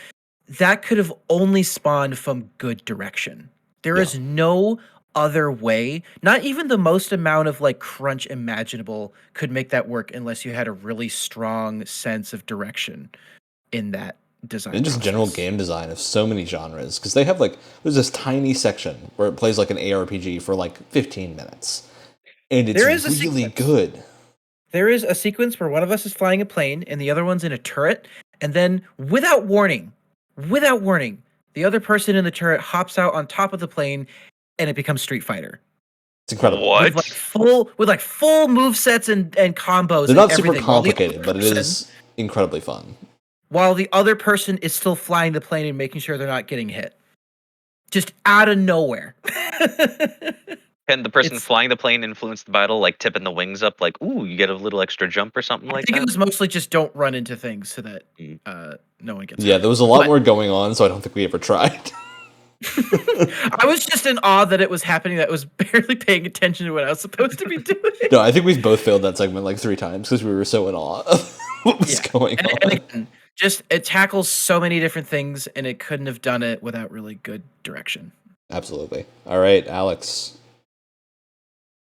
that could have only spawned from good direction. There is no other way, not even the most amount of like crunch imaginable could make that work unless you had a really strong sense of direction in that design And just general process. game design of so many genres, because they have like there's this tiny section where it plays like an ARPG for like 15 minutes, and it's There is a really sequence. good. There is a sequence where one of us is flying a plane and the other one's in a turret, and then without warning, the other person in the turret hops out on top of the plane and it becomes Street Fighter. It's incredible. What? With like full move sets and combos. They're and not super everything, while the other complicated, but it person- is incredibly fun. While the other person is still flying the plane and making sure they're not getting hit. Just out of nowhere. Can the person It's- flying the plane influence the battle, like tipping the wings up, like, ooh, you get a little extra jump or something I like think that? it was mostly just don't run into things so that no one gets Yeah, hurt. there was a lot But- more going on, so I don't think we ever tried. I was just in awe that it was happening. That I was barely paying attention to what I was supposed to be doing. No, I think we've both failed that segment like 3 times because we were so in awe of what was Yeah. going on. And again, just it tackles so many different things, and it couldn't have done it without really good direction. Absolutely. All right, Alex.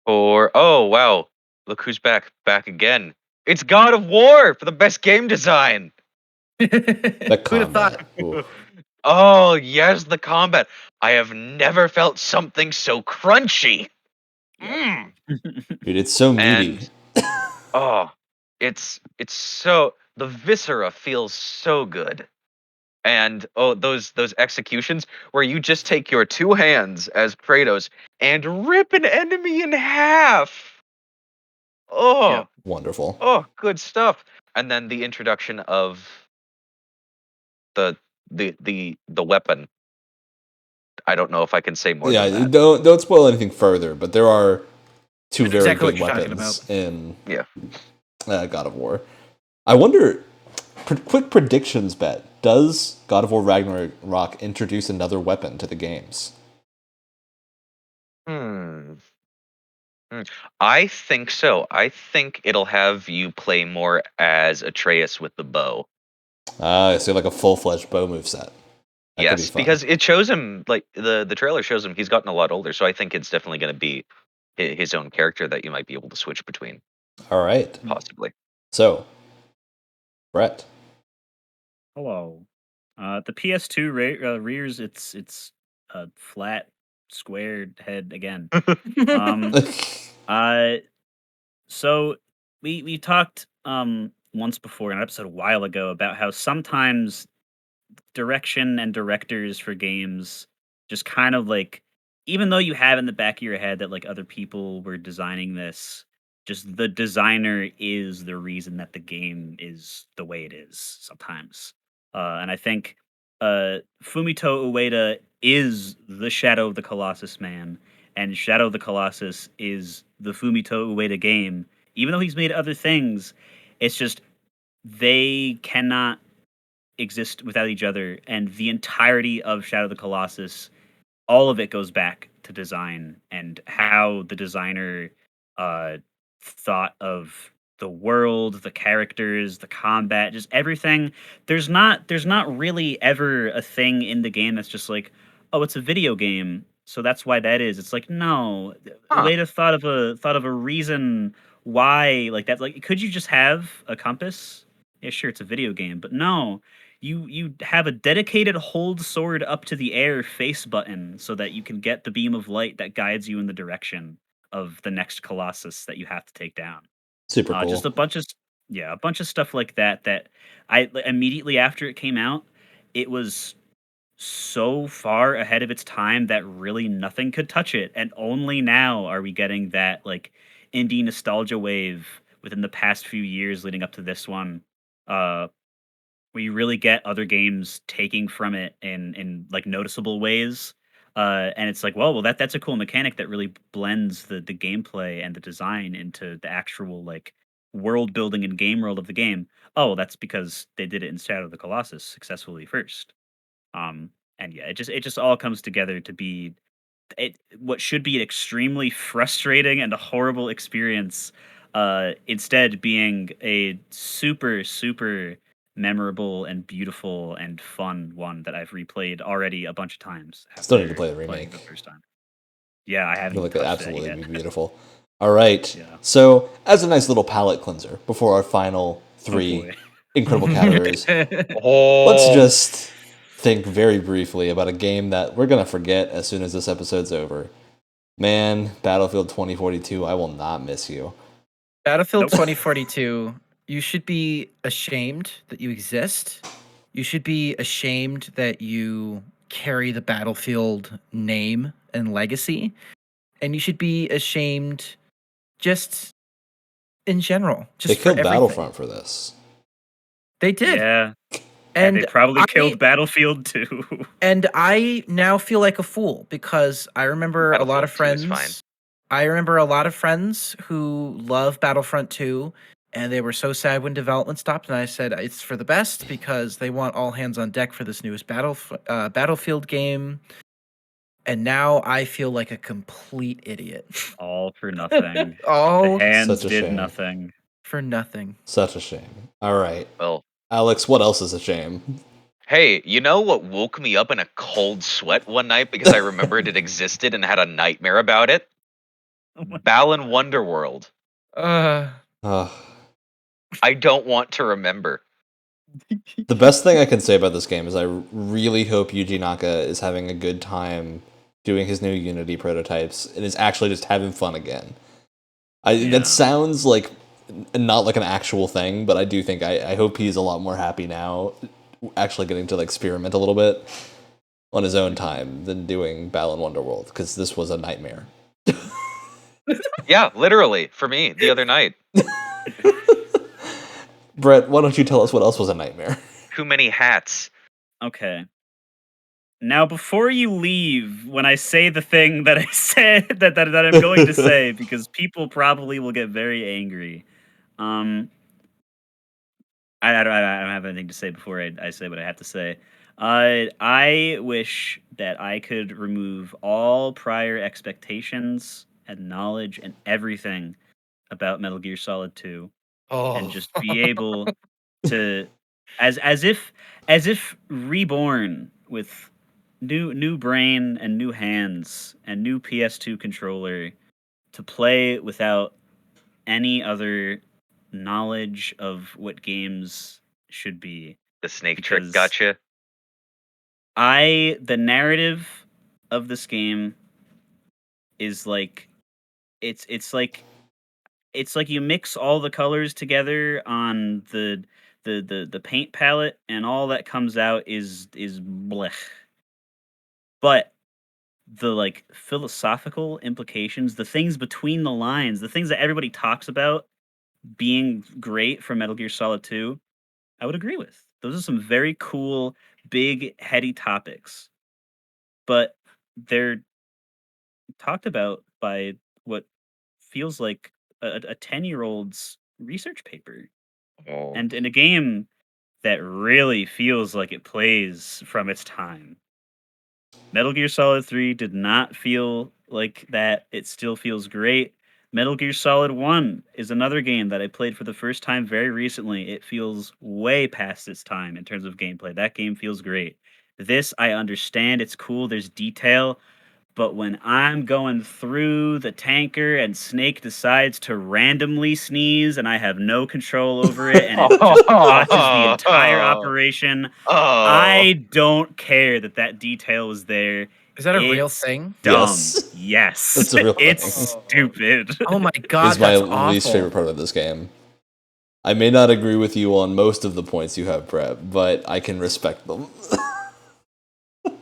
Or, oh, wow, look who's back again. It's God of War for the best game design. The Who'd have thought? combat. Ooh. Oh, yes, the combat. I have never felt something so crunchy. Mm. Dude, it's so meaty. And oh, it's so, the viscera feels so good. And oh, those executions where you just take your 2 hands as Kratos and rip an enemy in half. Oh, Yeah. Wonderful. oh, good stuff. And then the introduction of the weapon. I don't know if I can say more Yeah, than that. don't spoil anything further, but there are 2 That's very exactly good what you're talking weapons about. in Yeah. God of War. I wonder, quick predictions bet, does God of War Ragnarok introduce another weapon to the games? I think so. I think it'll have you play more as Atreus with the bow. So like a full-fledged bow moveset. That could be Yes, fun. because it shows him, like, the trailer shows him he's gotten a lot older, so I think it's definitely going to be his own character that you might be able to switch between, All right. possibly. So, Brett. Hello. The PS2 rears its flat, squared head again. So we talked once before in an episode a while ago about how sometimes direction and directors for games just kind of like, even though you have in the back of your head that like other people were designing this, just the designer is the reason that the game is the way it is sometimes. And I think Fumito Ueda is the Shadow of the Colossus man, and Shadow of the Colossus is the Fumito Ueda game. Even though he's made other things, it's just they cannot exist without each other, and the entirety of Shadow of the Colossus, all of it goes back to design and how the designer thought of the world, the characters, the combat, just everything. There's not really ever a thing in the game that's just like, oh, it's a video game, so that's why that is. It's like, no, Huh. Ueda thought of a reason why, like that. Like, could you just have a compass? Yeah, sure, it's a video game, but no, you have a dedicated hold sword up to the air face button so that you can get the beam of light that guides you in the direction of the next colossus that you have to take down. Super cool. Just a bunch of a bunch of stuff like that that I immediately after it came out, it was so far ahead of its time that really nothing could touch it, and only now are we getting that like indie nostalgia wave within the past few years leading up to this one. Where you really get other games taking from it in like noticeable ways. And it's like, well, that's a cool mechanic that really blends the gameplay and the design into the actual like world building and game world of the game. Oh, that's because they did it in Shadow of the Colossus successfully first. And yeah, it just all comes together to be what should be an extremely frustrating and a horrible experience, instead being a super super memorable and beautiful and fun one that I've replayed already a bunch of times Still need to after play the playing remake. the first time. Yeah, I I haven't feel even like it touched that absolutely yet. be beautiful. All right. Yeah. So, as a nice little palate cleanser before our final three boy. incredible categories, Oh, let's just think very briefly about a game that we're going to forget as soon as this episode's over. Man, Battlefield 2042, I will not miss you. Battlefield Nope. 2042, you should be ashamed that you exist. You should be ashamed that you carry the Battlefield name and legacy. And you should be ashamed just in general, They just for killed everything. Battlefront for this. They did. Yeah. And they And probably I, killed Battlefield too. and I now feel like a fool because I remember a lot of Battlefield 2 is fine. friends. I remember a lot of friends who love Battlefront 2, and they were so sad when development stopped. And I said it's for the best because they want all hands on deck for this newest Battlefield game. And now I feel like a complete idiot. All for nothing. All The hands Such a did shame. nothing. for nothing. Such a shame. All right. Well, Alex, what else is a shame? hey, you know what woke me up in a cold sweat one night because I remembered it existed and had a nightmare about it? Balan Wonderworld. Ugh. I don't want to remember. The best thing I can say about this game is I really hope Yuji Naka is having a good time doing his new Unity prototypes and is actually just having fun again. Yeah. That sounds like not like an actual thing, but I do think I hope he's a lot more happy now, actually getting to like experiment a little bit on his own time than doing Balan Wonderworld, because this was a nightmare. Yeah, literally, for me, the other night. Brett, why don't you tell us what else was a nightmare? Too many hats. Okay. Now, before you leave, when I say the thing that I said that I'm going to say, because people probably will get very angry, I don't have anything to say before I say what I have to say. I wish that I could remove all prior expectations and knowledge and everything about Metal Gear Solid 2 Oh, and just be able to as if reborn with new brain and new hands and new PS2 controller to play without any other knowledge of what games should be. The snake trick Because gotcha. the narrative of this game is like it's like you mix all the colors together on the paint palette and all that comes out is blech. But the like philosophical implications, the things between the lines, the things that everybody talks about being great for Metal Gear Solid 2, I would agree with. Those are some very cool, big, heady topics. But they're talked about by what feels like a 10-year-old's research paper. Oh. And in a game that really feels like it plays from its time. Metal Gear Solid 3 did not feel like that. It still feels great. Metal Gear Solid 1 is another game that I played for the first time very recently. It feels way past its time in terms of gameplay. That game feels great. This, I understand, it's cool, there's detail, but when I'm going through the tanker and Snake decides to randomly sneeze and I have no control over it and it just botches the entire operation, Oh. I don't care that detail was there. is that a real It's thing? dumb. Yes. Yes. It's a real It's thing. stupid. Oh my god, Is my that's awful. least favorite part of this game. I may not agree with you on most of the points you have, Brett, but I can respect them.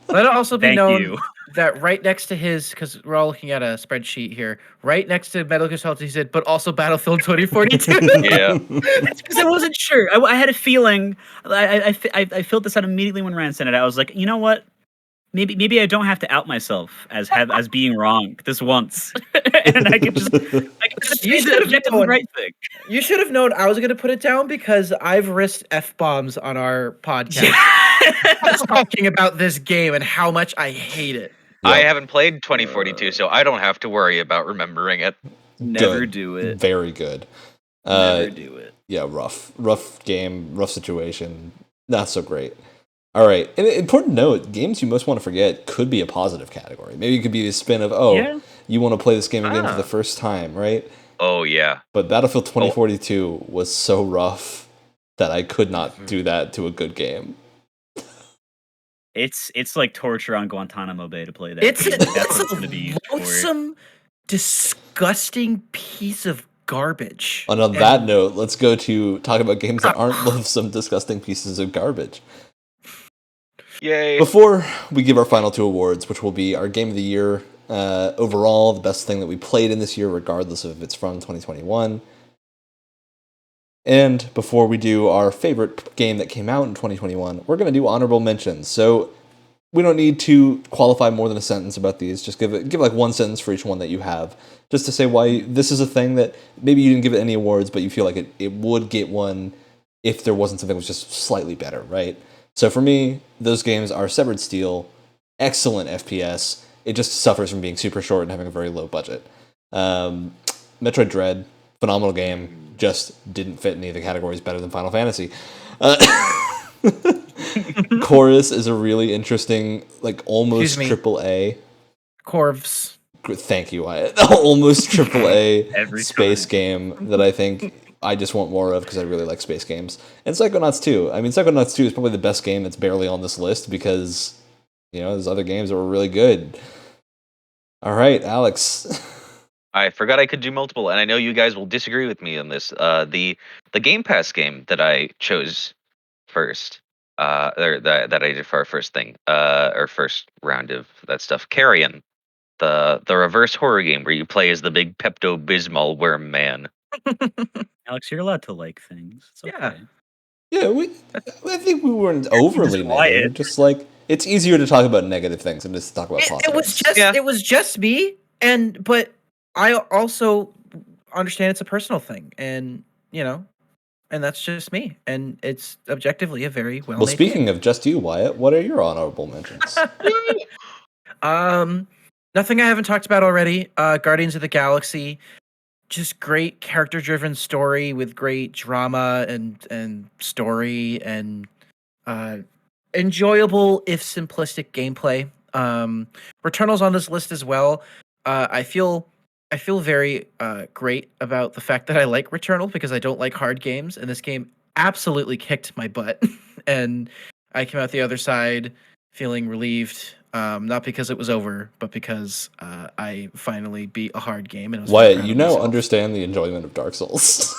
Let it also be Thank known you. that right next to his, because we're all looking at a spreadsheet here, right next to Metal Gear Solid, he said, but also Battlefield 2042. Yeah. Because I wasn't sure. I had a feeling. I felt this out immediately when Rand sent it. I was like, you know what? Maybe I don't have to out myself as being wrong this once, and I could just You say should the have objectively known. right thing. You should have known I was going to put it down because I've risked F-bombs on our podcast. Talking about this game and how much I hate it. I Yep. haven't played 2042, so I don't have to worry about remembering it. Never Good. do it. Very good. Never do it. Yeah, rough game, rough situation, not so great. All right, and important note: games you most want to forget could be a positive category. Maybe it could be the spin of Yeah. You want to play this game again for Ah. the first time, right? Oh yeah. But Battlefield 2042 was so rough that I could not do that to a good game. It's like torture on Guantanamo Bay to play that It's game. Like, that's what it's a going to be used for. loathsome, disgusting piece of garbage. And on that note, let's go to talk about games that aren't loathsome, disgusting pieces of garbage. Yay. Before we give our final two awards, which will be our Game of the Year overall, the best thing that we played in this year, regardless of if it's from 2021, and before we do our favorite game that came out in 2021, we're going to do honorable mentions. So we don't need to qualify more than a sentence about these. Just give like one sentence for each one that you have, just to say why this is a thing that maybe you didn't give it any awards, but you feel like it would get one if there wasn't something that was just slightly better, right? So for me, those games are Severed Steel, excellent FPS. It just suffers from being super short and having a very low budget. Metroid Dread, phenomenal game, just didn't fit any of the categories better than Final Fantasy. Chorus is a really interesting, like almost triple A. Corvs. Thank you, Wyatt. Almost triple A Every space time. game that I think I just want more of because I really like space games. And Psychonauts 2. I mean, Psychonauts 2 is probably the best game that's barely on this list because, there's other games that were really good. All right, Alex. I forgot I could do multiple, and I know you guys will disagree with me on this. The Game Pass game that I chose first, or that I did for our first thing, or first round of that stuff, Carrion, the reverse horror game where you play as the big Pepto Bismol worm man. Alex, you're allowed to like things. It's okay. Yeah, I think we weren't overly negative. Just like it's easier to talk about negative things than just talk about positive. It was just me, but I also understand it's a personal thing, and and that's just me, and it's objectively a very well. Well, speaking of just you, Wyatt, what are your honorable mentions? Nothing I haven't talked about already. Guardians of the Galaxy, just great character-driven story with great drama and story and enjoyable if simplistic gameplay. Returnal's on this list as well. I feel very great about the fact that I like Returnal because I don't like hard games, and this game absolutely kicked my butt, and I came out the other side feeling relieved. Not because it was over, but because I finally beat a hard game. And I was Wyatt, you now understand the enjoyment of Dark Souls.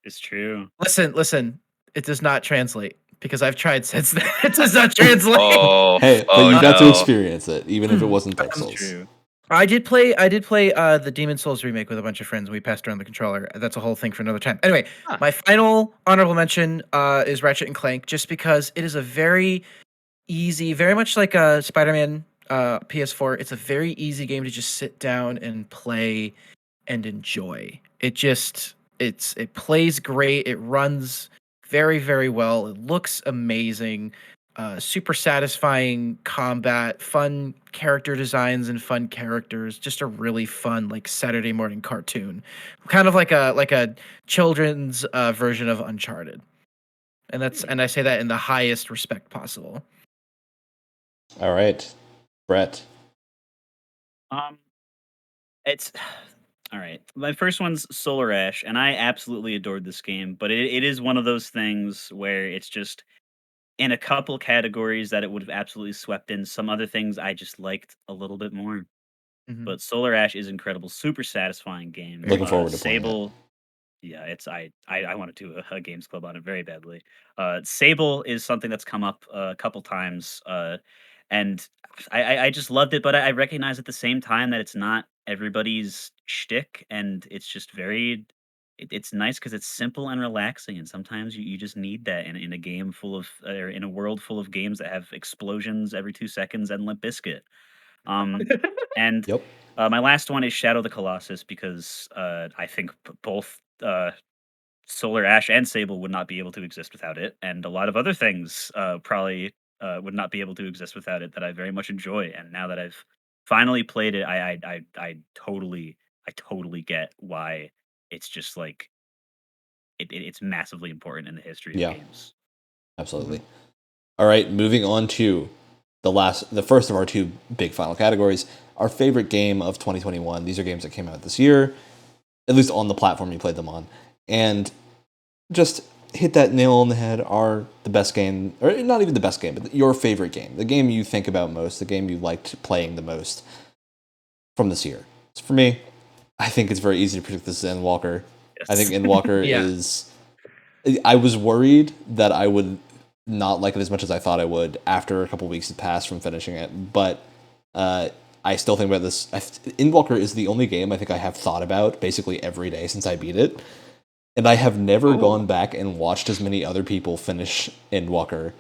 It's true. Listen. It does not translate because I've tried since then. It does not translate. But you got to experience it, even if it wasn't Dark Souls. True. I did play the Demon Souls remake with a bunch of friends. We passed around the controller. That's a whole thing for another time. Anyway, my final honorable mention is Ratchet and Clank, just because it is a very easy, very much like a Spider-Man PS4. It's a very easy game to just sit down and play and enjoy. It plays great. It runs very, very well. It looks amazing. Super satisfying combat, fun character designs and fun characters. Just a really fun like Saturday morning cartoon, kind of like a children's version of Uncharted. And I say that in the highest respect possible. All right, Brett. It's all right. My first one's Solar Ash, and I absolutely adored this game. But it is one of those things where it's just in a couple categories that it would have absolutely swept in. Some other things I just liked a little bit more. Mhm. But Solar Ash is incredible, super satisfying game. Looking forward to playing Sable. Yeah, it's I want to do a games club on it very badly. Sable is something that's come up a couple times, and I just loved it. But I recognize at the same time that it's not everybody's shtick, and it's just very. It's nice because it's simple and relaxing, and sometimes you just need that in a game full of or in a world full of games that have explosions every 2 seconds and Limp Bizkit. And Yep. my last one is Shadow the Colossus because I think both Solar Ash and Sable would not be able to exist without it, and a lot of other things probably would not be able to exist without it that I very much enjoy. And now that I've finally played it, I totally get why it's just like it's massively important in the history of games. Absolutely. All right, moving on to the first of our two big final categories, our favorite game of 2021. These are games that came out this year, at least on the platform you played them on, and just hit that nail on the head. Are the best game, or not even the best game, but your favorite game, the game you think about most, the game you liked playing the most from this year. So for me, I think it's very easy to predict this is Endwalker. Yes. I think Endwalker Yeah. is. I was worried that I would not like it as much as I thought I would after a couple weeks had passed from finishing it, but I still think about this. Endwalker is the only game I think I have thought about basically every day since I beat it, and I have never gone back and watched as many other people finish Endwalker,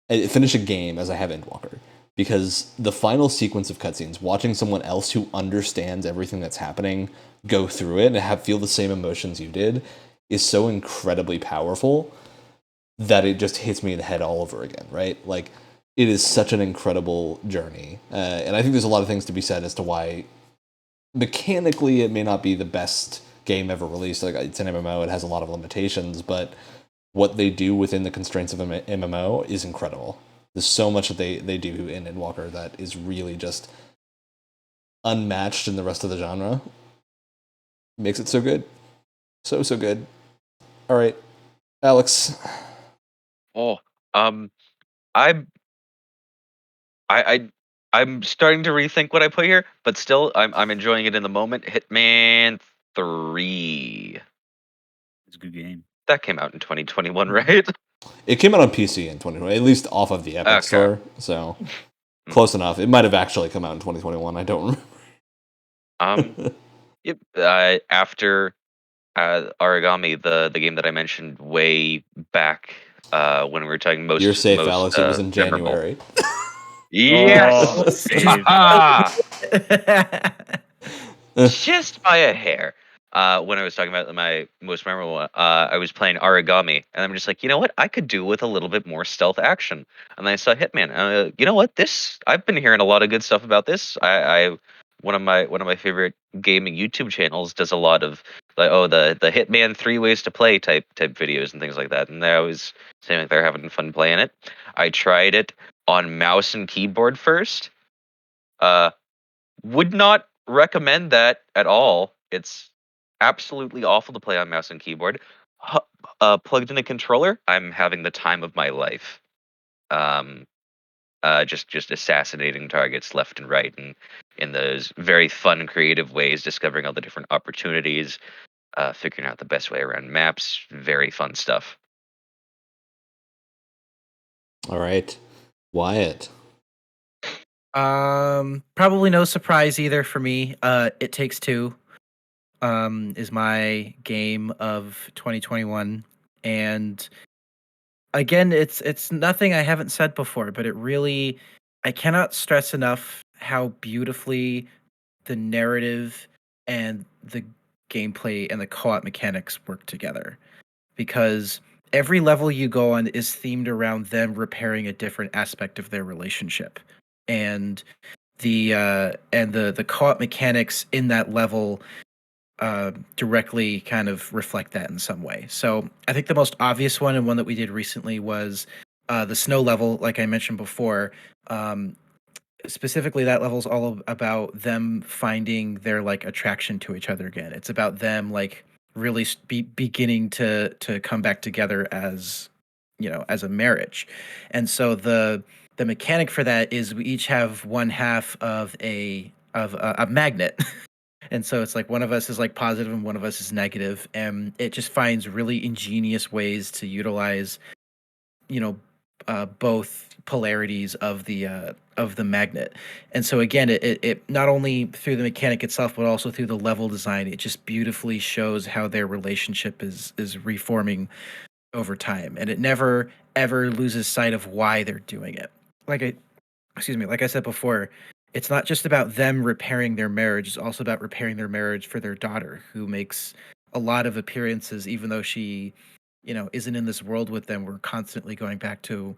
finish a game as I have Endwalker. Because the final sequence of cutscenes, watching someone else who understands everything that's happening go through it and feel the same emotions you did, is so incredibly powerful that it just hits me in the head all over again, right? Like, it is such an incredible journey. And I think there's a lot of things to be said as to why mechanically it may not be the best game ever released. Like, it's an MMO, it has a lot of limitations, but what they do within the constraints of an MMO is incredible. There's so much that they do in Endwalker that is really just unmatched in the rest of the genre. Makes it so good. So good. All right, Alex. Oh, I'm I I I'm starting to rethink what I put here, but still I'm enjoying it in the moment. Hitman 3. It's a good game. That came out in 2021, right? It came out on PC in 2020, at least off of the Epic Okay. Store, so close enough. It might have actually come out in 2021. I don't remember. Yep. After Origami, the game that I mentioned way back when we were talking most You're safe, Alex. It was in memorable. January. Yes. Oh, save. Just by a hair. When I was talking about my most memorable one, I was playing Origami, and I'm just like, you know what? I could do with a little bit more stealth action. And then I saw Hitman. You know what? I've been hearing a lot of good stuff about this. I one of my favorite gaming YouTube channels does a lot of like the Hitman 3 ways to play type videos and things like that. And they always saying like they're having fun playing it. I tried it on mouse and keyboard first. Would not recommend that at all. It's absolutely awful to play on mouse and keyboard. Plugged in a controller, I'm having the time of my life. Um, just assassinating targets left and right, and in those very fun, creative ways, discovering all the different opportunities, figuring out the best way around maps. Very fun stuff. All right, Wyatt. Probably no surprise either for me. It Takes Two is my game of 2021, and again, it's nothing I haven't said before, but I cannot stress enough how beautifully the narrative and the gameplay and the co-op mechanics work together, because every level you go on is themed around them repairing a different aspect of their relationship, and the co-op mechanics in that level directly kind of reflect that in some way. So I think the most obvious one, and one that we did recently, was the snow level. Like I mentioned before, specifically that level's all about them finding their like attraction to each other again. It's about them like really beginning to come back together as, you know, as a marriage. And so the mechanic for that is we each have one half of a magnet. And so it's like one of us is like positive and one of us is negative, and it just finds really ingenious ways to utilize, you know, both polarities of the magnet. And so again, it not only through the mechanic itself, but also through the level design, it just beautifully shows how their relationship is reforming over time, and it never ever loses sight of why they're doing it. Like I said before, it's not just about them repairing their marriage, it's also about repairing their marriage for their daughter, who makes a lot of appearances even though she, you know, isn't in this world with them. We're constantly going back to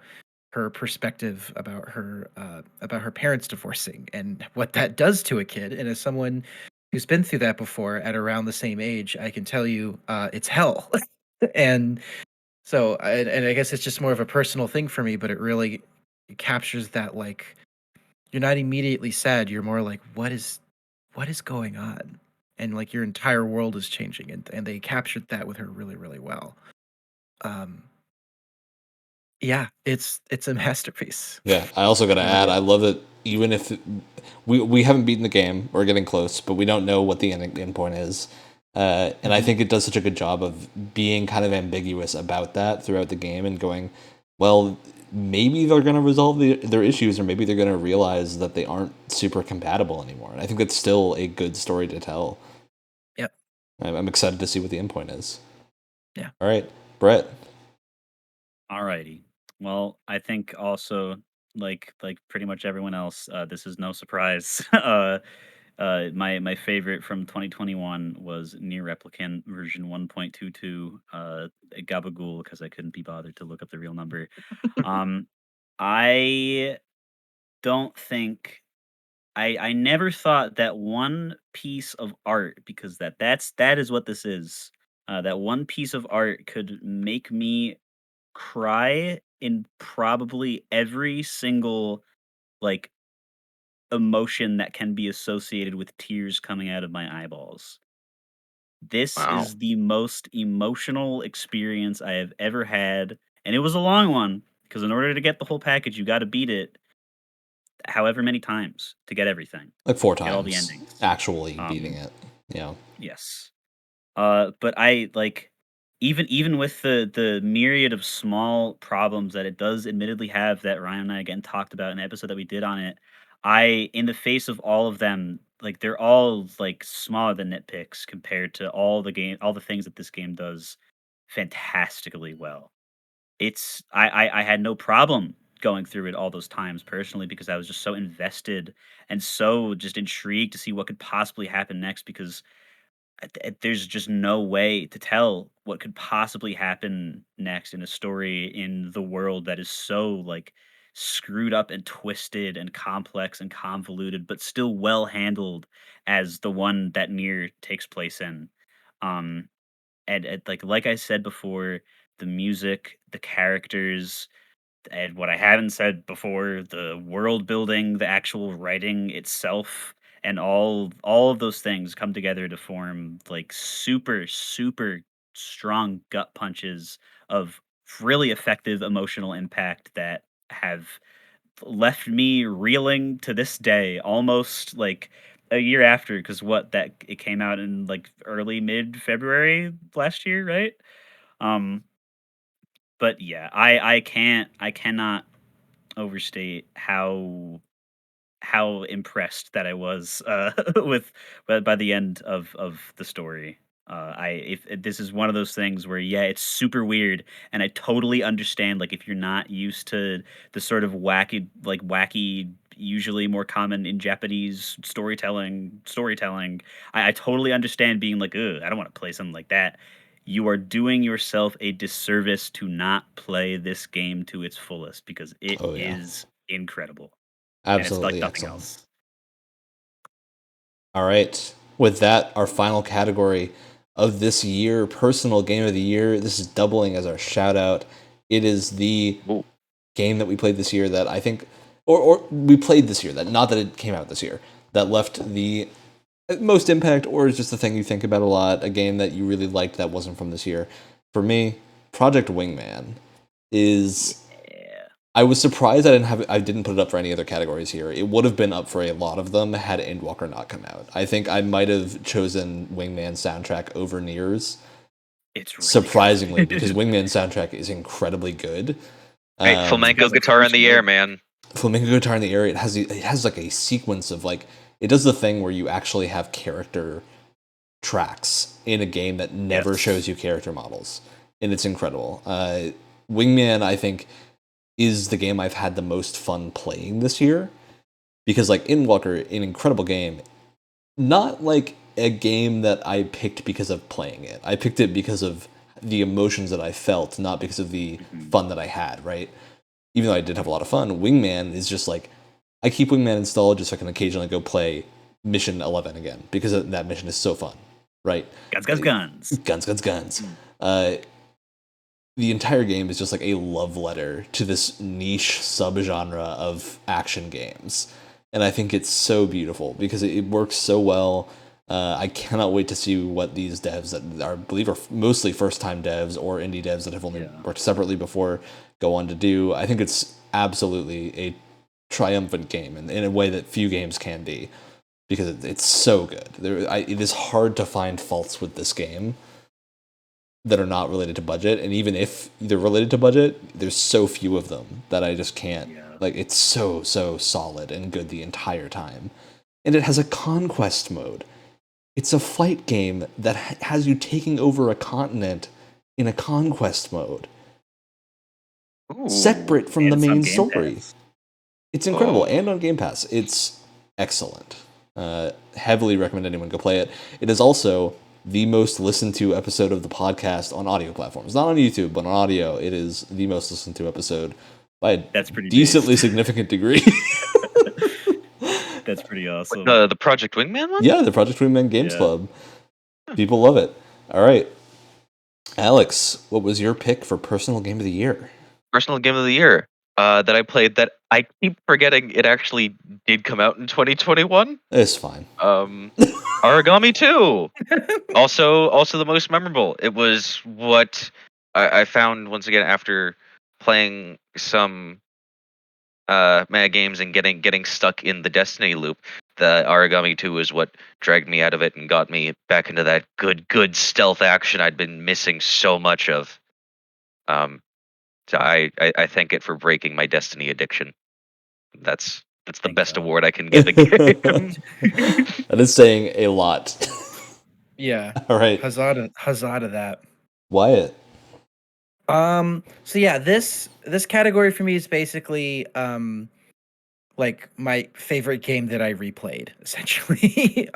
her perspective about her parents divorcing and what that does to a kid. And as someone who's been through that before at around the same age, I can tell you it's hell. And so and I guess it's just more of a personal thing for me, but it really captures that like you're not immediately sad. You're more like, what is going on? And like your entire world is changing, and they captured that with her really, really well. Yeah, it's a masterpiece. Yeah, I also got to It really add, I is. love that even if we haven't beaten the game, we're getting close, but we don't know what the end point is. And I think it does such a good job of being kind of ambiguous about that throughout the game and going, well, maybe they're going to resolve their issues, or maybe they're going to realize that they aren't super compatible anymore. And I think that's still a good story to tell. Yep. I'm excited to see what the end point is. Yeah. All right, Brett. Alrighty. Well, I think also like pretty much everyone else, this is no surprise. My favorite from 2021 was Near Replicant version 1.22. Gabagool, because I couldn't be bothered to look up the real number. I don't think I never thought that one piece of art, because that is what this is. That one piece of art could make me cry in probably every single like emotion that can be associated with tears coming out of my eyeballs. This Wow. is the most emotional experience I have ever had, and it was a long one because in order to get the whole package, you got to beat it however many times to get everything, Like 4 get all the times, endings. actually beating it. Yeah. Yes. But I like even with the myriad of small problems that it does admittedly have that Ryan and I again talked about in the episode that we did on it, I in the face of all of them, like they're all like smaller than nitpicks compared to all the things that this game does fantastically well. I had no problem going through it all those times personally because I was just so invested and so just intrigued to see what could possibly happen next because there's just no way to tell what could possibly happen next in a story in the world that is so like screwed up and twisted and complex and convoluted but still well handled as the one that Near takes place in. um and like I said before, the music, the characters, and what I haven't said before, the world building, the actual writing itself, and all of those things come together to form like super strong gut punches of really effective emotional impact that have left me reeling to this day, almost like a year after, because what that it came out in like early mid February last year, right? Um, but yeah, I cannot overstate how impressed that I was with by the end of the story. I if this is one of those things where yeah, it's super weird, and I totally understand. Like if you're not used to the sort of wacky, usually more common in Japanese storytelling, I totally understand being like, ugh, I don't want to play something like that. You are doing yourself a disservice to not play this game to its fullest because it Oh yeah. is incredible and it's like Absolutely nothing excellent. else. All right. With that, our final category of this year, personal game of the year. This is doubling as our shout out. It is the Ooh. game that we played this year that I think, or we played this year, that not that it came out this year, that left the most impact, or is just the thing you think about a lot, a game that you really liked that wasn't from this year. For me, Project Wingman is. Yeah. I was surprised I didn't put it up for any other categories here. It would have been up for a lot of them had Endwalker not come out. I think I might have chosen Wingman soundtrack over Near's, It's really surprisingly, good. because Wingman soundtrack is incredibly good. Hey, flamenco Because the guitar in first the air, one- man. Flamenco guitar in the air. It has like a sequence of like it does the thing where you actually have character tracks in a game that never Yes. shows you character models, and it's incredible. Wingman, I think, is the game I've had the most fun playing this year because like Endwalker, an incredible game, not like a game that I picked because of playing it. I picked it because of the emotions that I felt, not because of the Mhm. fun that I had, right? Even though I did have a lot of fun, Wingman is just like I keep Wingman installed just so I can occasionally go play Mission 11 again because that mission is so fun, right? Guns. Guns. Mm. The entire game is just like a love letter to this niche subgenre of action games. and I think it's so beautiful because it works so well. I cannot wait to see what these devs that are, I believe, are mostly first-time devs or indie devs that have only worked separately before go on to do. I think it's absolutely a triumphant game in a way that few games can be, because it's so good. It is hard to find faults with this game that are not related to budget, and even if they're related to budget, there's so few of them that I just can't. Like, it's so solid and good the entire time. And it has a conquest mode. It's a fight game that has you taking over a continent in a conquest mode. Ooh. Separate from the And it's on main Game story. Pass. It's incredible, and on Game Pass. It's excellent. Heavily recommend anyone go play it. It is also the most listened to episode of the podcast on audio platforms. Not on YouTube, but on audio. It is the most listened to episode by a That's pretty decently significant degree. That's pretty awesome. The Project Wingman one? Yeah, the Project Wingman Games Club. People love it. All right. Alex, what was your pick for personal game of the year? Personal game of the year that I played that I keep forgetting it actually did come out in 2021. It's fine. Origami 2. Also the most memorable. It was what I found once again after playing some mad games and getting stuck in the Destiny loop. The Origami 2 is what dragged me out of it and got me back into that good stealth action I'd been missing so much of. So I thank it for breaking my Destiny addiction. That's the best award I can give a game. That is saying a lot. Yeah. All right. Huzzah to that. Wyatt. So yeah, this category for me is basically like my favorite game that I replayed, essentially.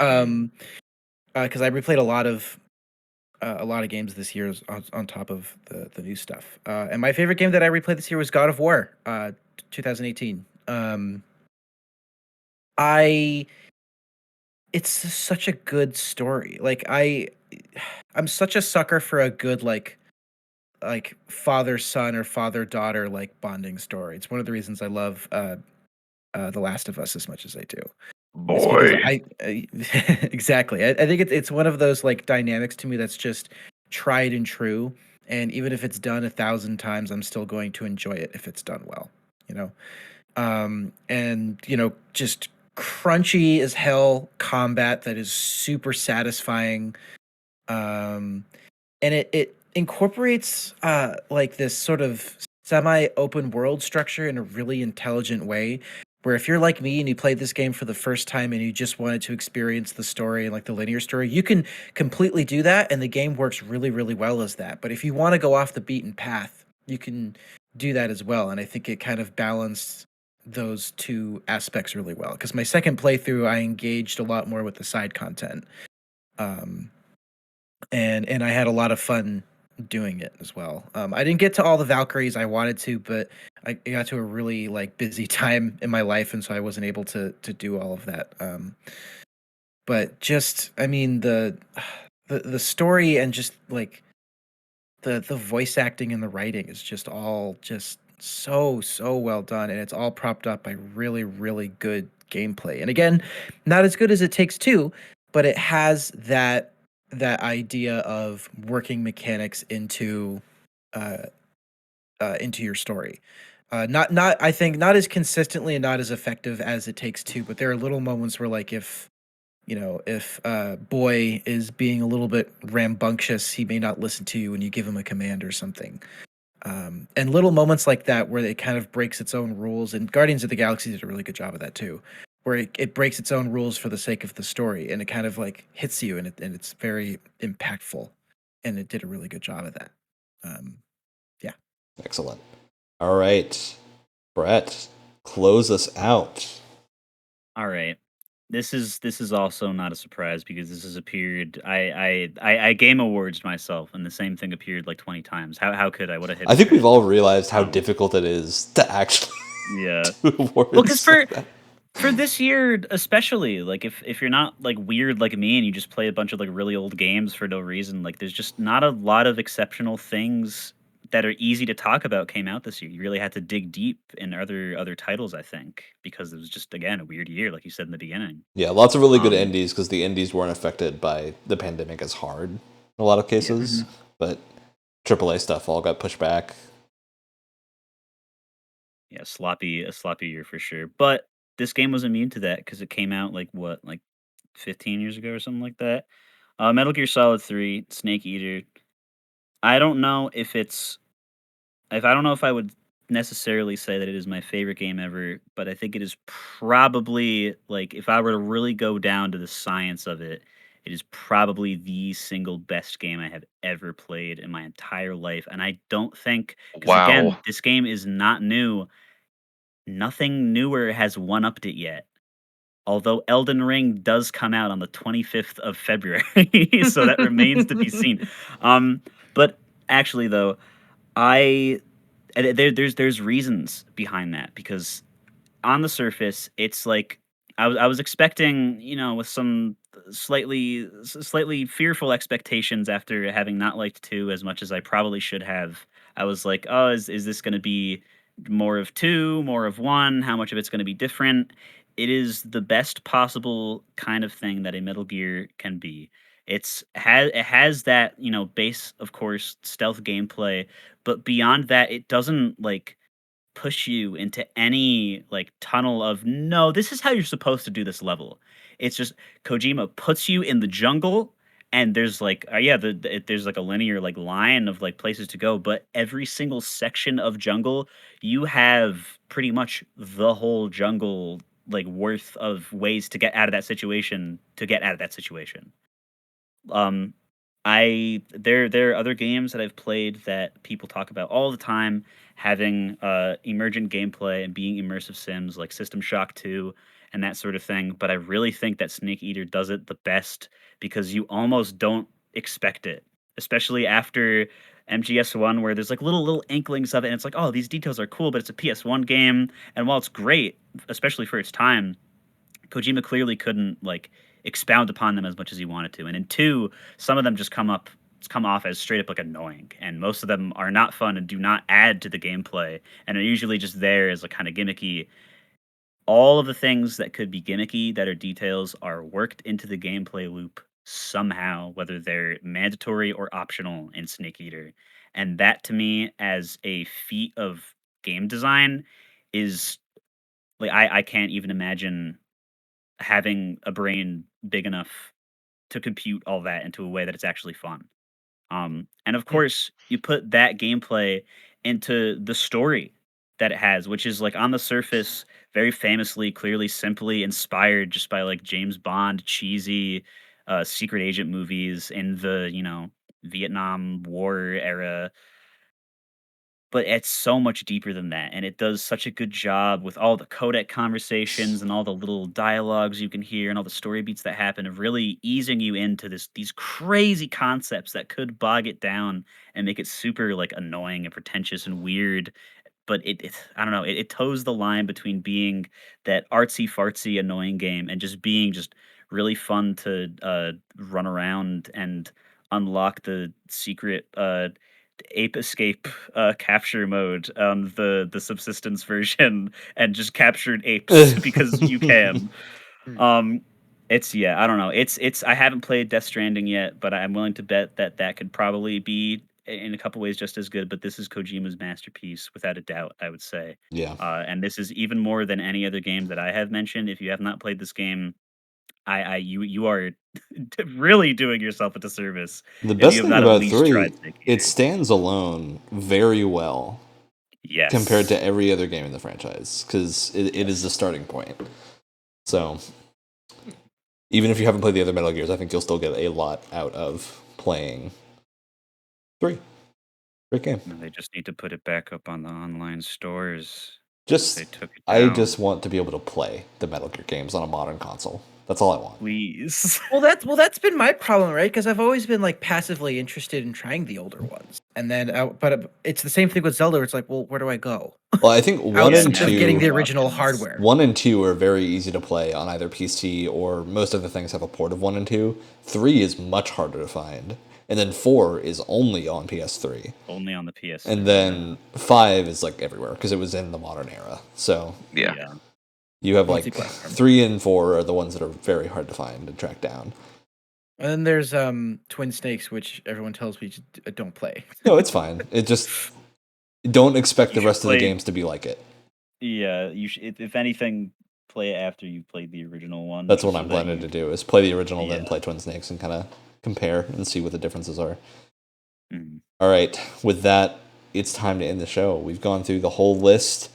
Because I replayed a lot of games this year on top of the new stuff. And my favorite game that I replayed this year was God of War, 2018. It's just such a good story. Like I'm such a sucker for a good like father son or father daughter like bonding story. It's one of the reasons I love The Last of Us as much as I do. Boy. Exactly. I think it's one of those like dynamics to me that's just tried and true. And even if it's done 1,000 times, I'm still going to enjoy it if it's done well. You know, and you know, just crunchy as hell combat that is super satisfying. And it incorporates like this sort of semi-open world structure in a really intelligent way, where if you're like me and you played this game for the first time and you just wanted to experience the story and like the linear story, you can completely do that, and the game works really, really well as that. But if you want to go off the beaten path, you can do that as well. And I think it kind of balanced those two aspects really well. Because my second playthrough, I engaged a lot more with the side content. And I had a lot of fun doing it as well. I didn't get to all the Valkyries I wanted to, but I got to a really like busy time in my life, and so I wasn't able to do all of that. But just, I mean, the story and just like the voice acting and the writing is just all just so well done, and it's all propped up by really, really good gameplay. And again, not as good as It Takes Two, but it has that idea of working mechanics into your story. Not I think not as consistently and not as effective as It Takes Two, but there are little moments where like if Boy is being a little bit rambunctious, he may not listen to you when you give him a command or something. And little moments like that where it kind of breaks its own rules, and Guardians of the Galaxy did a really good job of that too, where it breaks its own rules for the sake of the story, and it kind of like hits you, and it's very impactful, and it did a really good job of that. Yeah. Excellent. All right. Brett, close us out. All right. This is also not a surprise because this is a period I Game Awards myself, and the same thing appeared like 20 times. How could I? What a hit! I think we've all realized how difficult it is to actually Yeah. do awards. Well, because like that. for this year especially, like if you're not like weird like me and you just play a bunch of like really old games for no reason, like there's just not a lot of exceptional things that are easy to talk about came out this year. You really had to dig deep in other titles, I think, because it was just again a weird year, like you said in the beginning. Yeah, lots of really good Um, indies because the indies weren't affected by the pandemic as hard in a lot of cases, Mhm. but AAA stuff all got pushed back. Yeah, a sloppy year for sure. But this game was immune to that because it came out like what, like 15 years ago or something like that. Metal Gear Solid 3, Snake Eater. I don't know if I don't know if I would necessarily say that it is my favorite game ever, but I think it is probably like if I were to really go down to the science of it, it is probably the single best game I have ever played in my entire life. And I don't think because again, Wow. this game is not new. Nothing newer has one upped it yet. Although Elden Ring does come out on the 25th of February, so that remains to be seen. Um, but actually, though, I there's reasons behind that because on the surface, it's like I was expecting, with some slightly fearful expectations after having not liked 2 as much as I probably should have. I was like, "Oh, is this gonna be more of 2, more of 1? How much of it's gonna be different?" It is the best possible kind of thing that a Metal Gear can be. It has that, base, of course, stealth gameplay, but beyond that, it doesn't, like, push you into any like tunnel of no, this is how you're supposed to do this level. It's just Kojima puts you in the jungle and there's like there's like a linear like line of like places to go, but every single section of jungle you have pretty much the whole jungle like worth of ways to get out of that situation um, there are other games that I've played that people talk about all the time, having emergent gameplay and being immersive sims like System Shock 2 and that sort of thing. But I really think that Snake Eater does it the best because you almost don't expect it, especially after MGS1, where there's like little inklings of it, and it's like, oh, these details are cool, but it's a PS1 game, and while it's great, especially for its time, Kojima clearly couldn't like expound upon them as much as he wanted to. And in 2, some of them just come off as straight up like annoying, and most of them are not fun and do not add to the gameplay, and are usually just there as a kind of gimmicky. All of the things that could be gimmicky that are details are worked into the gameplay loop somehow, whether they're mandatory or optional in Snake Eater. And that to me, as a feat of game design, is like I can't even imagine having a brain big enough to compute all that into a way that it's actually fun. And of Yeah. course, you put that gameplay into the story that it has, which is like on the surface, very famously, clearly, simply inspired just by like James Bond, cheesy secret agent movies in the, Vietnam War era, but it's so much deeper than that, and it does such a good job with all the codec conversations and all the little dialogues you can hear and all the story beats that happen of really easing you into these crazy concepts that could bog it down and make it super like annoying and pretentious and weird. But it I don't know, it toes the line between being that artsy fartsy annoying game and just being just really fun to run around and unlock the secret ape escape capture mode, the subsistence version, and just captured apes because you can. Um, it's yeah, I don't know. It's I haven't played Death Stranding yet, but I'm willing to bet that that could probably be in a couple ways just as good. But this is Kojima's masterpiece, without a doubt, I would say. Yeah. And this is even more than any other game that I have mentioned. If you have not played this game, you are really doing yourself a disservice The if you best have thing not at about least tried 3, Snake it Eater. stands alone very well compared Yes. to every other game in the franchise because it is the starting point. So even if you haven't played the other Metal Gears, I think you'll still get a lot out of playing 3. Great game. No, they just need to put it back up on the online stores because they Just took it I down. just want to be able to play the Metal Gear games on a modern console. That's all I want. Please. Well, that's been my problem, right? Because I've always been like passively interested in trying the older ones, and then it's the same thing with Zelda. Where it's like, well, where do I go Well, I think 1 Yeah, and outside now of you have getting the 2 more original options. hardware? 1 and 2 are very easy to play on either PC or most of the things have a port of 1 and 2. 3 is much harder to find. and then 4 is only on PS3, Only on the PS. and then 5 is like everywhere because it was in the modern era. So Yeah. you have like Multi-platform. 3 and 4 are the ones that are very hard to find and track down. And then there's Twin Snakes, which everyone tells me don't play. No, it's fine. It just don't expect You the rest should of the play- games to be like it. Yeah, you should. If anything, play it after you played the original one. That's what so I'm that planning you- to do, is play the original, then Yeah. play Twin Snakes and kind of compare and see what the differences are. Mhm. All right, with that, it's time to end the show. We've gone through the whole list,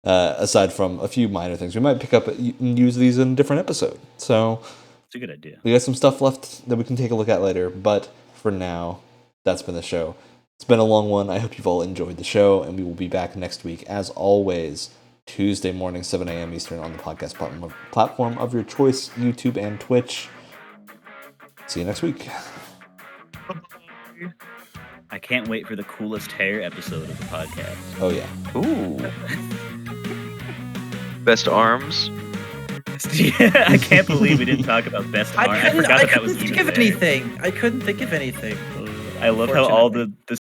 aside from a few minor things. We might pick up and use these in a different episode. So It's a good idea. we got some stuff left that we can take a look at later, but for now, that's been the show. It's been a long one. I hope you've all enjoyed the show, and we will be back next week, as always, Tuesday morning, 7 a.m. Eastern, on the podcast platform of your choice, YouTube and Twitch. See you next week. I can't wait for the coolest hair episode of the podcast. Oh, yeah. Ooh. Best arms. Yeah, I can't believe we didn't talk about best art. I forgot that was think even of there. anything. I couldn't think of anything. I love how all the